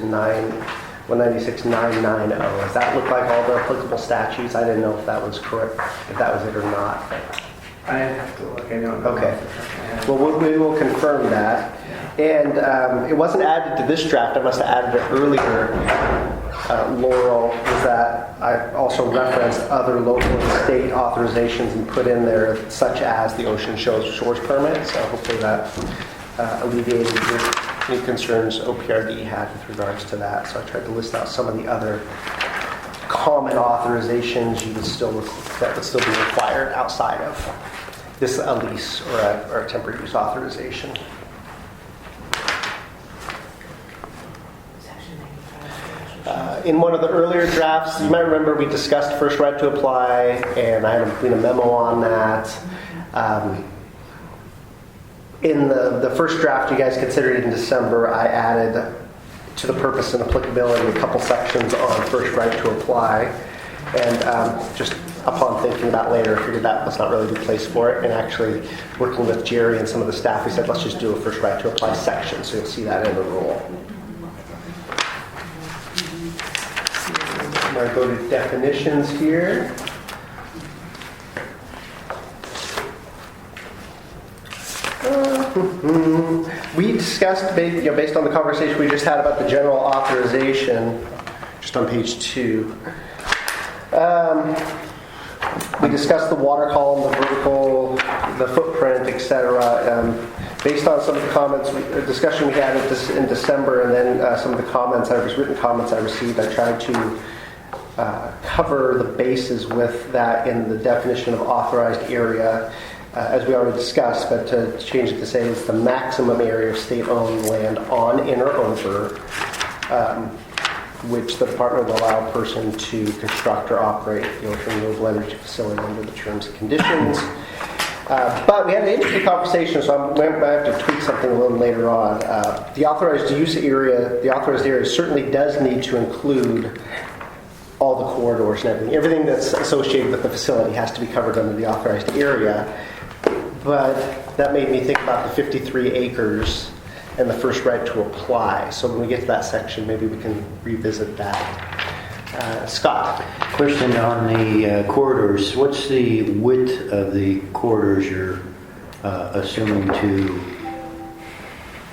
196.990. Does that look like all the applicable statutes? I didn't know if that was correct, if that was it or not. I have to look. I don't know. Okay. Well, we will confirm that. And it wasn't added to this draft. I must have added it earlier. Laurel, was that I also referenced other local and state authorizations and put in there, such as the Ocean Shores permit. So hopefully that alleviated any concerns OPRD had with regards to that. So I tried to list out some of the other common authorizations that would still be required outside of this a lease or a temporary use authorization. In one of the earlier drafts, you might remember we discussed first right to apply, and I had a memo on that. In the first draft you guys considered in December, I added to the purpose and applicability a couple sections on first right to apply. And just upon thinking about later, I figured that was not really the place for it. And actually working with Jerry and some of the staff, we said, let's just do a first right to apply section. So you'll see that in the rule. I'm going to go to definitions here. We discussed, based on the conversation we just had about the general authorization, just on page 2. We discussed the water column, the vertical, the footprint, etc. Based on some of the comments, discussion we had in December, and then some of the written comments I received, I tried to cover the bases with that in the definition of authorized area, as we already discussed, but to change it to say it's the maximum area of state-owned land on, in, or over, which the department will allow a person to construct or operate the ocean renewable energy facility under the terms and conditions. But we had an interesting conversation, so I have to tweak something a little later on. The authorized area certainly does need to include all the corridors and everything. Everything that's associated with the facility has to be covered under the authorized area. But that made me think about the 53 acres and the first right to apply. So when we get to that section, maybe we can revisit that. Scott? Question on the corridors. What's the width of the corridors you're assuming to?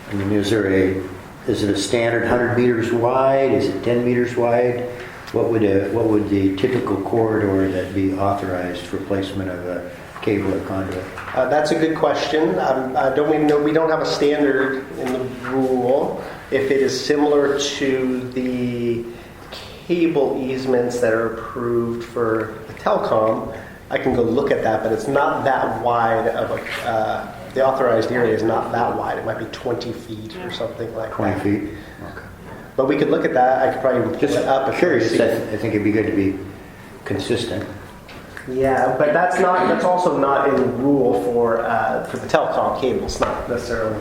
I mean, is it a standard 100 meters wide? Is it 10 meters wide? What would the typical corridor that be authorized for placement of a cable or conduit? That's a good question. I don't even know. We don't have a standard in the rule. If it is similar to the cable easements that are approved for the telecom, I can go look at that, but it's not that wide of the authorized area is not that wide. It might be 20 feet or something like 20 that. 20 feet? Okay. But we could look at that. I could probably pull it up. Curious. I think it'd be good to be consistent. Yeah, but that's also not in the rule for the telecom cables, not necessarily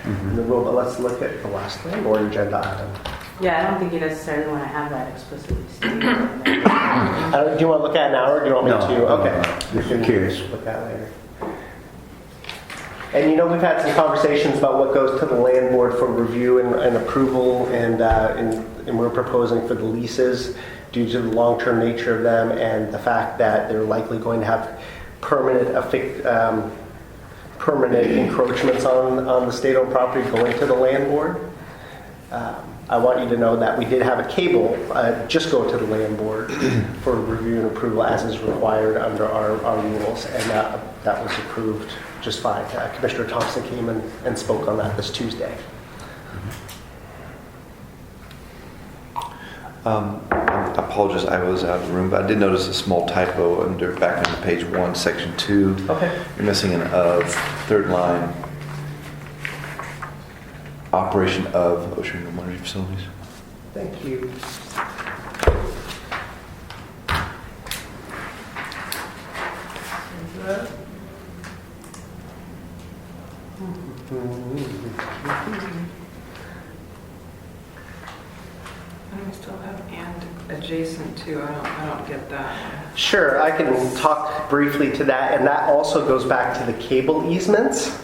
in the rule. But let's look at the last landlord agenda item. Yeah, I don't think you necessarily want to have that explicitly stated. Do you want to look at it now, or do you want me to? Okay, Just curious. Look at it later. And we've had some conversations about what goes to the land board for review and approval, and we're proposing for the leases due to the long-term nature of them and the fact that they're likely going to have permanent encroachments on the state-owned property going to the land board. I want you to know that we did have a cable just go to the land board for review and approval as is required under our rules, and that was approved just fine. Commissioner Thompson came and spoke on that this Tuesday. I apologize, I was out of the room, but I did notice a small typo back on page 1, section 2. Okay. You're missing an of, third line. Operation of ocean renewable energy facilities. Thank you. And we still have and adjacent to, I don't get that. Sure, I can talk briefly to that, and that also goes back to the cable easements.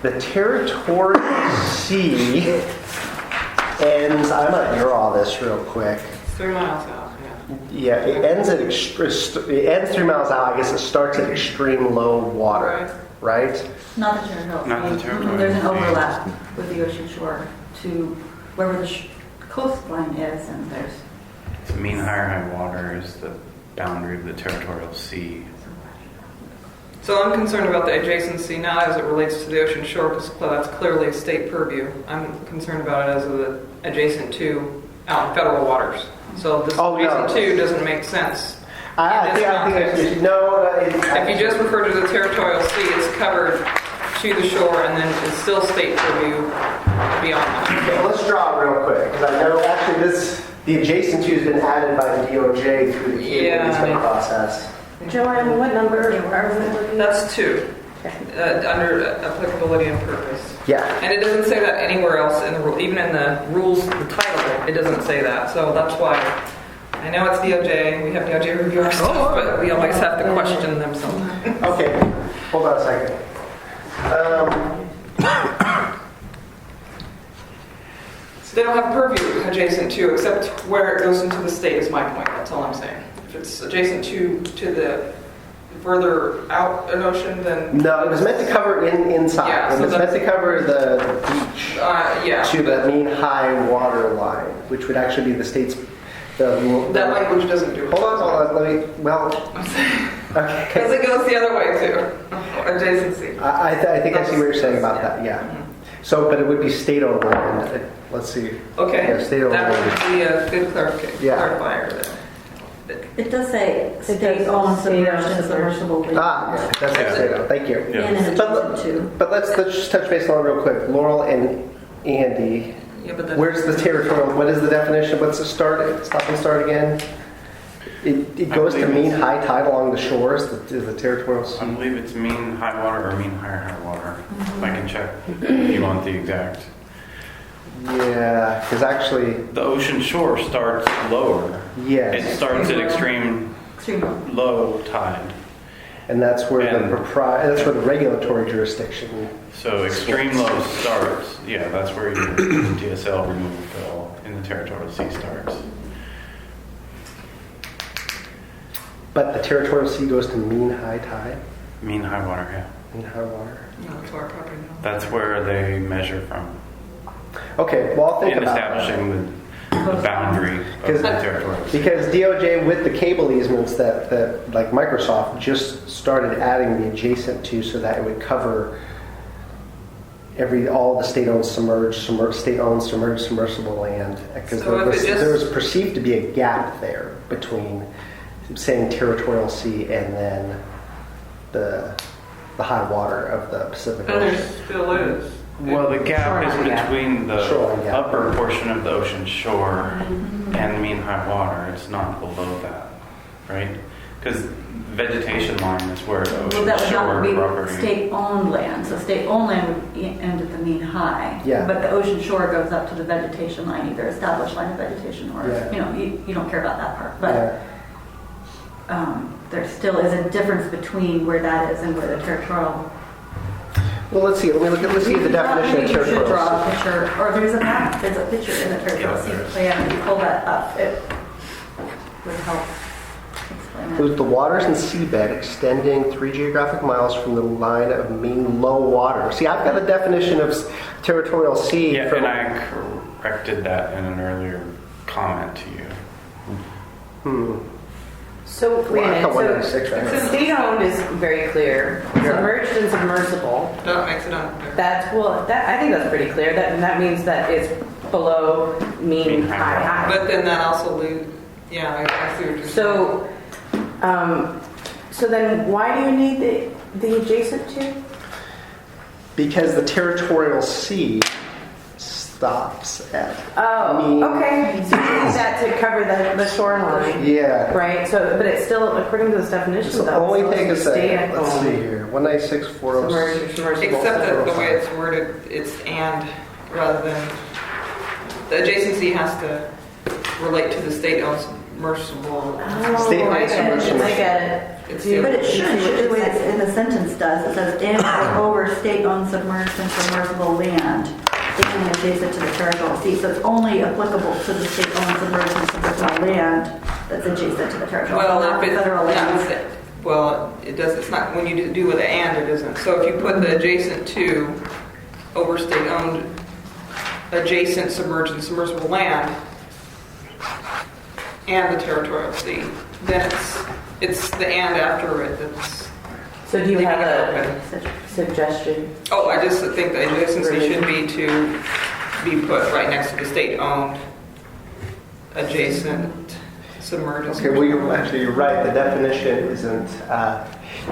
The territorial sea ends, I might draw this real quick. It's 3 miles out, yeah. Yeah, it ends 3 miles out. I guess it starts at extreme low water, right? Not the territorial. Not the territorial. There's an overlap with the ocean shore to wherever the coastline is, and there's. So mean high water is the boundary of the territorial sea. So I'm concerned about the adjacency, not as it relates to the ocean shore, because that's clearly state purview. I'm concerned about it as adjacent to out in federal waters. So this adjacent to doesn't make sense. I think If you just refer to the territorial sea, it's covered to the shore, and then it's still state purview beyond that. Okay, let's draw it real quick, because I know actually the adjacent to has been added by the DOJ through the cable easement process. Joanne, what number are we looking at? That's 2, under applicability and purpose. Yeah. And it doesn't say that anywhere else in the rule. Even in the rules, the title, it doesn't say that. So that's why I know it's DOJ. We have DOJ review our stuff, but we always have to question them sometimes. Okay, hold on a second. They don't have purview adjacent to, except where it goes into the state is my point. That's all I'm saying. If it's adjacent to the further out an ocean, then... No, it was meant to cover inside. Yeah, it was meant to cover the beach to the mean high water line, which would actually be the state's... that language doesn't do it. Hold on, let me... Well... Okay. Because it goes the other way, too. Adjacency. I think I see what you're saying about that, yeah. So, but it would be state-owned land. Let's see. Okay, Yeah, state-owned that land. would be a good clarifier then. It does say state-owned submerged and submersible. Yeah, that's state-owned. Thank you. And adjacent to. But let's just touch base on it real quick. Laurel and Andy, Yeah, but then, where's the territorial? What is the definition? What's the stop and start again? It goes to mean high tide along the shores, the territorial sea. I believe it's mean high water or mean high water. I can check if you want the exact. Yeah, because actually... The ocean shore starts lower. Yes. It starts at extreme low tide. And that's where And- that's where the regulatory jurisdiction... So extreme low starts, yeah, that's where your DSL removal fill in the territorial sea starts. But the territorial sea goes to mean high tide? Mean high water, yeah. Mean high water. no, it's our property now. That's where they measure from Okay, well, I'll think in about that. establishing the boundary of the territorial sea. Because DOJ with the cable easements that like Microsoft just started adding the adjacent to so that it would cover all the state-owned submersible land. Because So if it just- there was perceived to be a gap there between saying territorial sea and then the high water of the Pacific And there Ocean. still is. Well, the gap is between the Shoreline gap. upper portion of the ocean shore and mean high water. It's not below that, right? Because vegetation line is where the Well, ocean that would shore not be property. state-owned land, so state-owned land would end at the mean high. Yeah. But the ocean shore goes up to the vegetation line, either established line of vegetation or, Yeah. you don't care about that part. Yeah. But there still is a difference between where that is and where the territorial. Well, let's see. Let's see the definition of You should territorial draw sea. a picture, or there's a map, there's a picture in the territorial sea plan, if you pull that up, it would help explain It was it. the waters and seabed extending 3 geographic miles from the line of mean low water. See, I've got a definition of territorial sea. Yeah, from- and I corrected that in an earlier comment to you. So, wait a Well, I got minute, 196 right now. so state-owned is very clear. Submerged and submersible, That makes it unclear. I think that's pretty clear. That means that it's below mean Mean high high high. But then that also leaves, yeah, I see what you're saying. So then why do you need the adjacent to? Because the territorial sea stops at me. Oh, okay. So you use that to cover the shoreline. Yeah. Right. So, but it's still according to this definition. So though, only it's take a supposed to stay second. at Let's home. see here. 196.406. Submersible. Except that the way it's worded, it's and rather than, the adjacency has to relate to the state-owned submersible. Oh, State-owned I get it. submersible. I get it. It's But it shouldn't, the way it's the sentence does, it says in or over state-owned submerged and submersible land and adjacent to the territorial sea. So it's only applicable to the state-owned submerged and submersible land that's adjacent to the territorial, Well, not if the it, federal land. well, it does, it's not, when you do with the and, it isn't. So if you put the adjacent to over state-owned, adjacent submerged and submersible land and the territorial sea, then it's the and after it that's. So do you have leaving it a open. suggestion? Oh, I just think the adjacency should be to be put right next to the state-owned adjacent submerged. Okay, well, you're right. The definition isn't.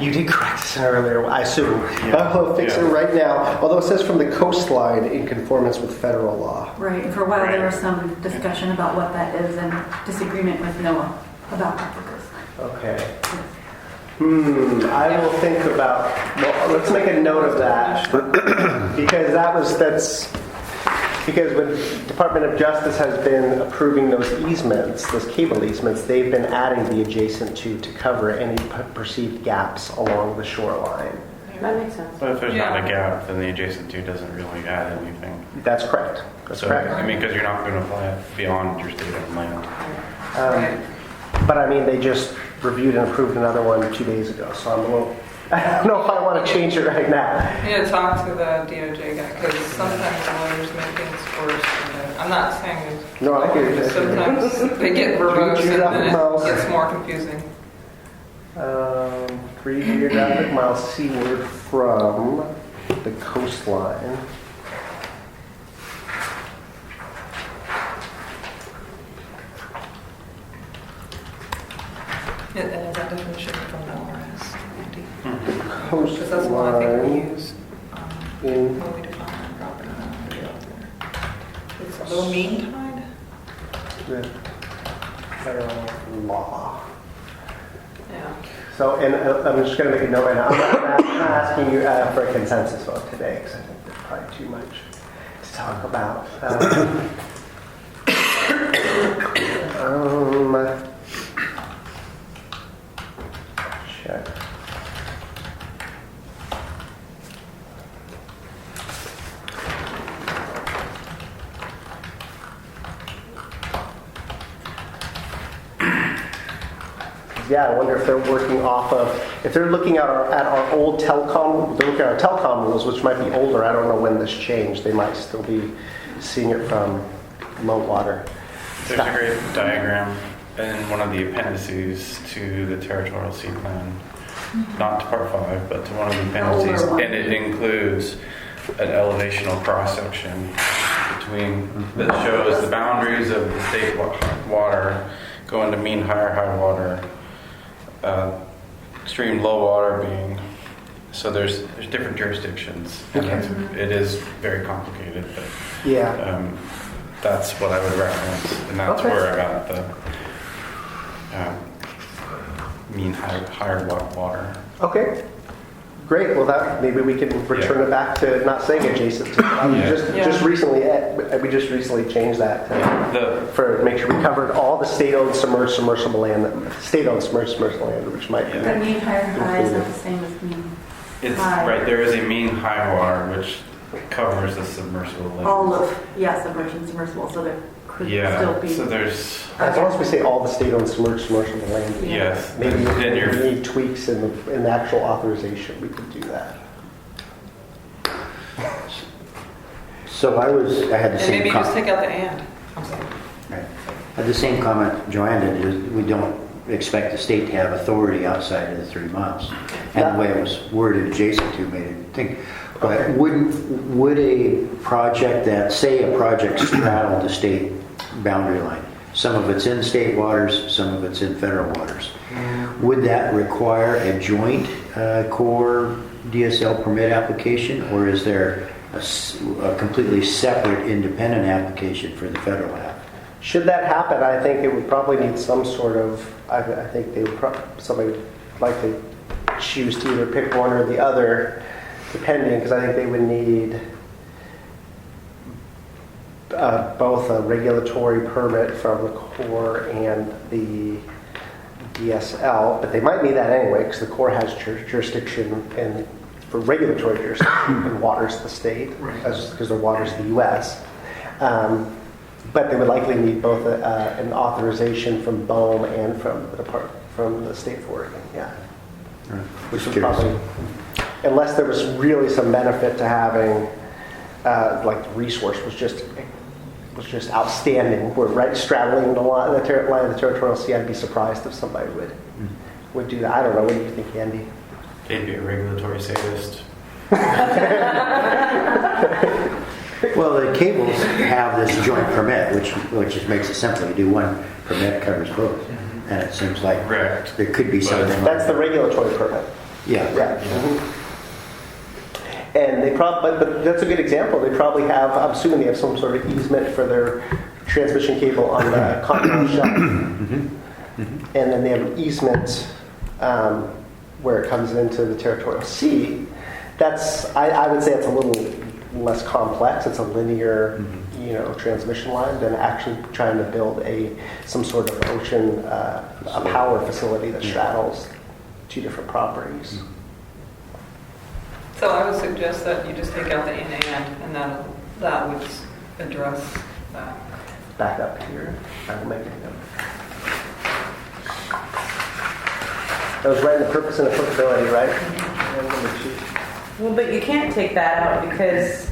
You did correct this earlier, I assume. I'll fix it right now. Although it says from the coastline in conformance with federal law. Right, and for a while there was some discussion about what that is and disagreement with NOAA about what that is. Okay. I will think about. Well, let's make a note of that because because when Department of Justice has been approving those easements, those cable easements, they've been adding the adjacent to cover any perceived gaps along the shoreline. That makes sense. But if there's not a gap, then the adjacent to doesn't really add anything. That's correct. That's So, correct. I mean, because you're not going to apply it beyond your state-owned land. But I mean, they just reviewed and approved another one 2 days ago, so I'm a little. I don't know if I want to change it right now. You need to talk to the DOJ guy, because sometimes lawyers make things worse. I'm not saying No, I hear you. sometimes they get verbose and then Geographic it gets more confusing. 3 geographic miles seaward from the coastline. And is that definition from the ORS, Andy? Because that's the one I think we Coastline use in when we define our property. It's the mean tide? the federal law. Yeah. So, and I'm just going to make a note right now. I'm not asking you for a consensus vote today because I think there's probably too much to talk about. Check. Yeah, I wonder if they're working off of, if they're looking at our old telecom, they're looking at our telecom rules, which might be older. I don't know when this changed. They might still be seeing it from low water. There's a great diagram in one of the appendices to the territorial sea plan, not to part 5, but to one of the appendices, and it includes an elevational cross-section that shows the boundaries of the state water going to mean high water, extreme low water being. So there's different jurisdictions, and it is very complicated, but Yeah. that's what I would reference, and that's where I got the mean higher water. Okay. Great. Well, that maybe we can return it back to not saying adjacent to. Just recently, we just recently changed that to make sure we covered all the state-owned submersible land, which might be. The mean high is not the same as mean It's high. right. There is a mean high water which covers the submersible land. All of, submerged and submersible, so there could still be. So there's As long as we say all the state-owned submersible land. yes. Maybe Then if we need tweaks in the actual authorization, we could do that. So I had the And same maybe you just comment. take out the and. I'm sorry. I had the same comment Joanne did, is we don't expect the state to have authority outside of the 3 miles. And the way it was worded adjacent to made it think. But would a project that, say a project straddled the state boundary line, some of it's in state waters, some of it's in federal waters, would that require a joint Corps DSL permit application, or is there a completely separate, independent application for the federal app. Should that happen, I think it would probably need some sort of, I think they would somebody would likely choose to either pick one or the other, depending, because I think they would need both a regulatory permit from the Corps and the DSL, but they might need that anyway, because the Corps has jurisdiction and for regulatory jurisdiction and waters the state, because they're waters the U.S. But they would likely need both an authorization from BOEM and from the state of Oregon. Yeah, which would probably, unless there was really some benefit to having, like the resource was just outstanding. We're right straddling the line of the territorial sea. I'd be surprised if somebody would do that. I don't know. What do you think, Andy? They'd be a regulatory sadist. Well, the cables have this joint permit, which just makes it simple. You do one permit, covers both. And it seems like Correct. there could be something. That's the regulatory permit. Yeah. Yeah. And they probably, but that's a good example. They probably have, I'm assuming they have some sort of easement for their transmission cable on the continental shelf. And then they have an easement where it comes into the territorial sea. I would say it's a little less complex. It's a linear, transmission line than actually trying to build some sort of ocean a power facility that straddles two different properties. So I would suggest that you just take out the and that would address that. Back up here. I will make it note. That was right in the purpose and applicability, right? And number 2. Well, but you can't take that out because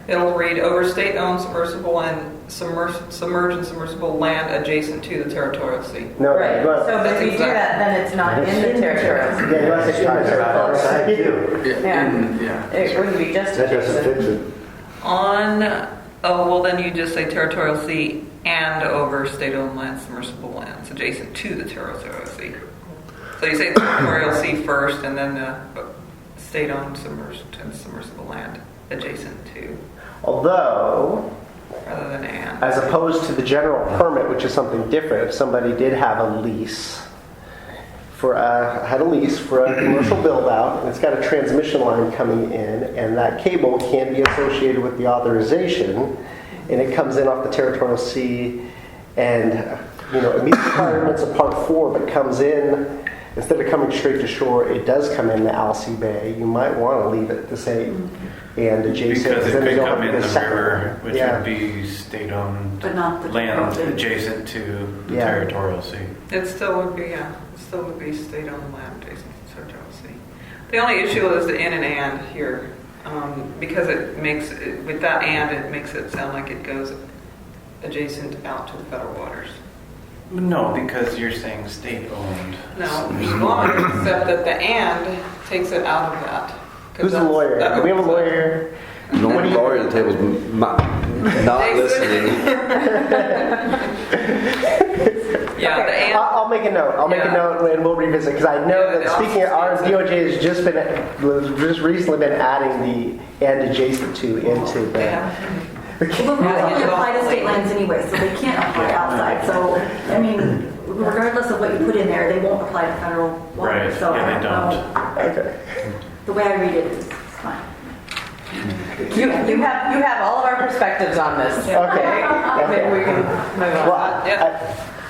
It'll read over state-owned submersible and submerged and submersible land adjacent to the territorial sea. No, right. you want- So if you do that, then it's not in the territorial. Yeah, you want to say outside too. Yeah. It wouldn't be just That doesn't adjacent. fix it. Well, then you just say territorial sea and over state-owned land, submersible lands adjacent to the territorial sea. So you say territorial sea first, and then the state-owned submerged and submersible land adjacent to, Although, rather than and. as opposed to the general permit, which is something different, if somebody did have a lease had a lease for a commercial build-out, and it's got a transmission line coming in, and that cable can be associated with the authorization, and it comes in off the territorial sea, and it meets the requirements of Part 4, but comes in. Instead of coming straight to shore, it does come in the Alsea Bay. You might want to leave it to say and adjacent. Because it then they could don't come have in to the get river, which Yeah. would be state-owned But not the land territorial. adjacent to the Yeah. territorial sea. It still would be, state-owned land adjacent to the territorial sea. The only issue is the in and here, because it makes with that it makes it sound like it goes adjacent out to the federal waters. No, because you're saying state-owned. No, except that the and takes it out of that. 'Cause Who's the that's- lawyer? that Do we have a opens it. lawyer? The only lawyer at the table is not listening. Yeah, the and. I'll make a note. I'll make a Yeah. note and we'll revisit because I know Yeah, that the speaking of our office DOJ has just recently been adding the and adjacent to into the. Yeah. Well, the rules only apply to state lands anyway, so they can't apply outside. So, I mean, regardless of what you put in there, they won't apply to federal waters. Right, So yeah, I they don't. Okay. The way I read it is fine. You have all of our perspectives on this. Okay. Maybe we can move on. Well,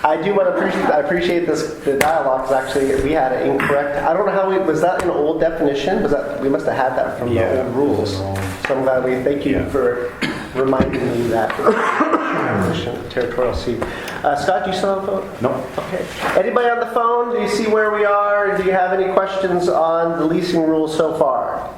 I do want to appreciate the dialogue because actually we had an incorrect. I don't know how was that an old definition? We must have had that from the old rules. So I'm glad thank you for reminding me that territorial sea. Scott, do you still have a phone? No. Okay. Anybody on the phone? Do you see where we are? Do you have any questions on the leasing rules so far?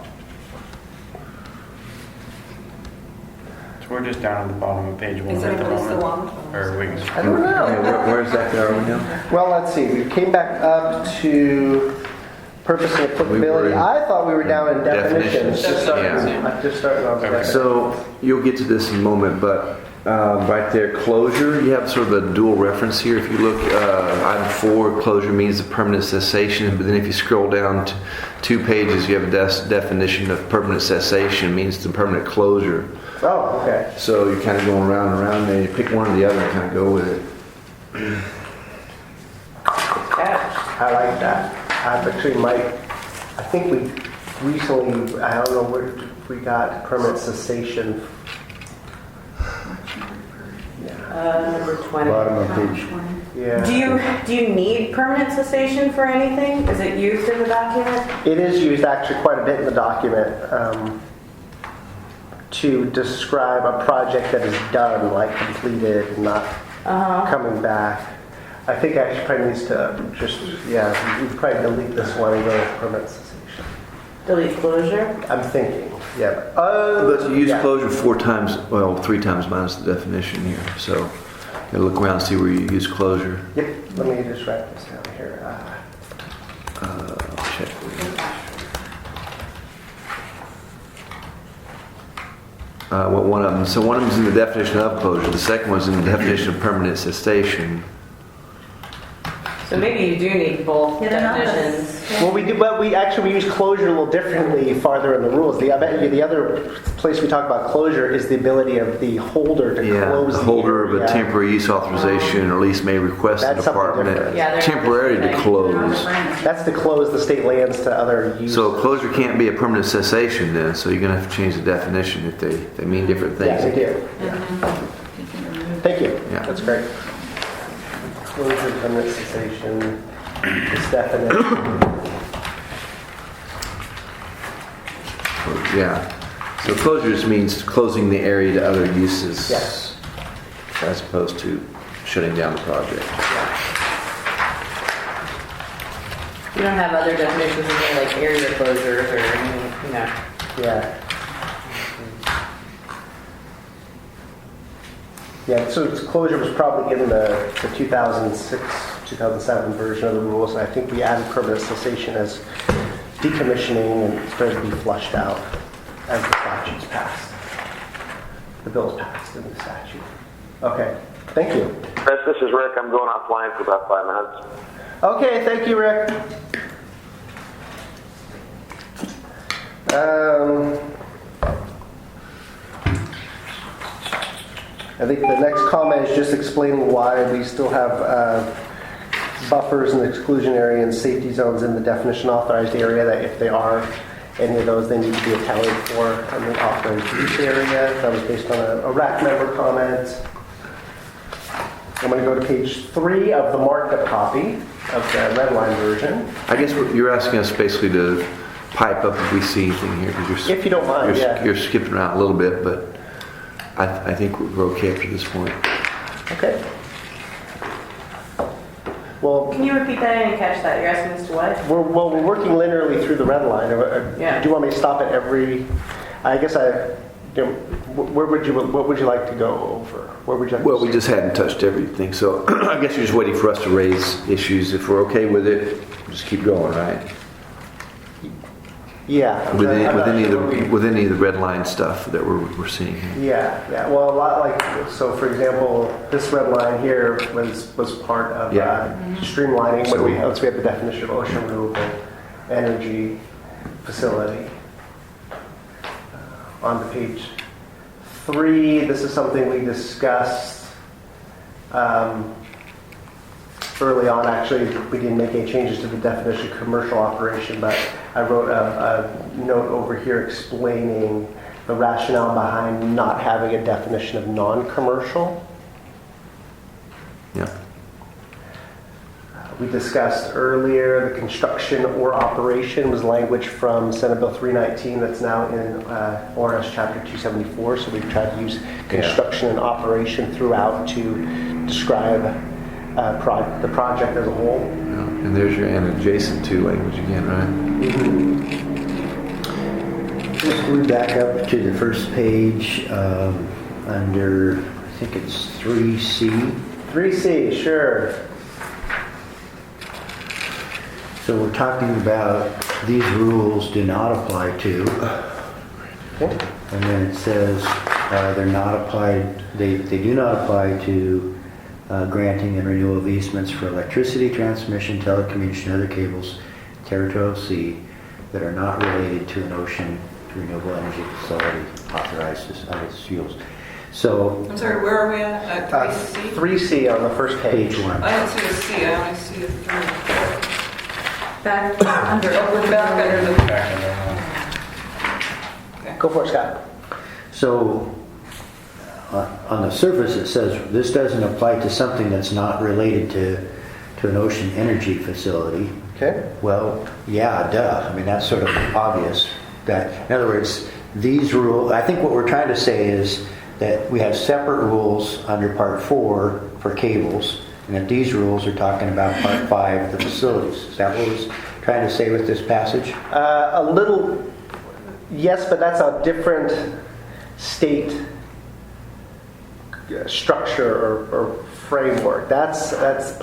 So we're just down at the bottom of page 1 Is at the anybody still moment. on? Or we I don't know. Where's that there now? Well, let's see. We came back up to Purpose and applicability. We were in I thought we were down in definitions. Definitions, I'm just starting on the definitions. So you'll get to this in a moment, but right there, closure, you have sort of a dual reference here. If you look, item 4, closure means the permanent cessation, but then if you scroll down 2 pages, you have a definition of permanent cessation means the permanent closure. Oh, okay. So you're kind of going around and around, and you pick one or the other and kind of go with it. I like that. I've actually I think we recently, I don't know where we got permanent cessation. Number 20. Bottom of page. Yeah. Do you need permanent cessation for anything? Is it used in the document? It is used actually quite a bit in the document to describe a project that is done, like completed, and not coming back. I think actually probably needs to we'd probably delete this one and go with permanent cessation. Delete closure? I'm thinking, yeah. But you use closure 4 times, well, 3 times minus the definition here. So you gotta look around and see where you use closure. Yep, let me just write this down here. I'll check for you. One of them. So one of them is in the definition of closure. The second one's in the definition of permanent cessation. So maybe you do need both Yeah, they're not definitions. Well, we do, but we use closure a little differently farther in the rules. I bet you the other place we talk about closure is the ability of the holder to close the holder of a area. temporary use authorization or lease may request the That's something department different. Yeah, they're not temporarily to the same. close. That's to close the state lands to other use. So closure can't be a permanent cessation then, so you're gonna have to change the definition if they mean different things. Yeah, they do. Thank you. Yeah. That's great. Closure, permanent cessation, this definition. Yeah. So closure just means closing the area to other uses. Yes. As opposed to shutting down the project. You don't have other definitions in there like area closures or anything, Yeah. Yeah, so its closure was probably in the 2006, 2007 version of the rules, and I think we added permanent cessation as decommissioning and it's going to be flushed out as the statute's passed. The bill's passed in the statute. Okay, thank you. Chris, this is Rick. I'm going offline for about 5 minutes. Okay, thank you, Rick. I think the next comment is just explaining why we still have buffers and exclusionary and safety zones in the definition authorized area, that if they are any of those, they need to be accounted for in the authorized use area. That was based on a RAC member comment. I'm going to go to page 3 of the marked up copy of the red line version. I guess you're asking us basically to pipe up if we see anything here. Because If you don't mind, you're skipping around a little bit, but I think we're okay up to this point. Okay. Well, Can you repeat that? I didn't catch that. You're asking us to what? we're working linearly through the red line. Yeah. Do you want me to stop at every? I guess what would you like to go over? Where would you? Like Well, to we just hadn't touched everything, so I guess you're just waiting for us to raise issues. If we're okay with it, just keep going, right? Yeah. With I'm not any sure of the red line stuff that we're seeing here. Yeah. Well, a lot like so. For example, this red line here was part of streamlining. So we have the definition of ocean renewable energy facility. On to page 3, this is something we discussed early on. Actually, we didn't make any changes to the definition of commercial operation, but I wrote a note over here explaining the rationale behind not having a definition of non-commercial. Yeah. We discussed earlier the construction or operation was language from Senate Bill 319 that's now in ORS Chapter 274. So we've tried to use construction and operation throughout to describe the project as a whole. Yeah. And there's your and adjacent to language again, right? Let's move back up to the first page under, I think it's 3C. 3C, sure. So we're talking about these rules do not apply to, and then it says they're not applied, they do not apply to granting and renewal of easements for electricity transmission, telecommunication, and other cables, territorial sea, that are not related to an ocean renewable energy facility authorized under its fuels. So, I'm sorry, where are we at? At 3C? 3C on the first page. page 1. I don't see a C, I only see a 3. Back under Back under the. Go for it, Scott. So, on the surface it says this doesn't apply to something that's not related to an ocean energy facility. Okay. Well, yeah, duh. I mean, that's sort of obvious. That, in other words, these rules, I think what we're trying to say is that we have separate rules under Part 4 for cables, and that these rules are talking about Part 5, the facilities. Is that what was trying to say with this passage? A little, yes, but that's a different state structure or framework. That's the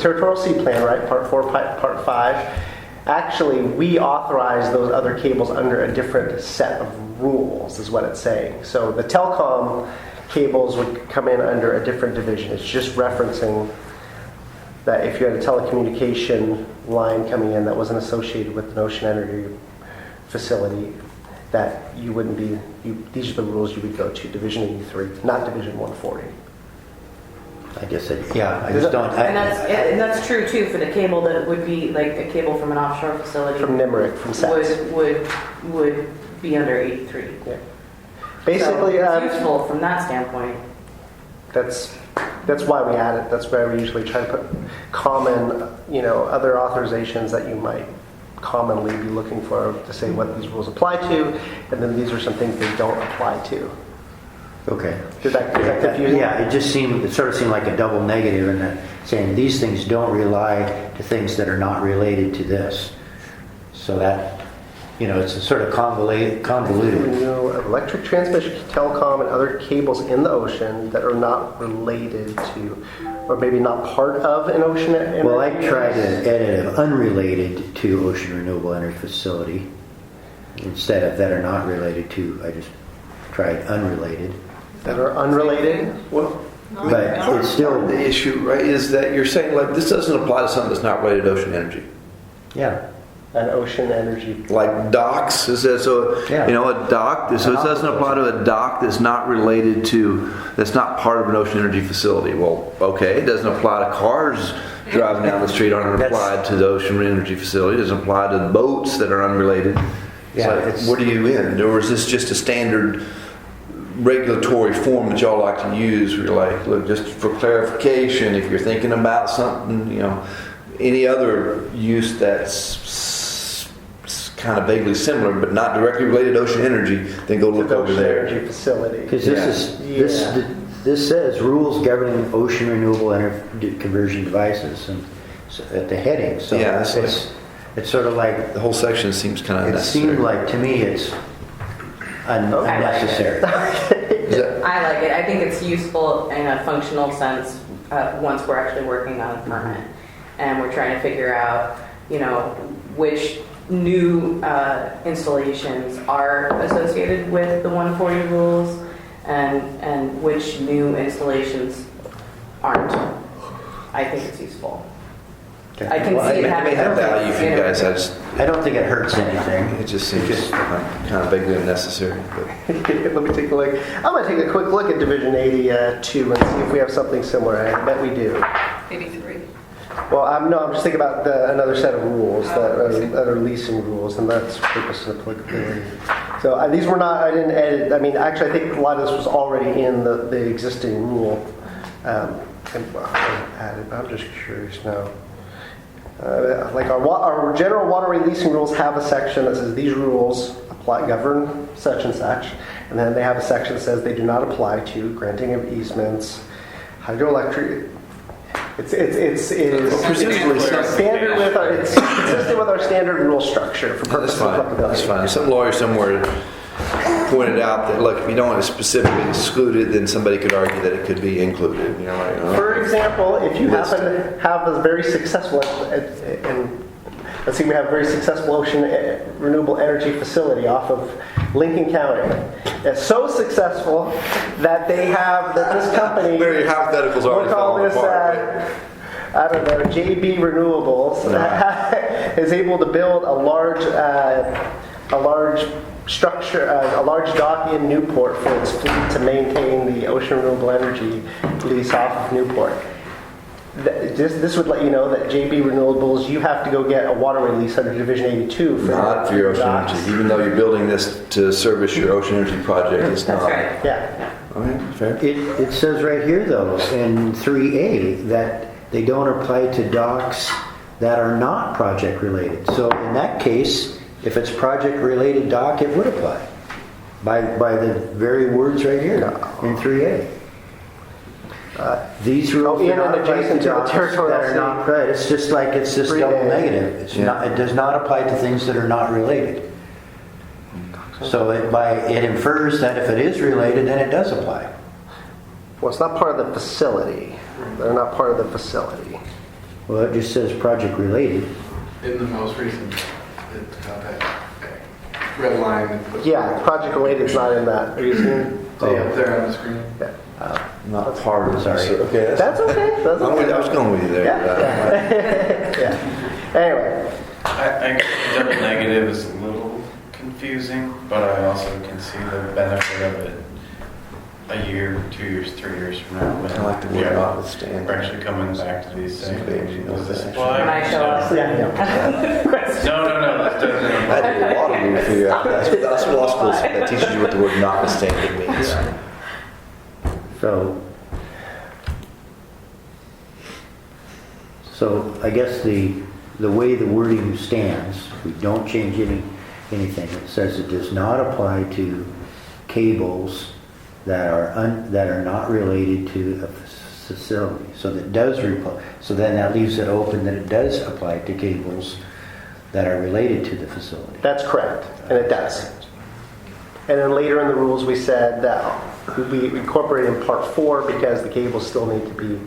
territorial sea plan, right? Part 4, Part 5. Actually, we authorize those other cables under a different set of rules, is what it's saying. So the telecom cables would come in under a different division. It's just referencing that if you had a telecommunication line coming in that wasn't associated with an ocean energy facility, that you wouldn't be, these are the rules you would go to, Division 83, not Division 140. I guess, yeah, I just don't. And that's true too for the cable that would be like a cable from an offshore facility. From NIMRIC, from SATS. Would be under 83. Yeah. Basically, so it's useful from that standpoint. That's why we add it. That's why we usually try to put common, other authorizations that you might commonly be looking for to say what these rules apply to, and then these are some things they don't apply to. Okay. Is that confusing? Yeah, it sort of seemed like a double negative in that saying these things don't rely to things that are not related to this. So that, it's a sort of convoluted. Electric transmission, telecom, and other cables in the ocean that are not related to, or maybe not part of an ocean energy. Well, I tried to edit of unrelated to ocean renewable energy facility instead of that are not related to. I just tried unrelated. That are unrelated? Well, But it's still the issue, right, is that you're saying, like, this doesn't apply to something that's not related to ocean energy. Yeah. An ocean energy. Like docks, is that so? Yeah. A dock. So it doesn't apply to a dock that's not related to, that's not part of an ocean energy facility. Well, okay, it doesn't apply to cars driving down the street aren't applied to the ocean energy facility. It doesn't apply to boats that are unrelated. Yeah. So what are you in? Or is this just a standard regulatory form that y'all like to use? Where you're like, look, just for clarification, if you're thinking about something, any other use that's kind of vaguely similar but not directly related to ocean energy, then go look over there. Energy facility. Because this says rules governing ocean renewable energy conversion devices, and so at the heading. So Yeah, it's sort of like The whole section seems kind of it unnecessary. seemed like to me it's unnecessary. I like it. I think it's useful in a functional sense once we're actually working on a permit and we're trying to figure out, which new installations are associated with the 140 rules and which new installations aren't. I think it's useful. I can see it having may have value for you guys. I don't think it hurts anything. It just seems kind of vaguely unnecessary. But. Let me take a look. I'm going to take a quick look at Division 82 and see if we have something similar. I bet we do. 83. Well, I'm just thinking about another set of rules that are leasing rules, and that's purpose and applicability. So these were not, I didn't edit. I mean, actually, I think a lot of this was already in the existing rule. I'm just curious now. Like our general waterway leasing rules have a section that says these rules govern such and such, and then they have a section that says they do not apply to granting of easements, hydroelectric. It is presumably standard with it's consistent with our standard rule structure for purposes of applicability. That's fine. Some lawyer somewhere pointed out that, look, if you don't want to specifically exclude it, then somebody could argue that it could be included. You know, like, oh, For example, if you List happen to have a very successful, and let's see, we have a very successful ocean renewable energy facility off of Lincoln County. It's so successful that they have, that this company, Very hypotheticals we'll already call falling this, apart. I don't know, JB Renewables, is able to build a large structure, a large dock in Newport for its fleet to maintain the ocean renewable energy lease off of Newport. This would let you know that JB Renewables, you have to go get a water release under Division 82 for Not for your ocean docks. energy. Even though you're building this to service your ocean energy project, it's That's not. right. Yeah. Okay, fair. It says right here, though, in 3A, that they don't apply to docks that are not project related. So in that case, if it's project related dock, it would apply by the very words right here in 3A. These rules in do not and apply adjacent to the docks territorial that are sea. not right. It's just like it's just 3A. double negative. It's Yeah. not. It does not apply to things that are not related. So it infers that if it is related, then it does apply. Well, it's not part of the facility. They're not part of the facility. Well, it just says project related. In the most recent, it's got that red line. that puts- Yeah, project related is not in that. Are you seeing? See up there on the screen. Yeah. Not part of it. Sorry. Okay, That's okay. That's okay. I was going with you there. Yeah. Anyway, I double negative is a little confusing, but I also can see the benefit of it a year, 2 years, 3 years from now. When I like the word notwithstanding. we're actually coming back to these things. Does this When apply? I show up. No, no, that doesn't I apply. had to do a lot of to figure out. That's what law school that teaches you what the word notwithstanding means. So I guess the way the wording stands, we don't change anything. It says it does not apply to cables that are not related to a facility. So that does reply. So then that leaves it open that it does apply to cables that are related to the facility. that's correct, and it does. And then later in the rules, we said that we incorporated in Part 4 because the cables still need to be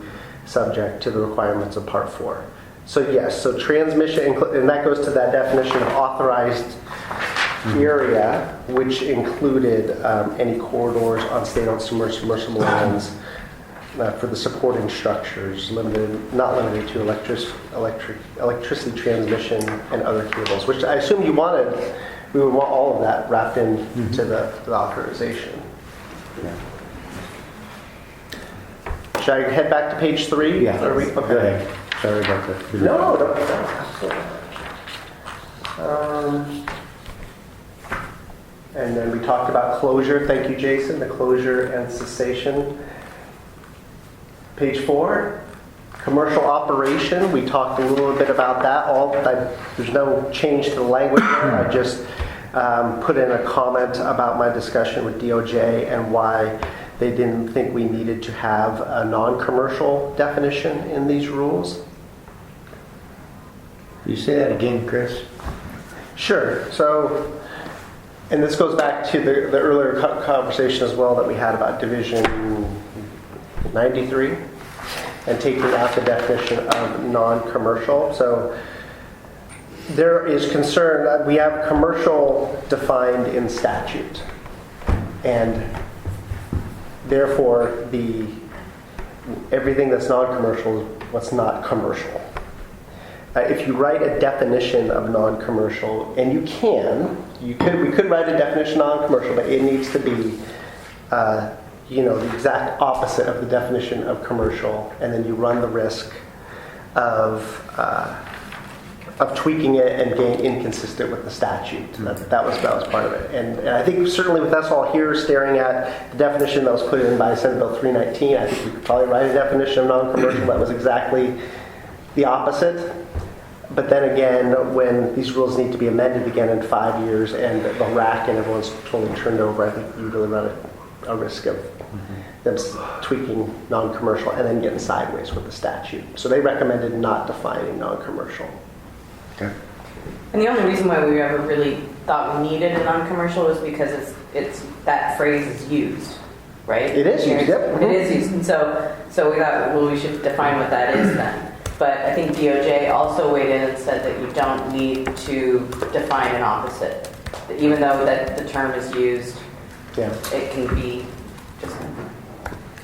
subject to the requirements of Part 4. So yes, so transmission, and that goes to that definition of authorized area, which included any corridors on state-owned submersible lands for the supporting structures, not limited to electricity transmission and other cables, which I assume you wanted. We would want all of that wrapped into the authorization. Yeah. Should I head back to page 3? Yeah. Are we, Go ahead. Sorry about that. No, and then we talked about closure. Thank you, Jason. The closure and cessation. Page 4, commercial operation. We talked a little bit about that. There's no change to the language there. I just put in a comment about my discussion with DOJ and why they didn't think we needed to have a non-commercial definition in these rules. You say that again, Chris? Sure. So, and this goes back to the earlier conversation as well that we had about Division 93 and taking out the definition of non-commercial. So there is concern that we have commercial defined in statute, and therefore everything that's non-commercial is what's not commercial. If you write a definition of non-commercial, and we could write a definition of non-commercial, but it needs to be, the exact opposite of the definition of commercial, and then you run the risk of tweaking it and getting inconsistent with the statute. That was part of it, and I think certainly with us all here staring at the definition that was put in by Senate Bill 319, I think we could probably write a definition of non-commercial that was exactly the opposite. But then again, when these rules need to be amended again in 5 years and the rack and everyone's totally turned over, I think you really run a risk of them tweaking non-commercial and then getting sideways with the statute. So they recommended not defining non-commercial. Okay. And the only reason why we ever really thought we needed a non-commercial was because it's that phrase is used, right? It is used, yep. It is used, and so we thought, well, we should define what that is then. But I think DOJ also weighed in and said that you don't need to define an opposite. That even though that the term is used, it can be just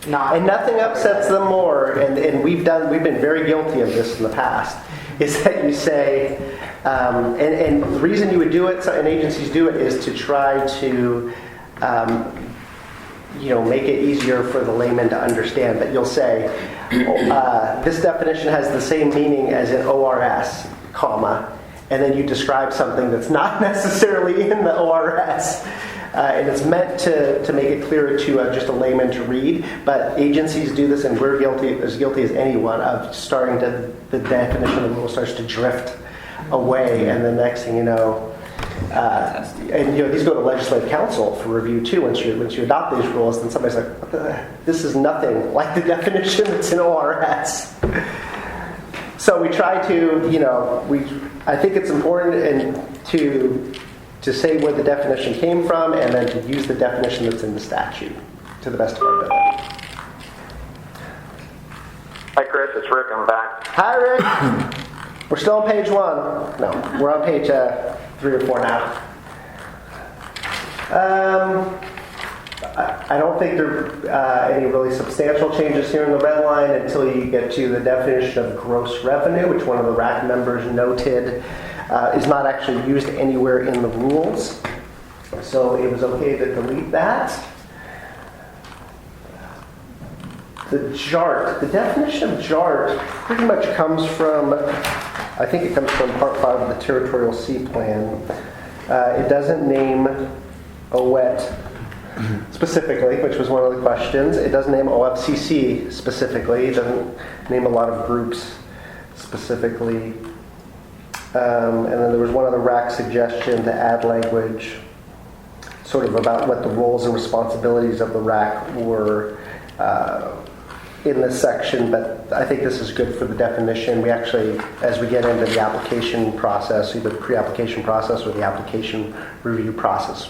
not. And nothing upsets them more, and we've been very guilty of this in the past, is that you say, and the reason you would do it, and agencies do it, is to try to, make it easier for the layman to understand. But you'll say, this definition has the same meaning as in ORS, comma, and then you describe something that's not necessarily in the ORS. And it's meant to make it clearer to just a layman to read, but agencies do this, and we're as guilty as anyone of starting to, the definition of the rule starts to drift away, and the next thing you know, these go to legislative council for review too. Once you adopt these rules, then somebody's like, this is nothing like the definition that's in ORS. So we try to, I think it's important to say where the definition came from, and then to use the definition that's in the statute to the best of our ability. Hi, Chris. It's Rick. I'm back. Hi, Rick. We're still on page 1. No, we're on page 3 or 4 now. I don't think there are any really substantial changes here in the red line until you get to the definition of gross revenue, which one of the RAC members noted is not actually used anywhere in the rules. So it was okay to delete that. The JART, the definition of JART pretty much comes from, I think it comes from Part 5 of the Territorial Sea Plan. It doesn't name OWET specifically, which was one of the questions. It doesn't name OFCC specifically. It doesn't name a lot of groups specifically. And then there was one other RAC suggestion to add language sort of about what the roles and responsibilities of the RAC were in this section, but I think this is good for the definition. We actually, as we get into the application process, either the pre-application process or the application review process,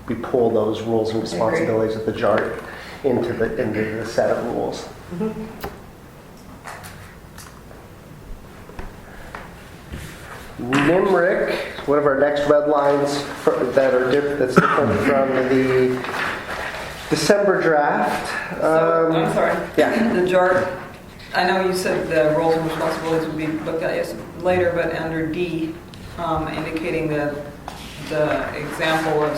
we pull those roles and responsibilities of the JART into the set of rules. Mm-hmm. NIMRIC, one of our next red lines that's different from the December draft. I'm sorry. Yeah. The JART, I know you said the roles and responsibilities would be looked at later, but under D, indicating the example of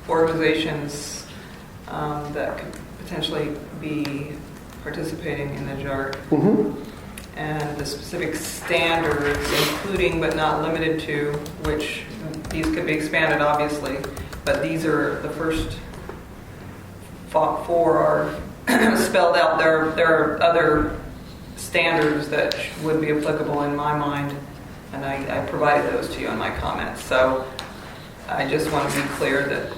organizations that could potentially be participating in the JART. Mm-hmm. And the specific standards, including but not limited to, which these could be expanded obviously, but these are the first 4 are spelled out. There are other standards that would be applicable in my mind, and I provided those to you in my comments. So I just want to be clear that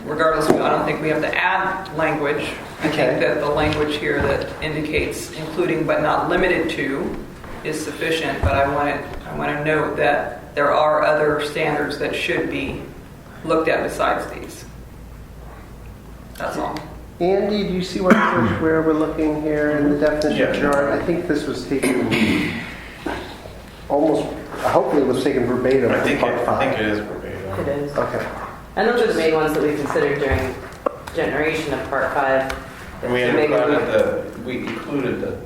regardless, I don't think we have to add language. I think that the language here that indicates including but not limited to is sufficient, but I want to note that there are other standards that should be looked at besides these. That's all. Andy, do you see where we're looking here in the definition of JART? I think this was taken almost, hopefully it was taken verbatim. I think it is verbatim. It is. Okay. And those are the main ones that we considered during generation of Part 5. We included the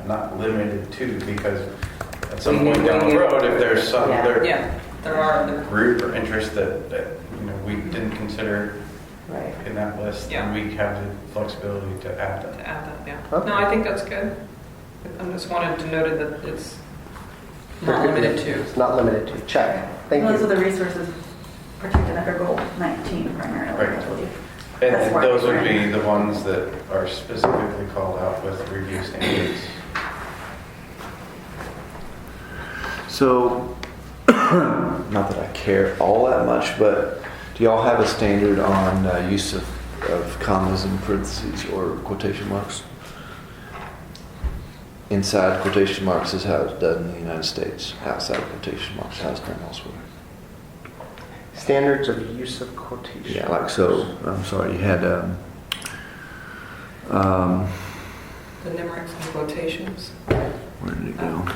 not limited to, because at some point down the road, if there's some other there are group or interest that we didn't consider in that list, then we have the flexibility to add that. Okay. No, I think that's good. I just wanted to note that it's not limited to. It's not limited to. Check. Thank Those you. are the resources protected under Goal 19 primarily, I believe. And That's where those we're would be in. the ones that are specifically called out with review standards. So, not that I care all that much, but do y'all have a standard on use of commas and parentheses or quotation marks? Inside quotation marks is how it's done in the United States. Outside quotation marks is how it's done elsewhere. Standards of use of quotation. Yeah, like so. I'm sorry. You had. The limericks and quotations. Where did it go?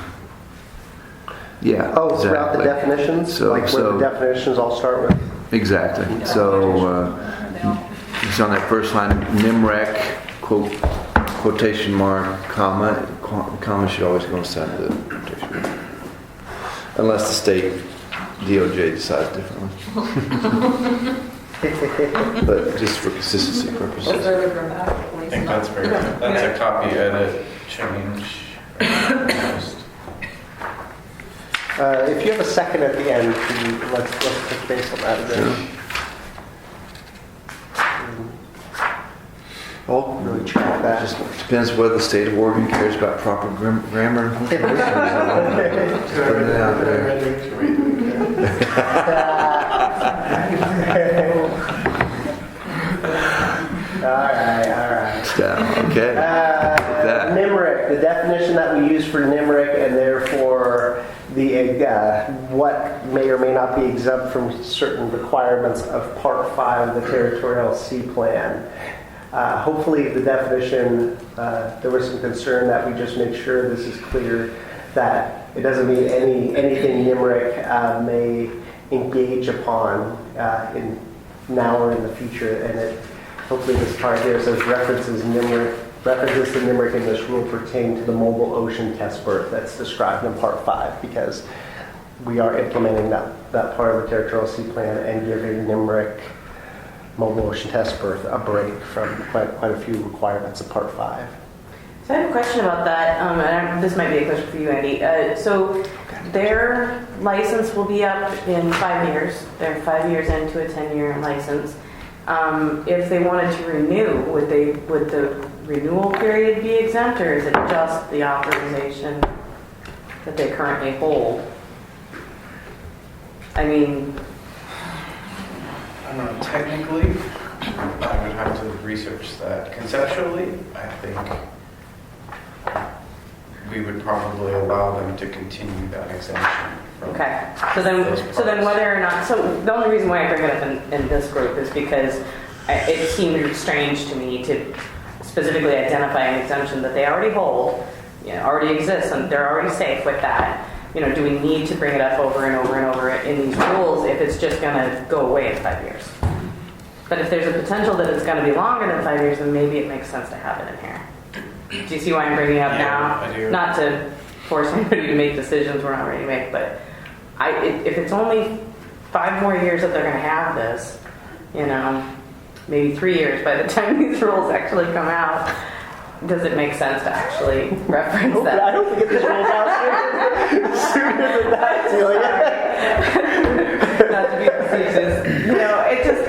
Yeah. Oh, throughout the exactly. definitions? So- Like where the definitions all start with? Exactly. So it's on that first line, NIMREC, quotation mark, comma. Comma should always go inside the quotation mark. Unless the state DOJ decides differently. But just for consistency purposes. Those are the grammatical I think that's very, that's a copy edit change. If you have a second at the end, let's touch base on that again. Well, Really track that. just depends whether the state of Oregon cares about proper grammar. Just putting it out there. All right. Okay. That. NIMRIC, the definition that we use for NIMRIC, and therefore the what may or may not be exempt from certain requirements of Part 5 of the Territorial Sea Plan. Hopefully the definition, there was some concern that we just make sure this is clear, that it doesn't mean anything NIMRIC may engage upon in now or in the future, and hopefully this part here says references to NIMRIC in this rule pertain to the mobile ocean test berth that's described in Part 5, because we are implementing that part of the Territorial Sea Plan and giving NIMRIC mobile ocean test berth a break from quite a few requirements of Part 5. So I have a question about that. This might be a question for you, Andy. So their license will be up in 5 years. They're 5 years into a 10-year license. If they wanted to renew, would the renewal period be exempt, or is it just the authorization that they currently hold? I mean, I don't know, technically, I would have to research that. Conceptually, I think we would probably allow them to continue that exemption. okay. So then whether or not, so the only reason why I bring it up in this group is because it seemed strange to me to specifically identify an exemption that they already hold, already exists, and they're already safe with that. Do we need to bring it up over and over and over in these rules if it's just going to go away in 5 years? But if there's a potential that it's going to be longer than 5 years, then maybe it makes sense to have it in here. Do you see why I'm bringing it up now? I do. Not to force anybody to make decisions we're not ready to make, but if it's only 5 more years that they're going to have this, maybe 3 years by the time these rules actually come out, does it make sense to actually reference that? I don't think it just rolls out sooner than that, Celia. Not to be facetious. It just,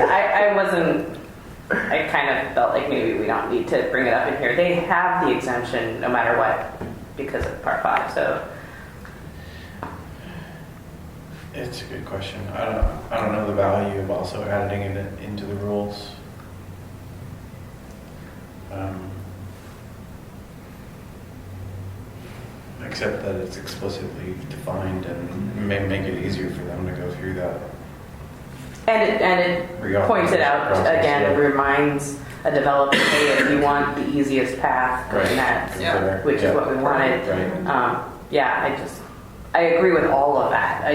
I kind of felt like maybe we don't need to bring it up in here. They have the exemption no matter what because of Part 5, so. It's a good question. I don't know the value of also adding it into the rules. Except that it's explicitly defined and may make it easier for them to go through that. And it points it out Process, again. yeah. It reminds a developer, hey, if you want the easiest path, go Right. next, Yeah. which is what we wanted. Right. I agree with all of that.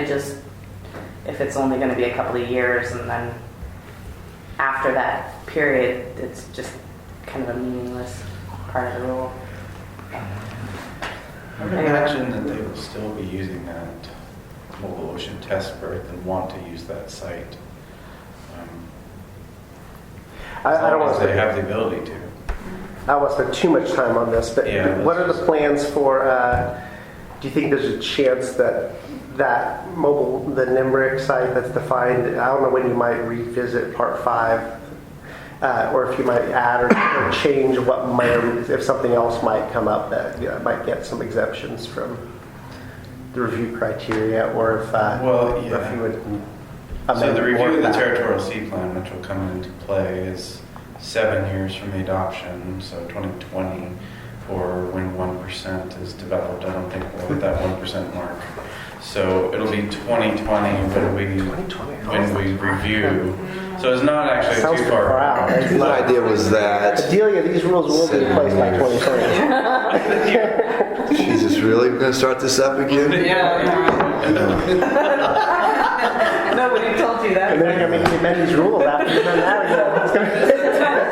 If it's only going to be a couple of years, and then after that period, it's just kind of a meaningless part of the rule. I would imagine that they will still be using that mobile ocean test berth and want to use that site. I don't want As long as they to. have the ability to. I don't want to spend too much time on this, but Yeah, what are the plans for? Do you think there's a chance that the NIMRIC site that's defined? I don't know when you might revisit Part 5, or if you might add or change if something else might come up that might get some exemptions from the review criteria, or if if you would. So the amend review more of the that. territorial sea plan, which will come into play, is 7 years from the adoption, so 2020, or when 1% is developed. I don't think we'll hit that 1% mark. So it'll be 2020 when we review. So it's not actually Sounds too far out. out. My idea was that. Delia, these rules will be in place by 2020. Jesus, really? We're going to start this up again? Nobody told you that. And then you're going to make amend these rules after you've done that. It's gonna-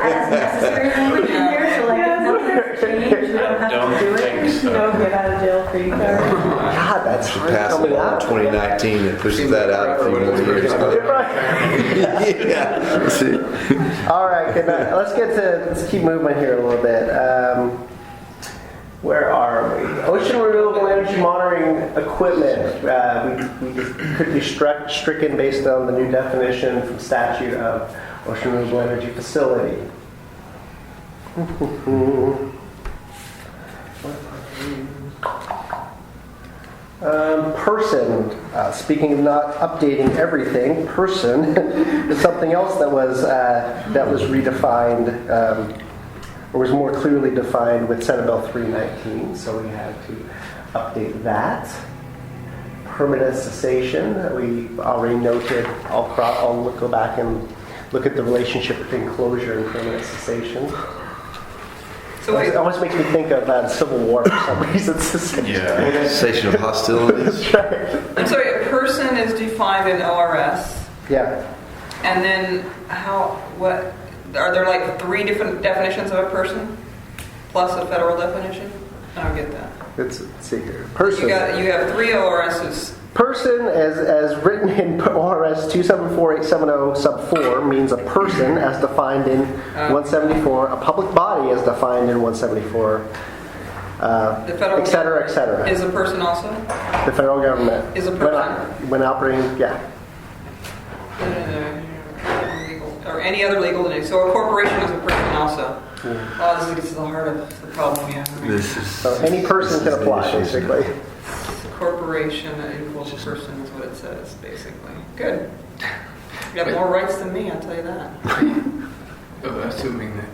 As necessary language in here, so like if nothing's changed, we don't have Don't to do it. think so. No get out of jail free card. God, that's Should hard pass coming it on out. 2019 and push that out a few more years. Yeah. See. All right, let's keep moving here a little bit. Where are we? Ocean renewable energy monitoring equipment. We could be stricken based on the new definition from statute of ocean renewable energy facility. Person. Speaking of not updating everything, person is something else that was redefined. Or was more clearly defined with Senate Bill 319, so we had to update that. Permanent cessation, we already noted. I'll go back and look at the relationship between closure and permanent cessation. So wait, It always makes me think of Civil War for some reason. Yeah. Cessation of hostilities. I'm sorry, a person is defined in ORS, Yeah. and then what, are there like 3 different definitions of a person? Plus a federal definition? I don't get that. Let's see here. Person. You have 3 ORSs. Person, as written in ORS 274-870 sub 4, means a person as defined in 174, a public body as defined in 174, The federal et cetera, et cetera. Is a person also? The federal government. Is a person. When operating, yeah. Or any other legal entity. So a corporation is a person also. Oh, this gets to the heart of the problem we have. This is. So any person can apply, basically. Corporation equals a person is what it says, basically. Good. You have more rights than me, I'll tell you that. Assuming that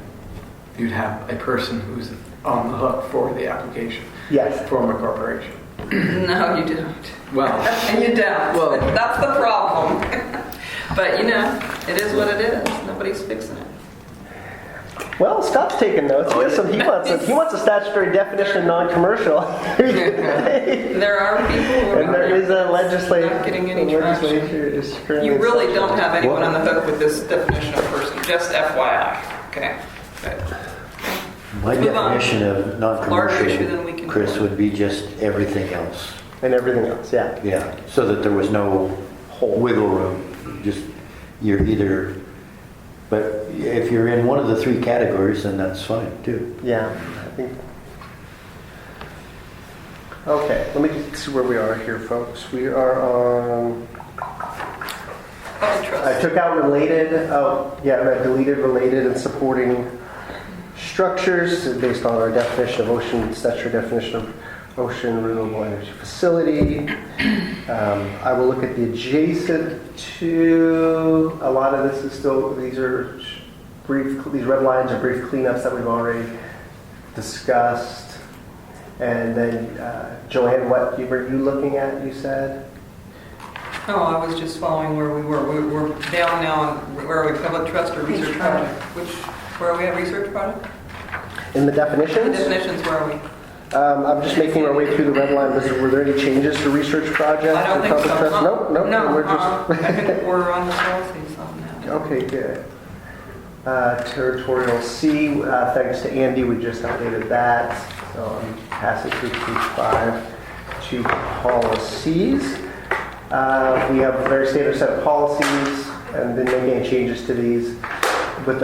you'd have a person who's on the hook for the application. Yes. Form a corporation. No, you don't. Well, And you don't. Well- That's the problem. But it is what it is. Nobody's fixing it. Well, Scott's taking notes. He wants a statutory definition of non-commercial. There are people who are And there is a legislature. not getting any traction. Is currently You really in don't session. have anyone on the hook with this definition of person, just FYI. Okay. Good. My Move on. definition of Larger issue than we non-commercial, can Chris, deal with. would be just everything else. And everything else, yeah. Yeah, so that there was no wiggle room. Just, you're either, but if you're in one of the 3 categories, then that's fine too. Yeah, I think. Okay, let me see where we are here, folks. We are on. Public trust. I took out related. Oh, yeah, I deleted related and supporting structures based on our definition of ocean, statutory definition of ocean renewable energy facility. I will look at the adjacent to. A lot of this is still. These are brief. These red lines are brief cleanups that we've already discussed. And then, Joanne, what were you looking at? You said. Oh, I was just following where we were. We're down now on, where are we, public trust or research project? Where are we at, research project? In the The definitions? definitions, where are we? I'm just making our way through the red line. Were there any changes to research projects? I don't and think so. public trust? Nope, nope. No, We're just. I think we're on the policies on that. Okay, good. Territorial C, thanks to Andy, we just updated that. So I'm passing through page 5 to policies. We have a very standard set of policies, and then making any changes to these with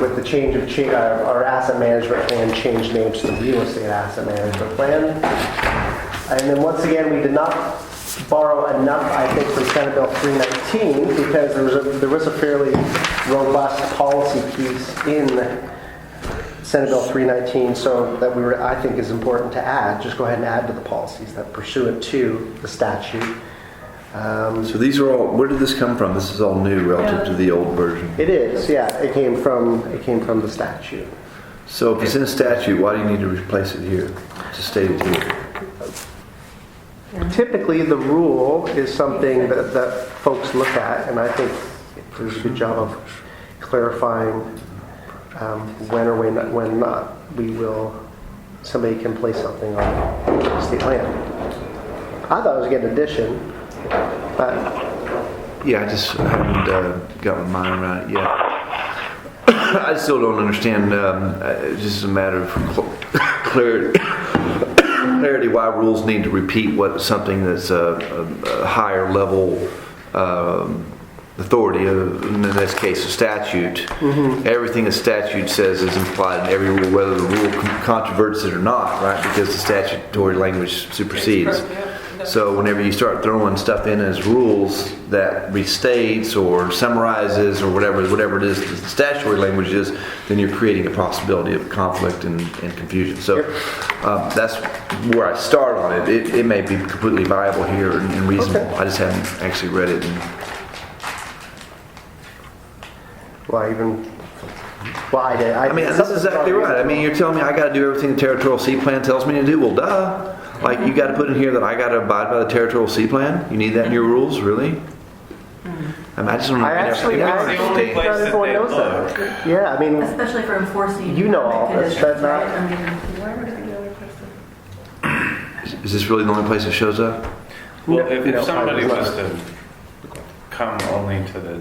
with the change of our asset management plan changed names to real estate asset management plan. And then once again, we did not borrow enough, I think, from Senate Bill 319 because there was a fairly robust policy piece in Senate Bill 319, so that I think is important to add. Just go ahead and add to the policies that pursuant to the statute. So these are all. Where did this come from? This is all new relative to the old version. It is, yeah. It came from the statute. So if it's in a statute, why do you need to replace it here? To state it here. typically the rule is something that folks look at, and I think there's a good job of clarifying when or when not somebody can place something on state land. I thought it was a good addition, but Yeah, I just haven't got my mind around it yet. I still don't understand, just as a matter of clarity why rules need to repeat what something that's a higher level authority, in this case a statute. Everything a statute says is implied in every rule, whether the rule controverts it or not, right? Because the statutory language supersedes. So whenever you start throwing stuff in as rules that restates or summarizes or whatever it is the statutory language is, then you're creating a possibility of conflict and confusion. So that's where I start on it. It may be completely viable here and reasonable. Okay. I just haven't actually read it. I mean, that's exactly right. I mean, you're telling me I got to do everything the Territorial Sea Plan tells me to do. Well, duh. Like, you got to put in here that I got to abide by the Territorial Sea Plan? You need that in your rules? Really? I mean, I just don't know. It's the only place that they look. Yeah, I mean, Especially for enforcing. you know all this, conditions, but right? not. I mean, why would it be the other place? Is this really the only place it shows up? Well, if No, somebody I was was to come only to the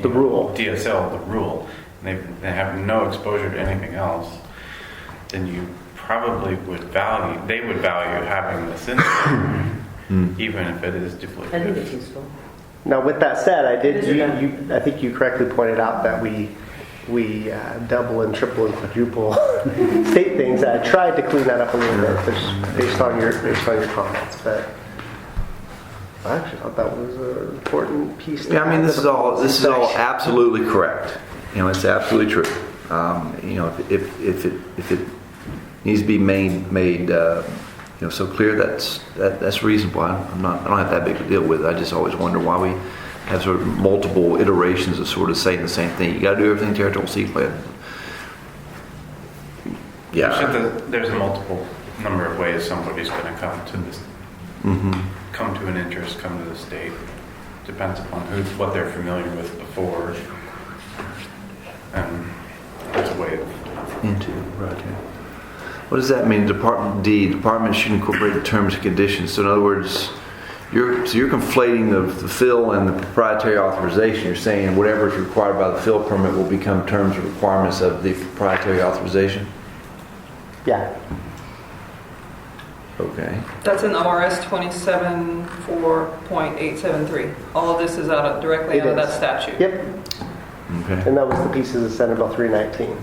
The rule. DSL, the rule, and they have no exposure to anything else, then you probably would value having this in there, even if it is duplicative. I think it's useful. Now, with that said, I It is I think you correctly pointed out that we double and triple and quadruple state things. I tried to clean that up a little bit based on your comments, but I actually thought that was an important piece. Yeah, I mean, this is all absolutely correct. It's absolutely true. If it needs to be made so clear, that's reasonable. I don't have that big a deal with it. I just always wonder why we have sort of multiple iterations of sort of saying the same thing. You got to do everything Territorial Sea Plan. Yeah. There's a multiple number of ways somebody's going to come to this, come to an interest, come to the state. Depends upon what they're familiar with before, and there's a way of Right. What does that mean? Department should incorporate the terms and conditions. So in other words, you're conflating the fill and the proprietary authorization. You're saying whatever is required by the fill permit will become terms and requirements of the proprietary authorization? Yeah. Okay. That's in ORS 27.4.873. All of this is directly out of that statute. Yep. Okay. And that was the pieces of Senate Bill 319.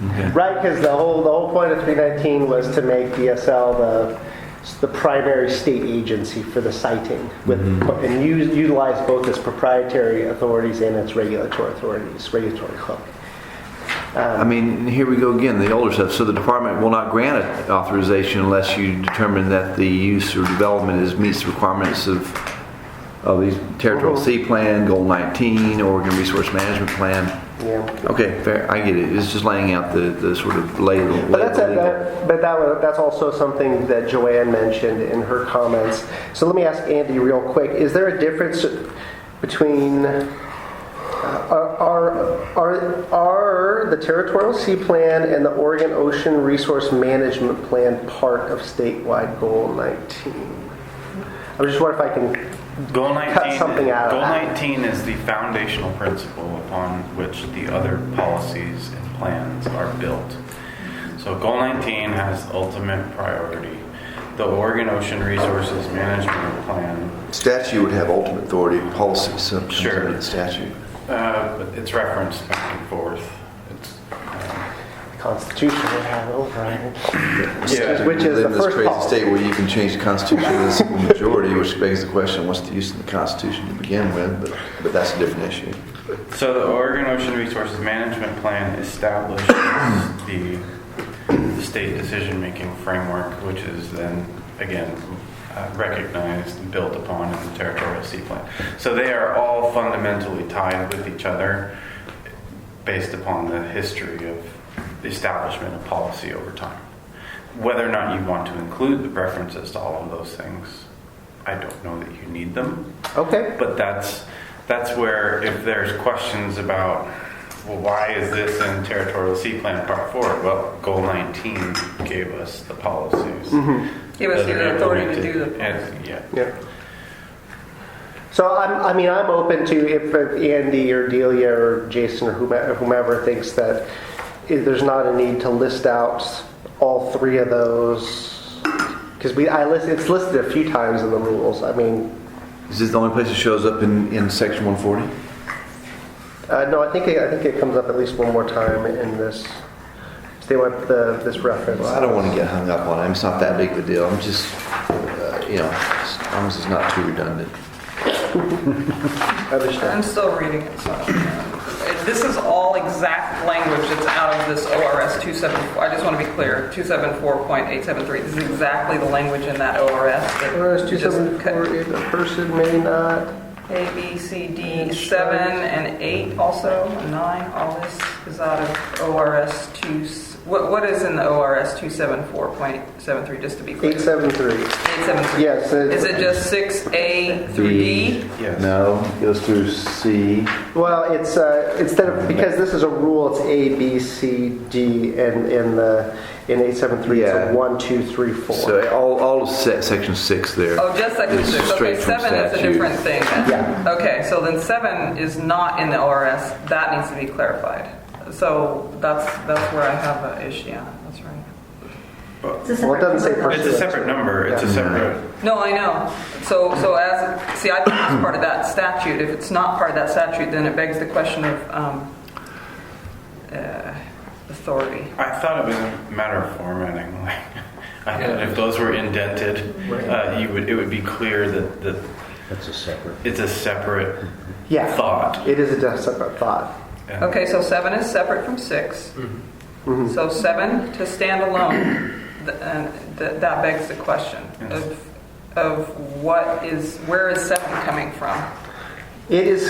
Okay. Right, because the whole point of 319 was to make DSL the primary state agency for the siting, and utilize both its proprietary authorities and its regulatory hook. I mean, here we go again, the older stuff. So the department will not grant an authorization unless you determine that the use or development meets the requirements of these Territorial Sea Plan, Goal 19, Oregon Resource Management Plan. Yeah. Okay, fair. I get it. It's just laying out the sort of that's also something that Joanne mentioned in her comments. So let me ask Andy real quick: is there a difference between are the Territorial Sea Plan and the Oregon Ocean Resource Management Plan part of statewide Goal 19? I was just wondering if I can Goal 19, cut something out of Goal that. 19 is the foundational principle upon which the other policies and plans are built. So Goal 19 has ultimate priority. The Oregon Ocean Resources Management Plan. statute would have ultimate authority. Policy Sure. under the statute. But it's referenced back and forth. It's, The Constitution would have override, Yeah. which We is live the in this first crazy policy. state where you can change the Constitution with a simple majority, which begs the question: what's the use of the Constitution to begin with? But that's a different issue. So the Oregon Ocean Resources Management Plan establishes the state decision-making framework, which is then, again, recognized and built upon in the Territorial Sea Plan. So they are all fundamentally tied with each other based upon the history of the establishment of policy over time. Whether or not you want to include the references to all of those things I don't know that you need them. Okay. But that's where if there's questions about, well, why is this in Territorial Sea Plan Part 4? Well, Goal 19 gave us the policies. Give us that are the authority to implemented. do the And, yeah. Yeah. So I'm open to if Andy or Delia or Jason or whomever thinks that there's not a need to list out all three of those, because it's listed a few times in the rules. I mean, Is this the only place it shows up in section 140? no, I think it comes up at least one more time in this. They want this reference. Well, I don't want to get hung up on it. It's not that big of a deal. I'm just, as long as it's not too redundant. I understand. I'm still reading it, so this is all exact language that's out of this ORS 274. I just want to be clear, 274.873. This is exactly the language in that ORS. ORS 274, a person may not. A, B, C, D, 7 and 8 also, 9, all this is out of ORS 2. What is in the ORS 274.73, just to be clear? 873. 873. Yes. Is it just 6A through D? Yes. No, it goes through C. Well, it's instead of, because this is a rule, it's A, B, C, D, and in 873 Yeah. it's 1, 2, 3, 4. So all of section 6 there. Oh, just section is 6. Okay, straight from 7 is a statute. different thing then. Yeah. Okay, so then 7 is not in the ORS. That needs to be clarified. So that's where I have an issue. Yeah, that's right. It's a Well, it doesn't say separate It's person. a separate number. It's a separate. No, I know. So I think it's part of that statute. If it's not part of that statute, then it begs the question of authority. I thought it was a matter of formatting. I thought if those were indented, it would be clear that That's a separate. it's a separate Yeah. thought. It is a separate thought. And Okay, so 7 is separate from 6. So 7 to stand alone, that begs the question of where is 7 coming from? It is,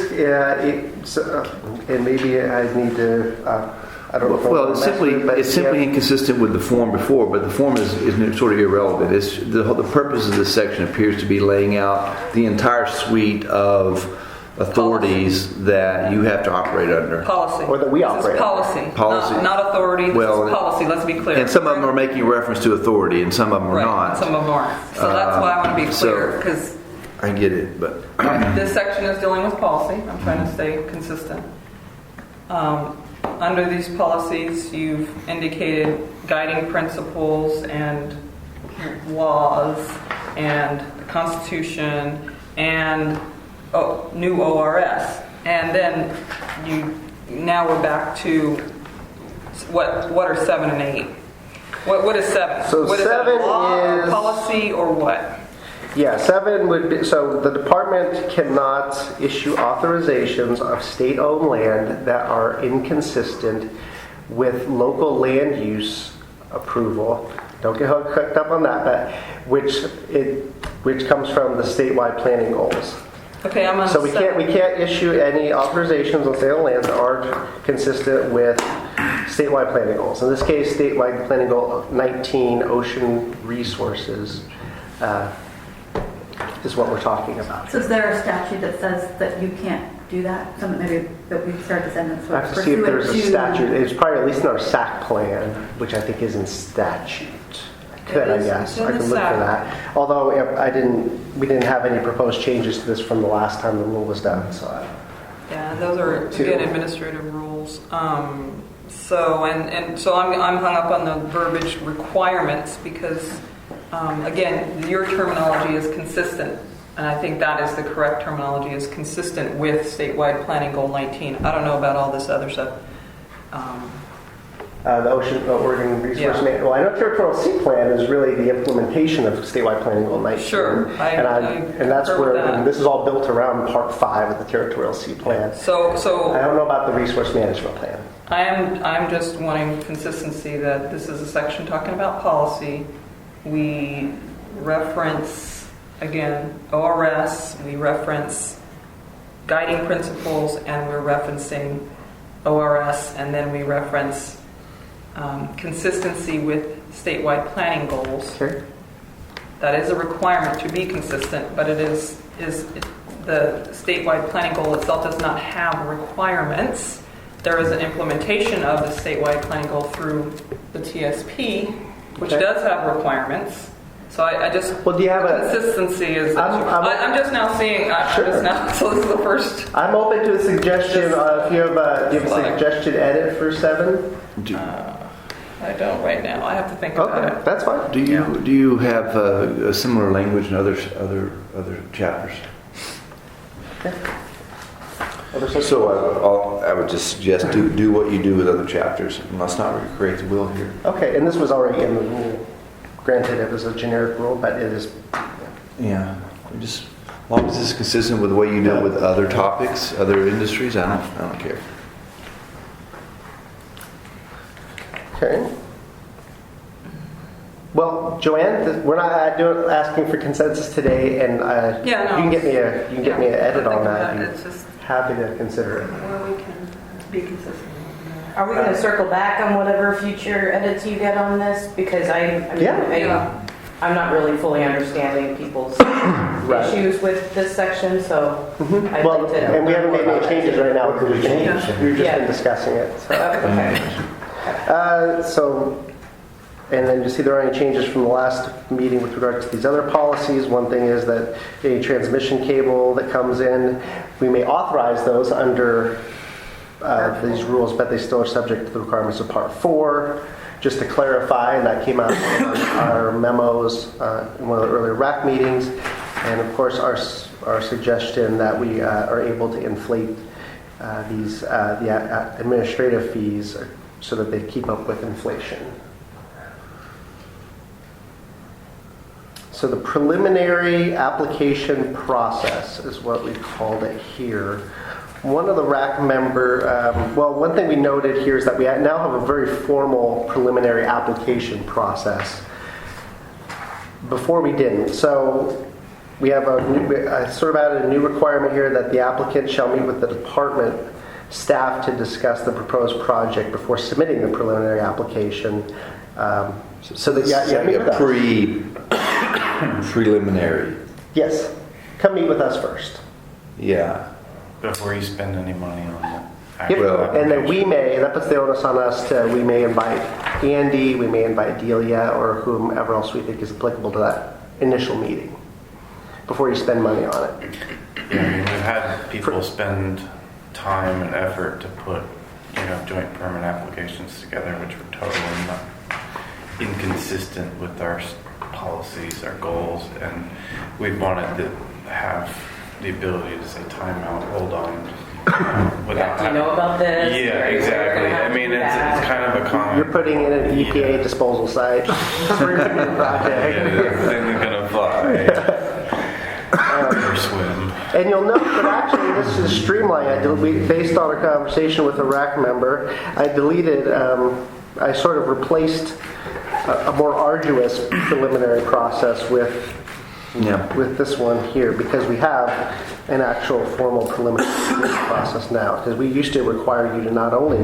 and maybe I need to, I don't know. if I Well, wanna it's mess with it, but simply yeah. inconsistent with the form before, but the form is sort of irrelevant. It's the purpose of this section appears to be laying out the entire suite of authorities that you have to operate under. Policy. Or that we This operate is policy. Policy. Not authority. This Well, is policy. Let's be clear. And some of them are making reference to authority, and some of them are right. not. Some of them aren't. So that's why I want to be so- clear because I get it, but this section is dealing with policy. I'm trying to stay consistent. Under these policies, you've indicated guiding principles and laws and the Constitution and new ORS. And then now we're back to what are 7 and 8? What is 7? So what is 7 that, law or is- policy or what? Yeah, 7 would be, so the department cannot issue authorizations of state-owned land that are inconsistent with local land use approval. Don't get hooked up on that, but which comes from the statewide planning goals. Okay, I'm on So we 7. can't issue any authorizations on state-owned lands that aren't consistent with statewide planning goals. In this case, statewide planning goal 19, ocean resources, is what we're talking about. So is there a statute that says that you can't do that? Something maybe that we start to send them. I have to see if there's a statute. It's probably at least in our SAC plan, which I think is in statute. I could, I It is. guess. It's in I the could look for SAC. that. Although we didn't have any proposed changes to this from the last time the rule was done. So Yeah, those are Two. again administrative rules. So I'm hung up on the verbiage requirements because again, your terminology is consistent, and I think that is the correct terminology. Is consistent with statewide planning goal 19. I don't know about all this other stuff. the Oregon Resource Yeah. Management. Well, I know Territorial Sea Plan is really the implementation of statewide planning goal 19. Sure, and that's concur where with that. and this is all built around Part 5 of the Territorial Sea Plan. I So don't know about the Resource Management Plan. I'm just wanting consistency that this is a section talking about policy. We reference, again, ORS, we reference guiding principles, and we're referencing ORS, and then we reference consistency with statewide planning goals. Okay. That is a requirement to be consistent, but the statewide planning goal itself does not have requirements. There is an implementation of the statewide planning goal through the TSP, which does have requirements. So I just, Well, do you have a- consistency is, I'm just now seeing, so this is the first. I'm open to a suggestion. If you have a suggested edit for 7. I don't right now. I have to think about Okay, it. that's fine. Do you have a similar language in other chapters? So I would just suggest do what you do with other chapters. Let's not recreate the wheel here. Okay, and this was already in the rule. Granted, it was a generic rule, but it is. Yeah, just as long as it's consistent with the way you do it with other topics, other industries, I don't care. Okay. Well, Joanne, we're not asking for consensus today, and you can get me an edit on that. It's just Happy to consider it. where we can be consistent. Are we going to circle back on whatever future edits you get on this? Because I'm not really fully understing people's issues with this section, so I'd Well, like to. and we haven't made any changes right now because we've just Yeah. been discussing it. So. Okay. And then you see there are any changes from the last meeting with regard to these other policies. One thing is that a transmission cable that comes in, we may authorize those under these rules, but they still are subject to the requirements of Part 4. Just to clarify, and that came out in our memos in one of the earlier RAC meetings, and of course our suggestion that we are able to inflate the administrative fees so that they keep up with inflation. So the preliminary application process is what we called it here. One of the RAC one thing we noted here is that we now have a very formal preliminary application process. Before we didn't. So we have sort of added a new requirement here that the applicant shall meet with the department staff to discuss the proposed project before submitting the preliminary application. So that Preliminary. Yes, come meet with us first. Yeah. Before you spend any money on it. Yep. And then that puts the onus on us we may invite Andy, we may invite Delia, or whomever else we think is applicable to that initial meeting before you spend money on it. Yeah, I mean, we've had people spend time and effort to put, joint permit applications together, which were totally not inconsistent with our policies, our goals, and we wanted to have the ability to say time out, hold on. Without Do you know about this? Yeah, exactly. I mean, it's kind of a common. You're putting in an EPA disposal site for your project. Yeah, things gonna fly. Or swim. And you'll note that actually this is streamlined. Based on a conversation with a RAC member, I deleted, I sort of replaced a more arduous preliminary process with this one here, because we have an actual formal preliminary process now. Because we used to require you to not only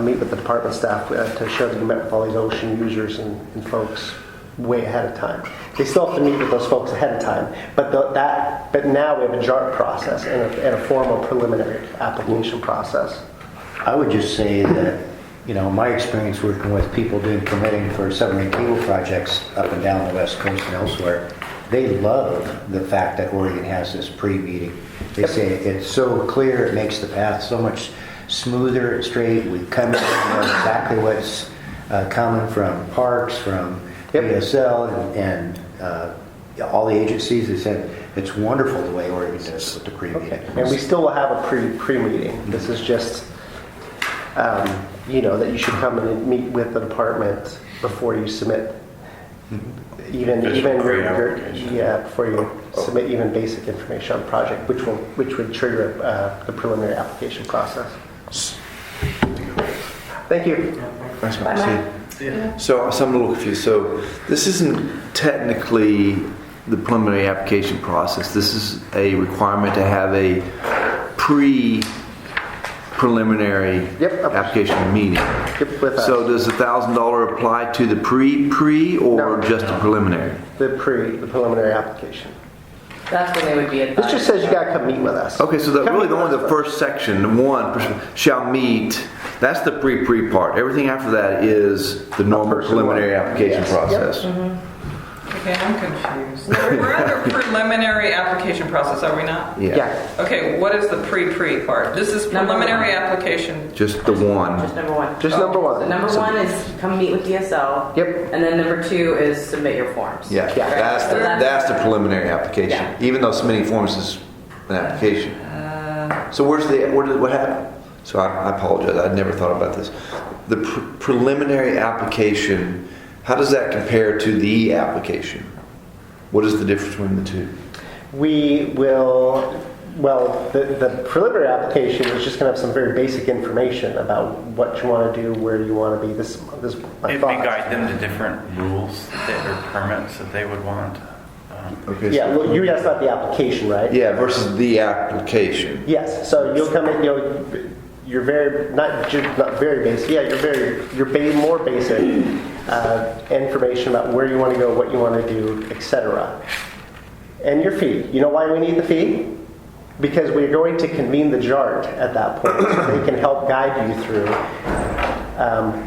meet with the department staff to show that you met with all these ocean users and folks way ahead of time. They still have to meet with those folks ahead of time, but now we have a JART process and a formal preliminary application process. I would just say that, my experience working with people doing permitting for submarine cable projects up and down the West Coast and elsewhere, they love the fact that Oregon has this pre-meeting. They say it's so clear, it makes the path so much smoother and straight. We come in, we know exactly what's coming from parks, from PSL, and all the agencies. They said it's wonderful the way Oregon does with the pre-meeting. Okay. And we still will have a pre-meeting. This is just, that you should come in and meet with the department before you submit. Before you submit even basic information on the project, which would trigger the preliminary application process. Thank you. Thanks, Mark. So I'm a little confused. So this isn't technically the preliminary application process. This is a requirement to have a preliminary Yep. application meeting. Yep, with us. So does the $1,000 apply to the pre or No. just the preliminary? The preliminary application. That's when they would be advised. This just says you gotta come meet with us. Okay, so Come really meet with only us the first. first section, the one shall meet, that's the pre part. Everything after that is the normal person preliminary one. application Yes. Yep. process. Okay, I'm confused. We're under preliminary application process, are we not? Yeah. Okay, what is the pre part? This is Number preliminary one. application. Just the one. Just number one. Just number So one. number one is come meet with DSL. Yep. And then number two is submit your forms. Yeah, Yeah. that's the preliminary application. Yeah. Even though submitting forms is an application. So what happened? So I apologize. I'd never thought about this. The preliminary application, how does that compare to the application? What is the difference between the two? We will, well, the preliminary application is just going to have some very basic information about what you want to do, where you want to be. This is my It'd thoughts. be guide them to different rules or permits that they would want. Okay. Yeah, well, you asked about the application, right? Yeah, versus the application. Yes. So you'll come in. You're very not very basic. Yeah, you're more basic information about where you want to go, what you want to do, etc. And your fee. You know why we need the fee? Because we're going to convene the JART at that point, so they can help guide you through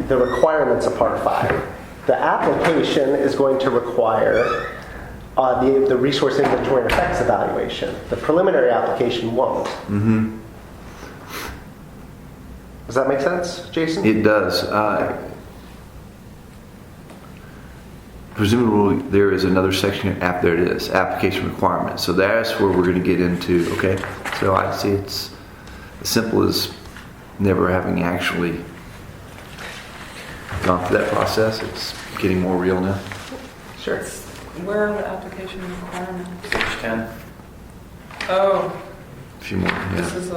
the requirements of Part 5. The application is going to require the resource inventory and effects evaluation. The preliminary application won't. Mm-hmm. Does that make sense, Jason? It does. Presumably there is another section there it is, application requirements. So that's where we're going to get into, okay? So I see it's as simple as never having actually gone through that process. It's getting more real now. Sure. Where are the application requirements? Page 10. Oh, A few more. this Yeah. is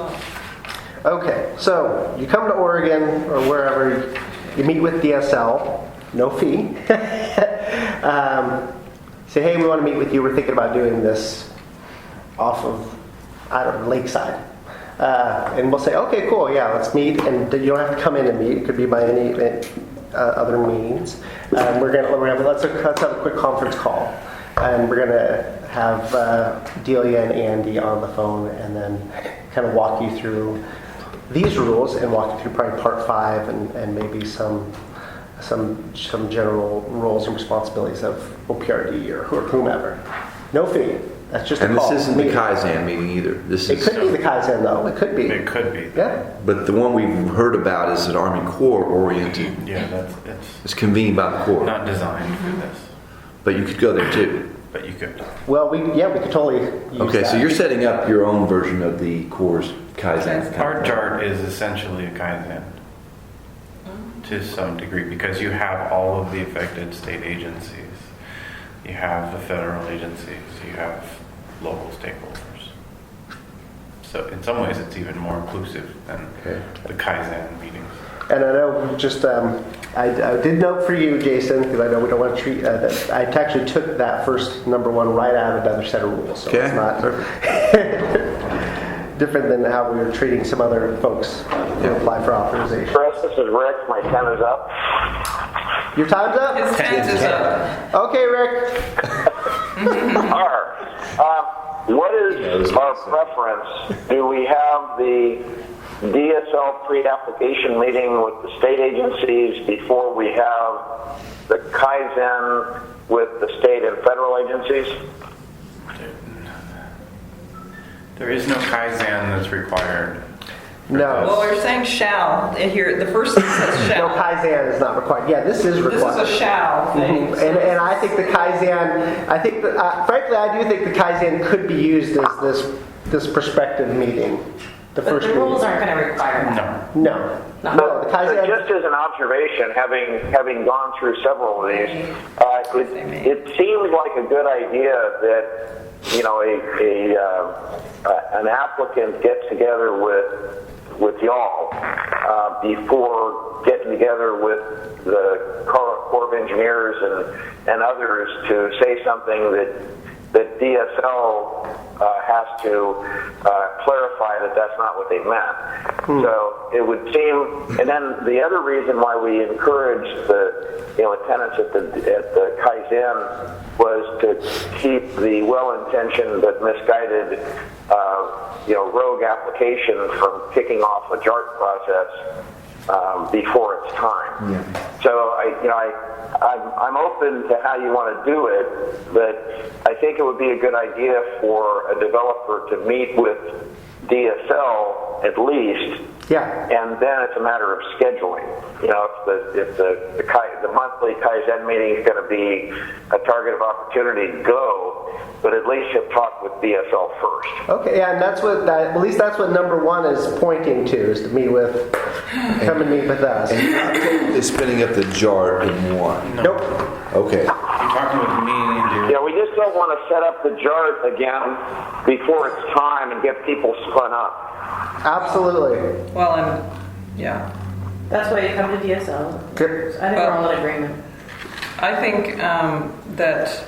Okay, so you come to Oregon or wherever, you meet with DSL, no fee. Say, hey, we want to meet with you. We're thinking about doing this off of, I don't know, Lakeside. And we'll say, okay, cool, yeah, let's meet. And you don't have to come in and meet. It could be by any other means. Let's have a quick conference call. And we're going to have Delia and Andy on the phone and then kind of walk you through these rules and walk you through probably Part 5 and maybe some general roles and responsibilities of OPRD or whomever. No fee. That's just And a call. this isn't the Meeting. Kaizen meeting either. This It is, could be the Kaizen though. It could be. It could be. Yeah. but the one we've heard about is an Army Corps oriented. Yeah, it's It's convened by the Corps. not designed for this, But you could go there too. but you could. Well, we could totally use Okay, that. so you're setting up your own version of the Corps' Kaizen. Our chart is essentially a Kaizen to some degree because you have all of the affected state agencies. You have the federal agencies. You have local stakeholders. So in some ways it's even more inclusive than the Kaizen meetings. And I know just, I did note for you, Jason, because I know we don't want to treat, that I actually took that first number one right out of another set of rules. So Okay. it's not different than how we were treating some other folks who apply for authorization. Chris, this is Rick. My 10 is up. Your time's up? His tent is up. Okay, Rick. All right. What is our preference? Do we have the DSL pre-application meeting with the state agencies before we have the Kaizen with the state and federal agencies? There is no Kaizen that's required. No. Well, we're saying shall. Here, the first thing says No, shall. Kaizen is not required. Yeah, this is This required. is a shall thing. And I think the Kaizen, frankly, I do think the Kaizen could be used as this prospective meeting. The But first the rules meeting. aren't going to require that. No. No. No. No, the But Kaizen. just as an observation, having gone through several of these, it seems like a good idea that an applicant gets together with y'all before getting together with the Corps of Engineers and others to say something that DSL has to clarify that that's not what they meant. So it would seem, and then the other reason why we encouraged the attendance at the Kaizen was to keep the well-intentioned but misguided rogue application from kicking off a JART process before its time. Yeah. So I'm open to how you want to do it, but I think it would be a good idea for a developer to meet with DSL at least. Yeah. And then it's a matter of scheduling. If the monthly Kaizen meeting is going to be a target of opportunity, go. But at least you'll talk with DSL first. Okay, yeah, and at least that's what number one is pointing to, is to come and meet with us. Is spinning up the JART in one. Nope. Okay. You're talking with me and Andrew. Yeah, we just don't want to set up the JART again before it's time and get people spun up. Absolutely. Well, and yeah, That's why you come to DSL. Good. I think we're all in agreement. I think that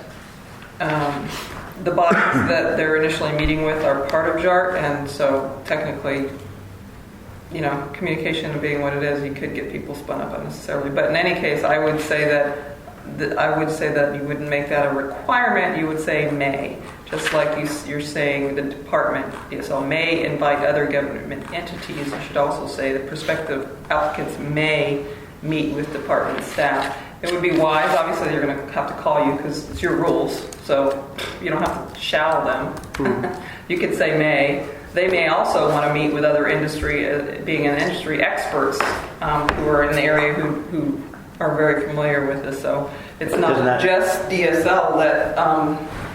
the bodies that they're initially meeting with are part of JART, and so technically, communication being what it is, you could get people spun up unnecessarily. But in any case, I would say that you wouldn't make that a requirement. You would say may, just like you're saying the department DSL may invite other government entities. You should also say that prospective applicants may meet with department staff. It would be wise. Obviously, they're going to have to call you because it's your rules, so you don't have to shall them. You could say may. They may also want to meet with other industry, being an industry experts who are in the area who are very familiar with this. So it's not just DSL that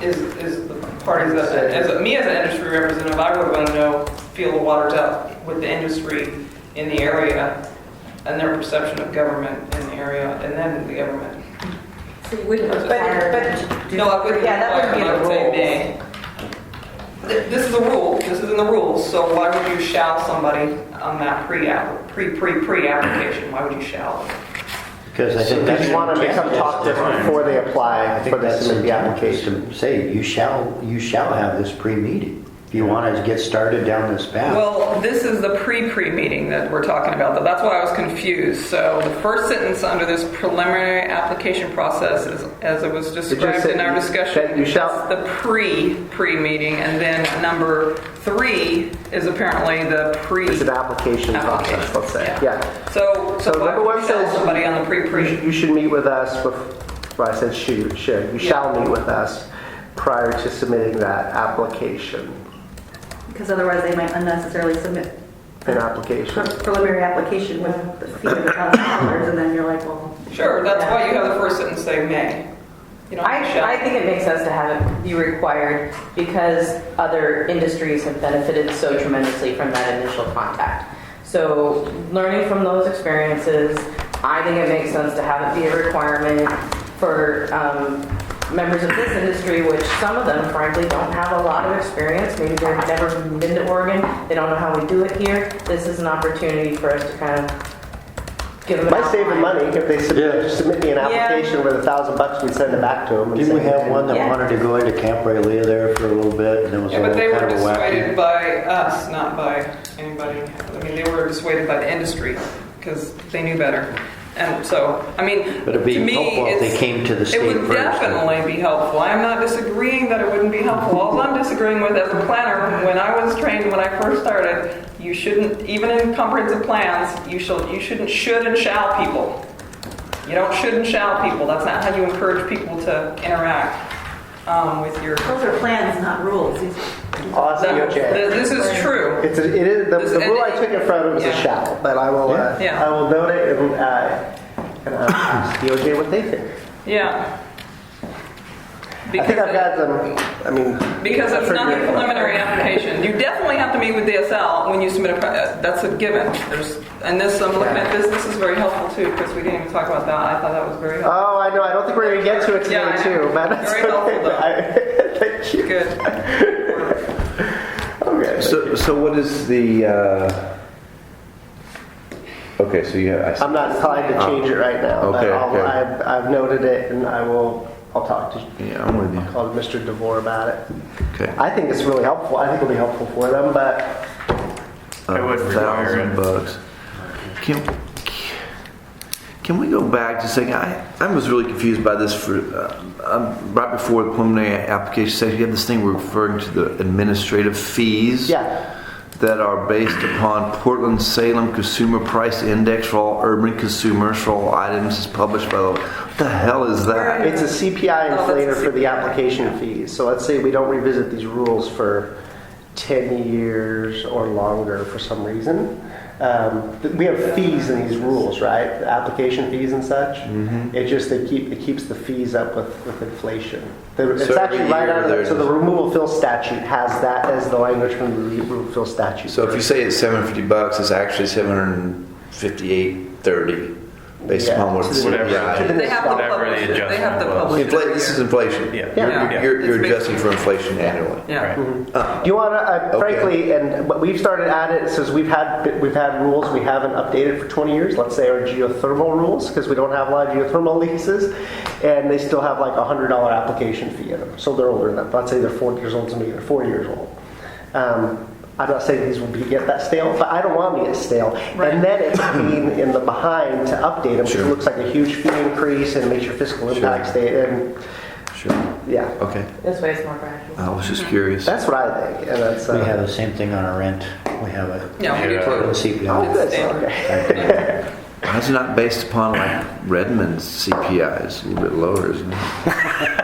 is the parties that, as an industry representative, I would want to feel the waters out with the industry in the area and their perception of government in the area, and then the government. So you wouldn't require them to do. No, I wouldn't. Yeah, that would be I would the say rules. may. This is a rule. This is in the rules. So why would you shall somebody on that pre-application? Why would you shall? Because I think They want them to come talk to us before they apply for that's the application. to say you shall have this pre-meeting if you want to get started down this path. Well, this is the pre-meeting that we're talking about, though. That's why I was confused. So the first sentence under this preliminary application process is, as it was described in our discussion, that you shall- that's the pre-meeting, and then number 3 is apparently the pre. It's an application process, let's say. Yeah. So So why number would one you tell says somebody on the pre? You should meet with us I said should. You shall meet with us prior to submitting that application. Because otherwise they might unnecessarily submit An application. preliminary application with the fee of $1,000, and then you're like, well. Sure, that's why you have the first sentence say may. You don't have shall. I think it makes sense to have it be required because other industries have benefited so tremendously from that initial contact. So learning from those experiences, I think it makes sense to have it be a requirement for members of this industry, which some of them frankly don't have a lot of experience. Maybe they've never been to Oregon. They don't know how we do it here. This is an opportunity for us to kind of give them an Might save them outline. money if they submit me an application with $1,000, we'd send it back to them. And Didn't we say, have one that Yeah. wanted to go into Camp Rayleigh there for a little bit, and it was Yeah, all but they kind were of a dissuaded wacky? by us, not by anybody. I mean, they were dissuaded by the industry because they knew better. And so, I mean, But it'd be to me, helpful if they it's- came to the state It would first. definitely be helpful. I'm not disagreeing that it wouldn't be helpful. All I'm disagreeing with as a planner, when I was trained, when I first started, you shouldn't, even in comprehensive plans, you shouldn't should and shall people. You don't should and shall people. That's not how you encourage people to interact with your. Those are plans, not rules. Oh, that's okay. This is true. It is the rule I took it from was a shall, but I will Yeah. I will note it and ask DOJ what they think. Yeah. I think I've got them. I mean, Because it's I've not a heard preliminary application. You definitely have to meet with DSL when you submit that's a given. And this, I'm looking at this is very helpful too, because we didn't even talk about that. I thought that was very helpful. Oh, I know. I don't think we're going to get to it today, Yeah, I know. too. But that's Very helpful, okay. though. Thank you. Good. Okay. So what is the? Okay, so you have. I'm not inclined to change it right now. Okay, But okay. I've noted it, and I will I'll talk to Yeah, I'm with you. I'll call Mr. DeVore about it. Okay. I think it's really helpful. I think it'll be helpful for them, but I would require it. $1,000. Can we go back just a second? I was really confused by this. Right before the preliminary application section, you have this thing we're referring to the administrative fees. yeah. That are based upon Portland-Salem Consumer Price Index for all urban consumers for all items is published by the... What the hell is that? It's a CPI Oh, inflator that's a for the CPI. application fees. So let's say we don't revisit these rules for 10 years or longer for some reason. We have fees in these rules, right? The application fees and such. Mm-hmm. It keeps the fees up with inflation. It's So actually every right year out of there's- so the removal fill statute has that as the language from the removal fill statute. So if you say it's $750, it's actually $758.30, based Yeah. upon what it's Whatever. CPI. They have to Whatever publish the it. They have to adjustment was. publish it. This is inflation. Yeah. Yeah. You're It's adjusting for inflation annually. Yeah. Do you want to, frankly, and what we've started at it since we've had rules we haven't updated for 20 years. Let's say our geothermal rules, because we don't have a lot of geothermal leases, and they still have like a $100 application fee in them. So they're older than that. Let's say they're 40 years old to me. They're 40 years old. I'm not saying these will get that stale, but I don't want them to get stale. Right. And then it's being in the behind to update them because Sure. it looks like a huge fee increase and makes your fiscal impact stay. And Sure. yeah, Okay. This way it's more gradual. I was just curious. that's what I think. And that's We have the same thing on our rent. We have a Yeah, we do Portland too. CPI. oh, good. Standard. Okay. Why is it not based upon like Redmond's CPI? It's a little bit lower, isn't it?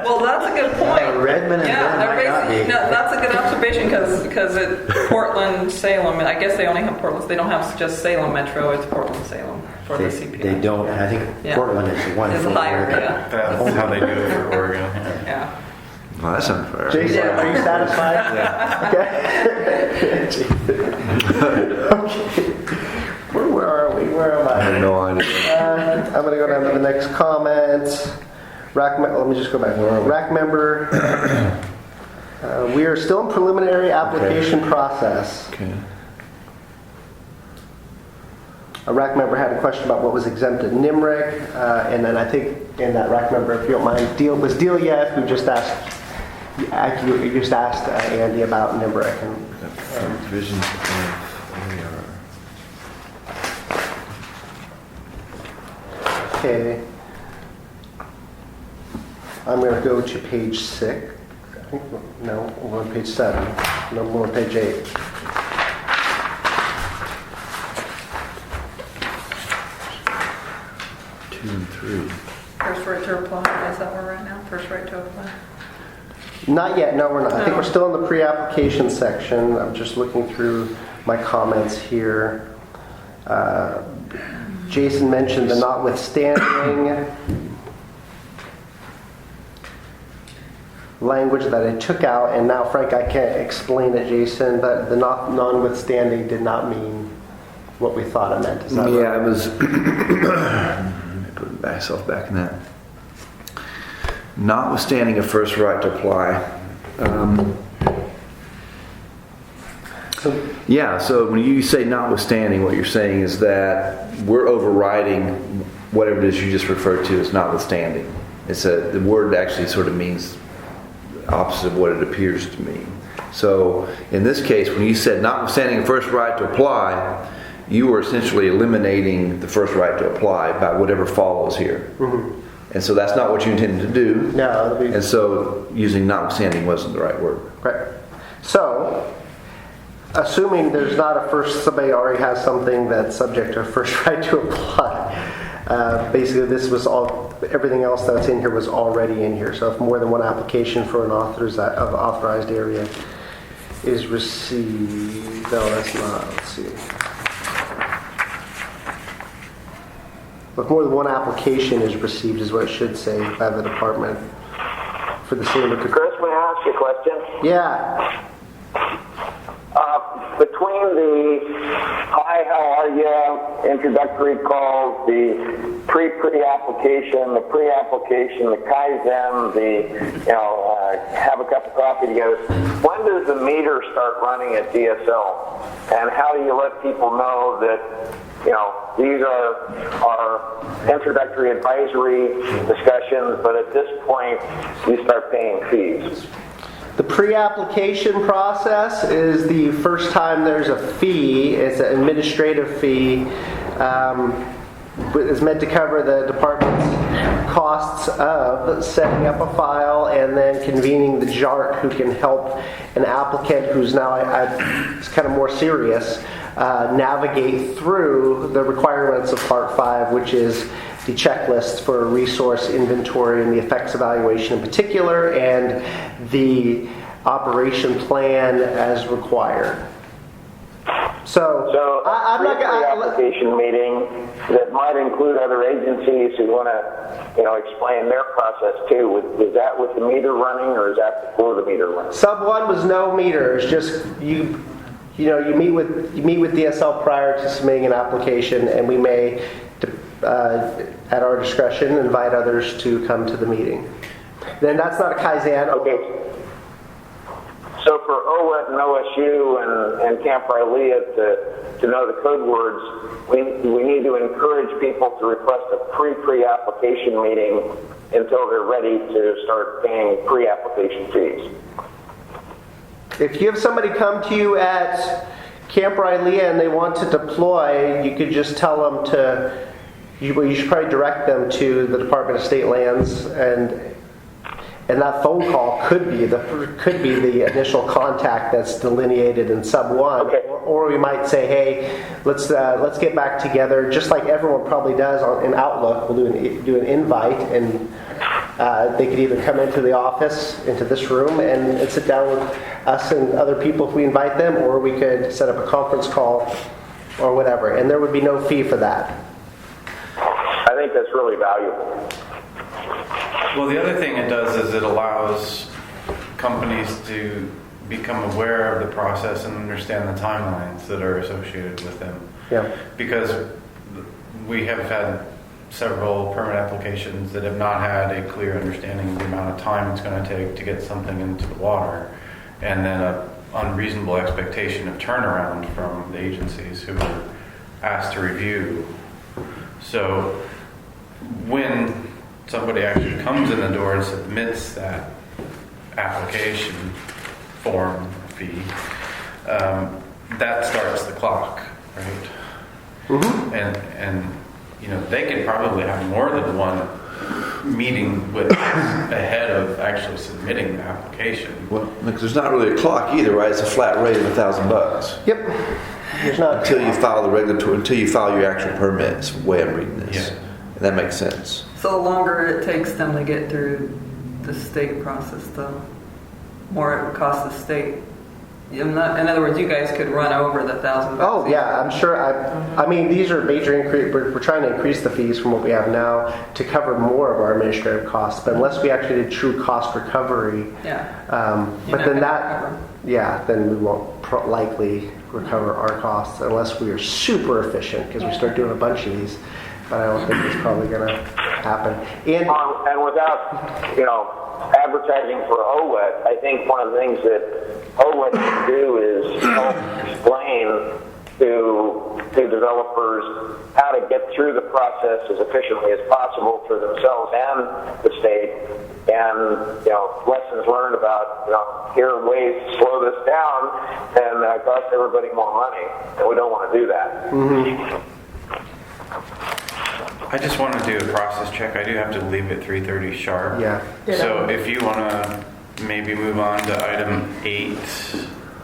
Well, that's a good point. Redmond and Yeah, Bend they're might not basically, be. no, that's a good observation because it Portland, Salem, and I guess they only have Portland. They don't have just Salem Metro. It's Portland, Salem for the CPI. They don't, I think Yeah. Portland is the one. It's for higher, where- yeah. That's how they do it for Oregon. Yeah. Yeah. Well, that's unfair. Jason, Yeah. are you satisfied? Okay. Where are we? Where am I have I? no idea. I'm going to go down to the next comment. Let me just go back. Rack member. We are still in preliminary application process. Okay. A rack member had a question about what was exempt at NIMRIC, and then I think in that rack member, if you don't mind, was Deal yet? Who just asked? You just asked Andy about NIMRIC and Division of okay. I'm going to go to page 6. I think, no, we're on page 7. No, we're on page 8. Two and 3. First right to apply, is that where we're at now? First right to apply? Not yet. No, we're not. I think No. we're still in the pre-application section. I'm just looking through my comments here. Jason mentioned the notwithstanding language that I took out, and now, Frank, I can't explain it, Jason, but the notwithstanding did not mean what we thought it meant. Is that Yeah, right? it was. Let me put myself back in that. Notwithstanding a first right to apply. Yeah, so when you say notwithstanding, what you're saying is that we're overriding whatever it is you just referred to as notwithstanding. The word actually sort of means opposite of what it appears to mean. So in this case, when you said notwithstanding a first right to apply, you were essentially eliminating the first right to apply by whatever follows here. Mm-hmm. And so that's not what you intended to do. No, it'll be And so using notwithstanding wasn't the right word. right. So, assuming there's not somebody already has something that's subject to a first right to apply. Basically, this was everything else that's in here was already in here. So if more than one application for an authorized area is received, no, that's not. Let's see. If more than one application is received, is what it should say by the department for the same. Chris, may I ask you a question? Yeah. Between the hi, how are you introductory calls, the pre-application, the pre-application, the Kaizen, the have a cup of coffee together, when does the meter start running at DSL? And how do you let people know that these are introductory advisory discussions, but at this point, you start paying fees. The pre-application process is the first time there's a fee. It's an administrative fee. It's meant to cover the department's costs of setting up a file and then convening the JARC who can help an applicant who's now it's kind of more serious navigate through the requirements of Part 5, which is the checklist for resource inventory and the effects evaluation in particular, and the operation plan as required. So I'm not going to application meeting that might include other agencies who want to, explain their process too. Was that with the meter running, or is that before the meter running? Sub 1 was no meter. It's just you meet with DSL prior to submitting an application, and we may, at our discretion, invite others to come to the meeting. Then that's not a Kaizen. Okay. So for OWET and OSU and Camp Rilea to know the code words, we need to encourage people to request a pre-application meeting until they're ready to start paying pre-application fees. If you have somebody come to you at Camp Rilea and they want to deploy, you could just tell them you should probably direct them to the Department of State Lands, and that phone call could be the initial contact that's delineated in Sub 1. Okay. Or we might say, hey, let's get back together, just like everyone probably does in Outlook. We'll do an invite, and they could either come into the office, into this room, and sit down with us and other people if we invite them, or we could set up a conference call or whatever, and there would be no fee for that. I think that's really valuable. Well, the other thing it does is it allows companies to become aware of the process and understand the timelines that are associated with them. Yeah. Because we have had several permit applications that have not had a clear understanding of the amount of time it's going to take to get something into the water, and then an unreasonable expectation of turnaround from the agencies who are asked to review. So when somebody actually comes in the door and submits that application form fee, that starts the clock, right? Mm-hmm. And they could probably have more than one meeting with ahead of actually submitting the application. Well, because there's not really a clock either, right? It's a flat rate of $1,000. Yep. There's not until you file your actual permit. Is the way I'm reading this. Yeah. And that makes sense. So the longer it takes them to get through the state process, the more it would cost the state. In other words, you guys could run over the $1,000. Oh yeah, I'm sure. I mean, these are major increase. We're trying to increase the fees from what we have now to cover more of our administrative costs. But unless we actually did true cost recovery, but then then we won't likely recover our costs unless we are super efficient, because we start doing a bunch of these. But I don't think it's probably going to happen. And without, advertising for OWET, I think one of the things that OWET can do is help explain to developers how to get through the process as efficiently as possible for themselves and the state, and lessons learned about here are ways to slow this down and cost everybody more money, and we don't want to do that. Mm-hmm. I just want to do a process check. I do have to leave at 3:30 sharp. Yeah. So if you want to maybe move on to item 8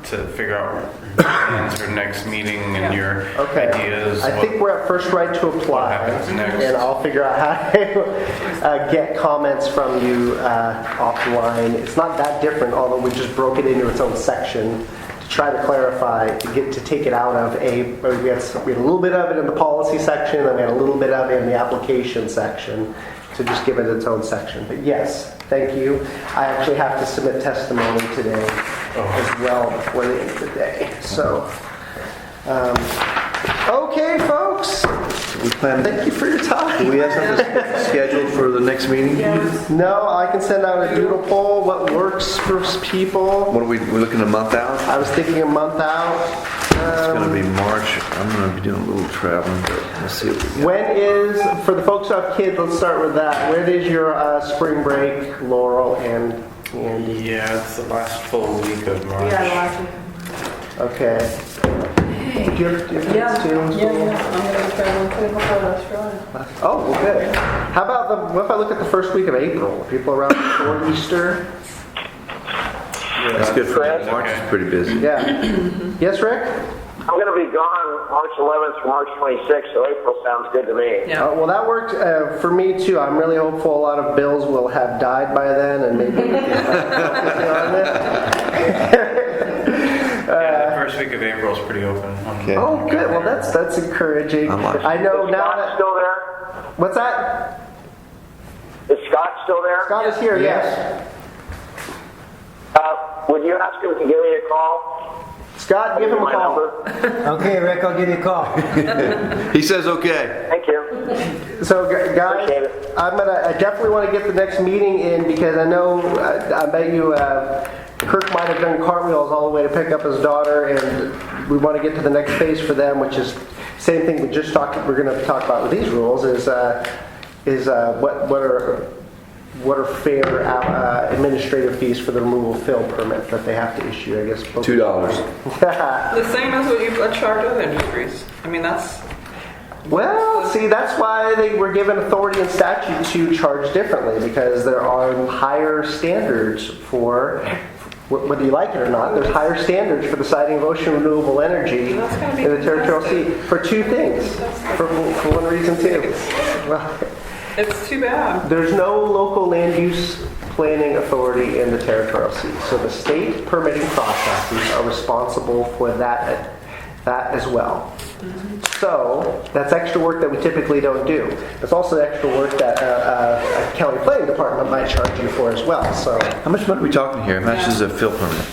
to figure out plans for next meeting and your ideas. I think we're at first right to apply, and I'll figure out how to get comments from you offline. It's not that different, although we just broke it into its own section. Try to clarify, to take it out of we had a little bit of it in the policy section, and we had a little bit of it in the application section, to just give it its own section. But yes, thank you. I actually have to submit testimony today as well before the end of the day. So, okay, folks. We plan. Thank you for your time. Do we have something scheduled for the next meeting? No, I can send out a doodle poll. What works for people? What are we're looking a month out? I was thinking a month out. It's going to be March. I'm going to be doing a little traveling, but let's see what we got. When is, for the folks who have kids, let's start with that. When is your spring break, Laurel and Andy? Yeah, it's the last full week of March. Yeah, the last week. Okay. Do you have kids too? I'm gonna travel to Australia. Oh, well, good. How about what if I look at the first week of April? Are people around before Easter? That's good for me. March is pretty busy. Yeah. Yes, Rick? I'm going to be gone March 11th through March 26th, so April sounds good to me. Yeah. Well, that worked for me too. I'm really hopeful a lot of bills will have died by then, and maybe we can focus on this. Yeah, the first week of April is pretty open. Okay. Oh, good. Well, that's encouraging. I'm like- I know Is now Scott that. still there? What's that? Is Scott still there? Scott is here. Yes. Would you ask him to give me a call? Scott, give him a My call. number? Okay, Rick, I'll give you a call. He says okay. Thank you. So, guys, Appreciate it. I definitely want to get the next meeting in because I know I bet you Kirk might have done cartwheels all the way to pick up his daughter, and we want to get to the next phase for them, which is same thing we just talked. We're going to talk about with these rules is what are fair administrative fees for the removal fill permit that they have to issue? I guess $2. The same as what you charge other industries. I mean, that's Well, see, that's why they were given authority in statute to charge differently, because there are higher standards for, whether you like it or not, there's higher standards for the siting of ocean renewable energy That's gonna be in the territorial sea fantastic. for two things. For one reason, too. Well, it's too bad. there's no local land use planning authority in the territorial sea, so the state permitting processes are responsible for that as well. So that's extra work that we typically don't do. It's also extra work that a county planning department might charge you for as well. So How much money are we talking here? How much is a fill permit?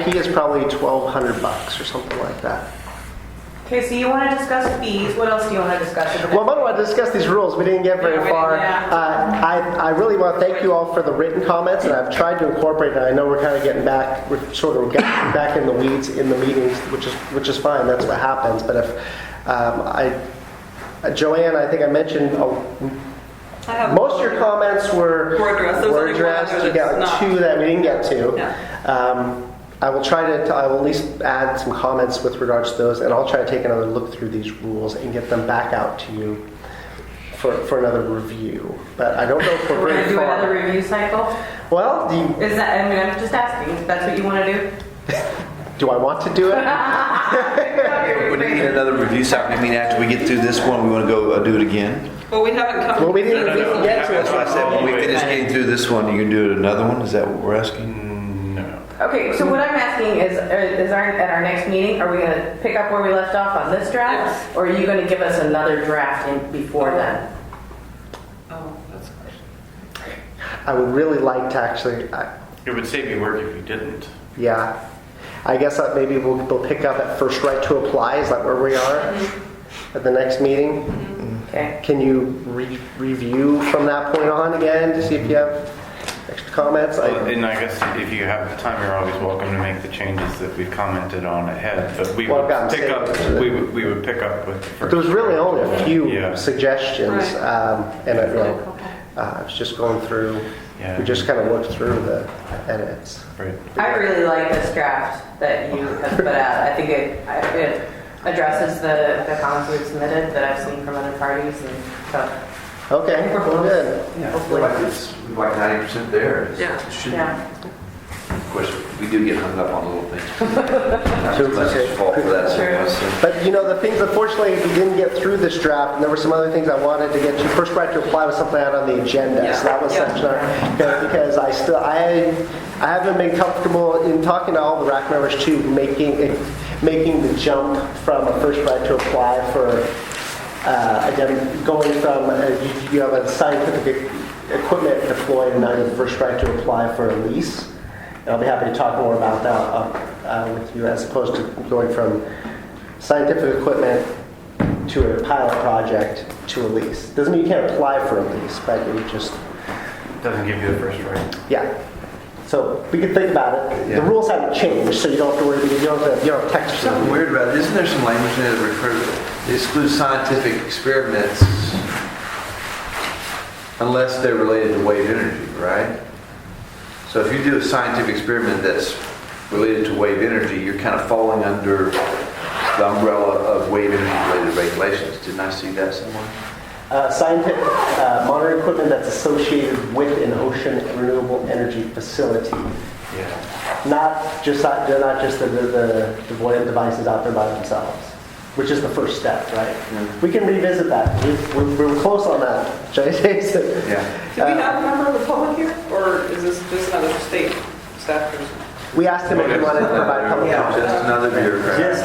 IP is probably $1,200 or something like that. Okay, so you want to discuss fees. What else do you want to discuss? Well, I want to discuss these rules. We didn't get very far. I really want to thank you all for the written comments, and I've tried to incorporate it. I know we're kind of getting back, we're sort of getting back in the weeds in the meetings, which is fine. That's what happens. But if Joanne, I think I mentioned most of your comments were addressed. There's only one addressed. other You got that's not. two that we didn't get to. Yeah. I will I will at least add some comments with regards to those, and I'll try to take another look through these rules and get them back out to you for another review. But I don't know if we're We're going very to do far. another review cycle? Well, Is that, I mean, I'm just asking if that's what you want to do? do I want to do it? Would we need another review cycle? I mean, after we get through this one, we want to go do it again? Well, we haven't come. Well, we didn't even get to it. That's why I said when we finish getting through this one, you can do it another one? Is that what we're asking? No. Okay, so what I'm asking is at our next meeting, are we going to pick up where we left off on this draft? Yes. Or are you going to give us another draft before then? Oh, that's a question. I would really like to actually, It would save you work if you didn't. yeah. I guess that maybe we'll pick up at first right to apply. Is that where we are at the next meeting? Okay. Can you review from that point on again to see if you have extra comments? And I guess if you have the time, you're always welcome to make the changes that we've commented on ahead. But we Well, would I've gotten pick up. saved. We would pick up with the first. There was really only a few Yeah. suggestions, Right. and I was just going through. Yeah. We just kind of looked through the edits. Right. I really like this draft that you have put out. I think it addresses the comments we've submitted that I've seen from other parties, and so Okay, well, good. hopefully. We're like 90% there. Yeah. Yeah. Of course, we do get hung up on little things. That's his fault for that. True. But you know, the things, unfortunately, we didn't get through this draft, and there were some other things I wanted to get to. First right to apply was something out on the agenda, so that was section because I haven't been comfortable in talking to all the RAC members too, making the jump from a first right to apply for again going from you have a scientific equipment deployed, and now you have the first right to apply for a lease. And I'll be happy to talk more about that with you, as opposed to going from scientific equipment to a pilot project to a lease. Doesn't mean you can't apply for a lease, but it just, Doesn't give you the first right. yeah. So we can think about it. Yeah. The rules haven't changed, so you don't have to worry, you don't have text. Something weird about it, isn't there some language in it that excludes scientific experiments unless they're related to wave energy, right? So if you do a scientific experiment that's related to wave energy, you're kind of falling under the umbrella of wave energy related regulations. Didn't I see that somewhere? Scientific monitoring equipment that's associated with an ocean renewable energy facility. Yeah. They're not just the buoyant devices out there by themselves, which is the first step, right? We can revisit that. We were close on that, Jason. Yeah. Do we have a member of the public here, or is this just another state staff person? We asked him if he wanted to provide public comment. Just another bureaucrat. Just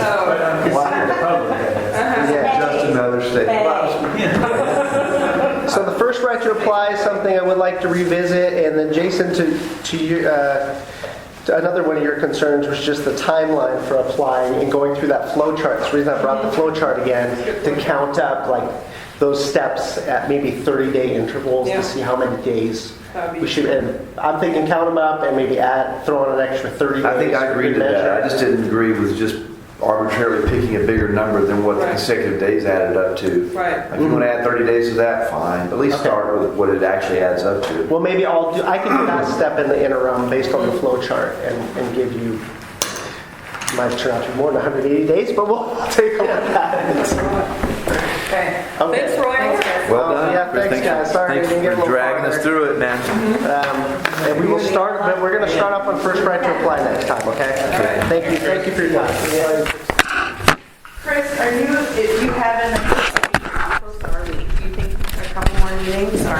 another state. So the first right to apply is something I would like to revisit, and then Jason, to another one of your concerns was just the timeline for applying and going through that flow chart. That's the reason I brought the flow chart again, to count up like those steps at maybe 30-day intervals Yeah. to see how many days That'd be- we should. And I'm thinking count them up and maybe throw in an extra 30 days. I think I for agreed to good that. measure. I just didn't agree with just arbitrarily picking a bigger number than what the Right. consecutive days added up to. Right. If you want to add 30 days to that, fine. At least Okay. start with what it actually adds up to. Well, maybe I can do that step in the interim based on the flow chart and give you, might turn out to be more than 180 days, but we'll take a look at it. Okay. Okay. Thanks, Roy. Well done. Yeah, thanks, guys. Sorry Thanks we didn't get a for little dragging us farther. through it, man. And we will start, but we're going to start off on first right to apply next time, okay? Thank you for your time. Chris, are you, if you have an, do you think a couple more meetings or?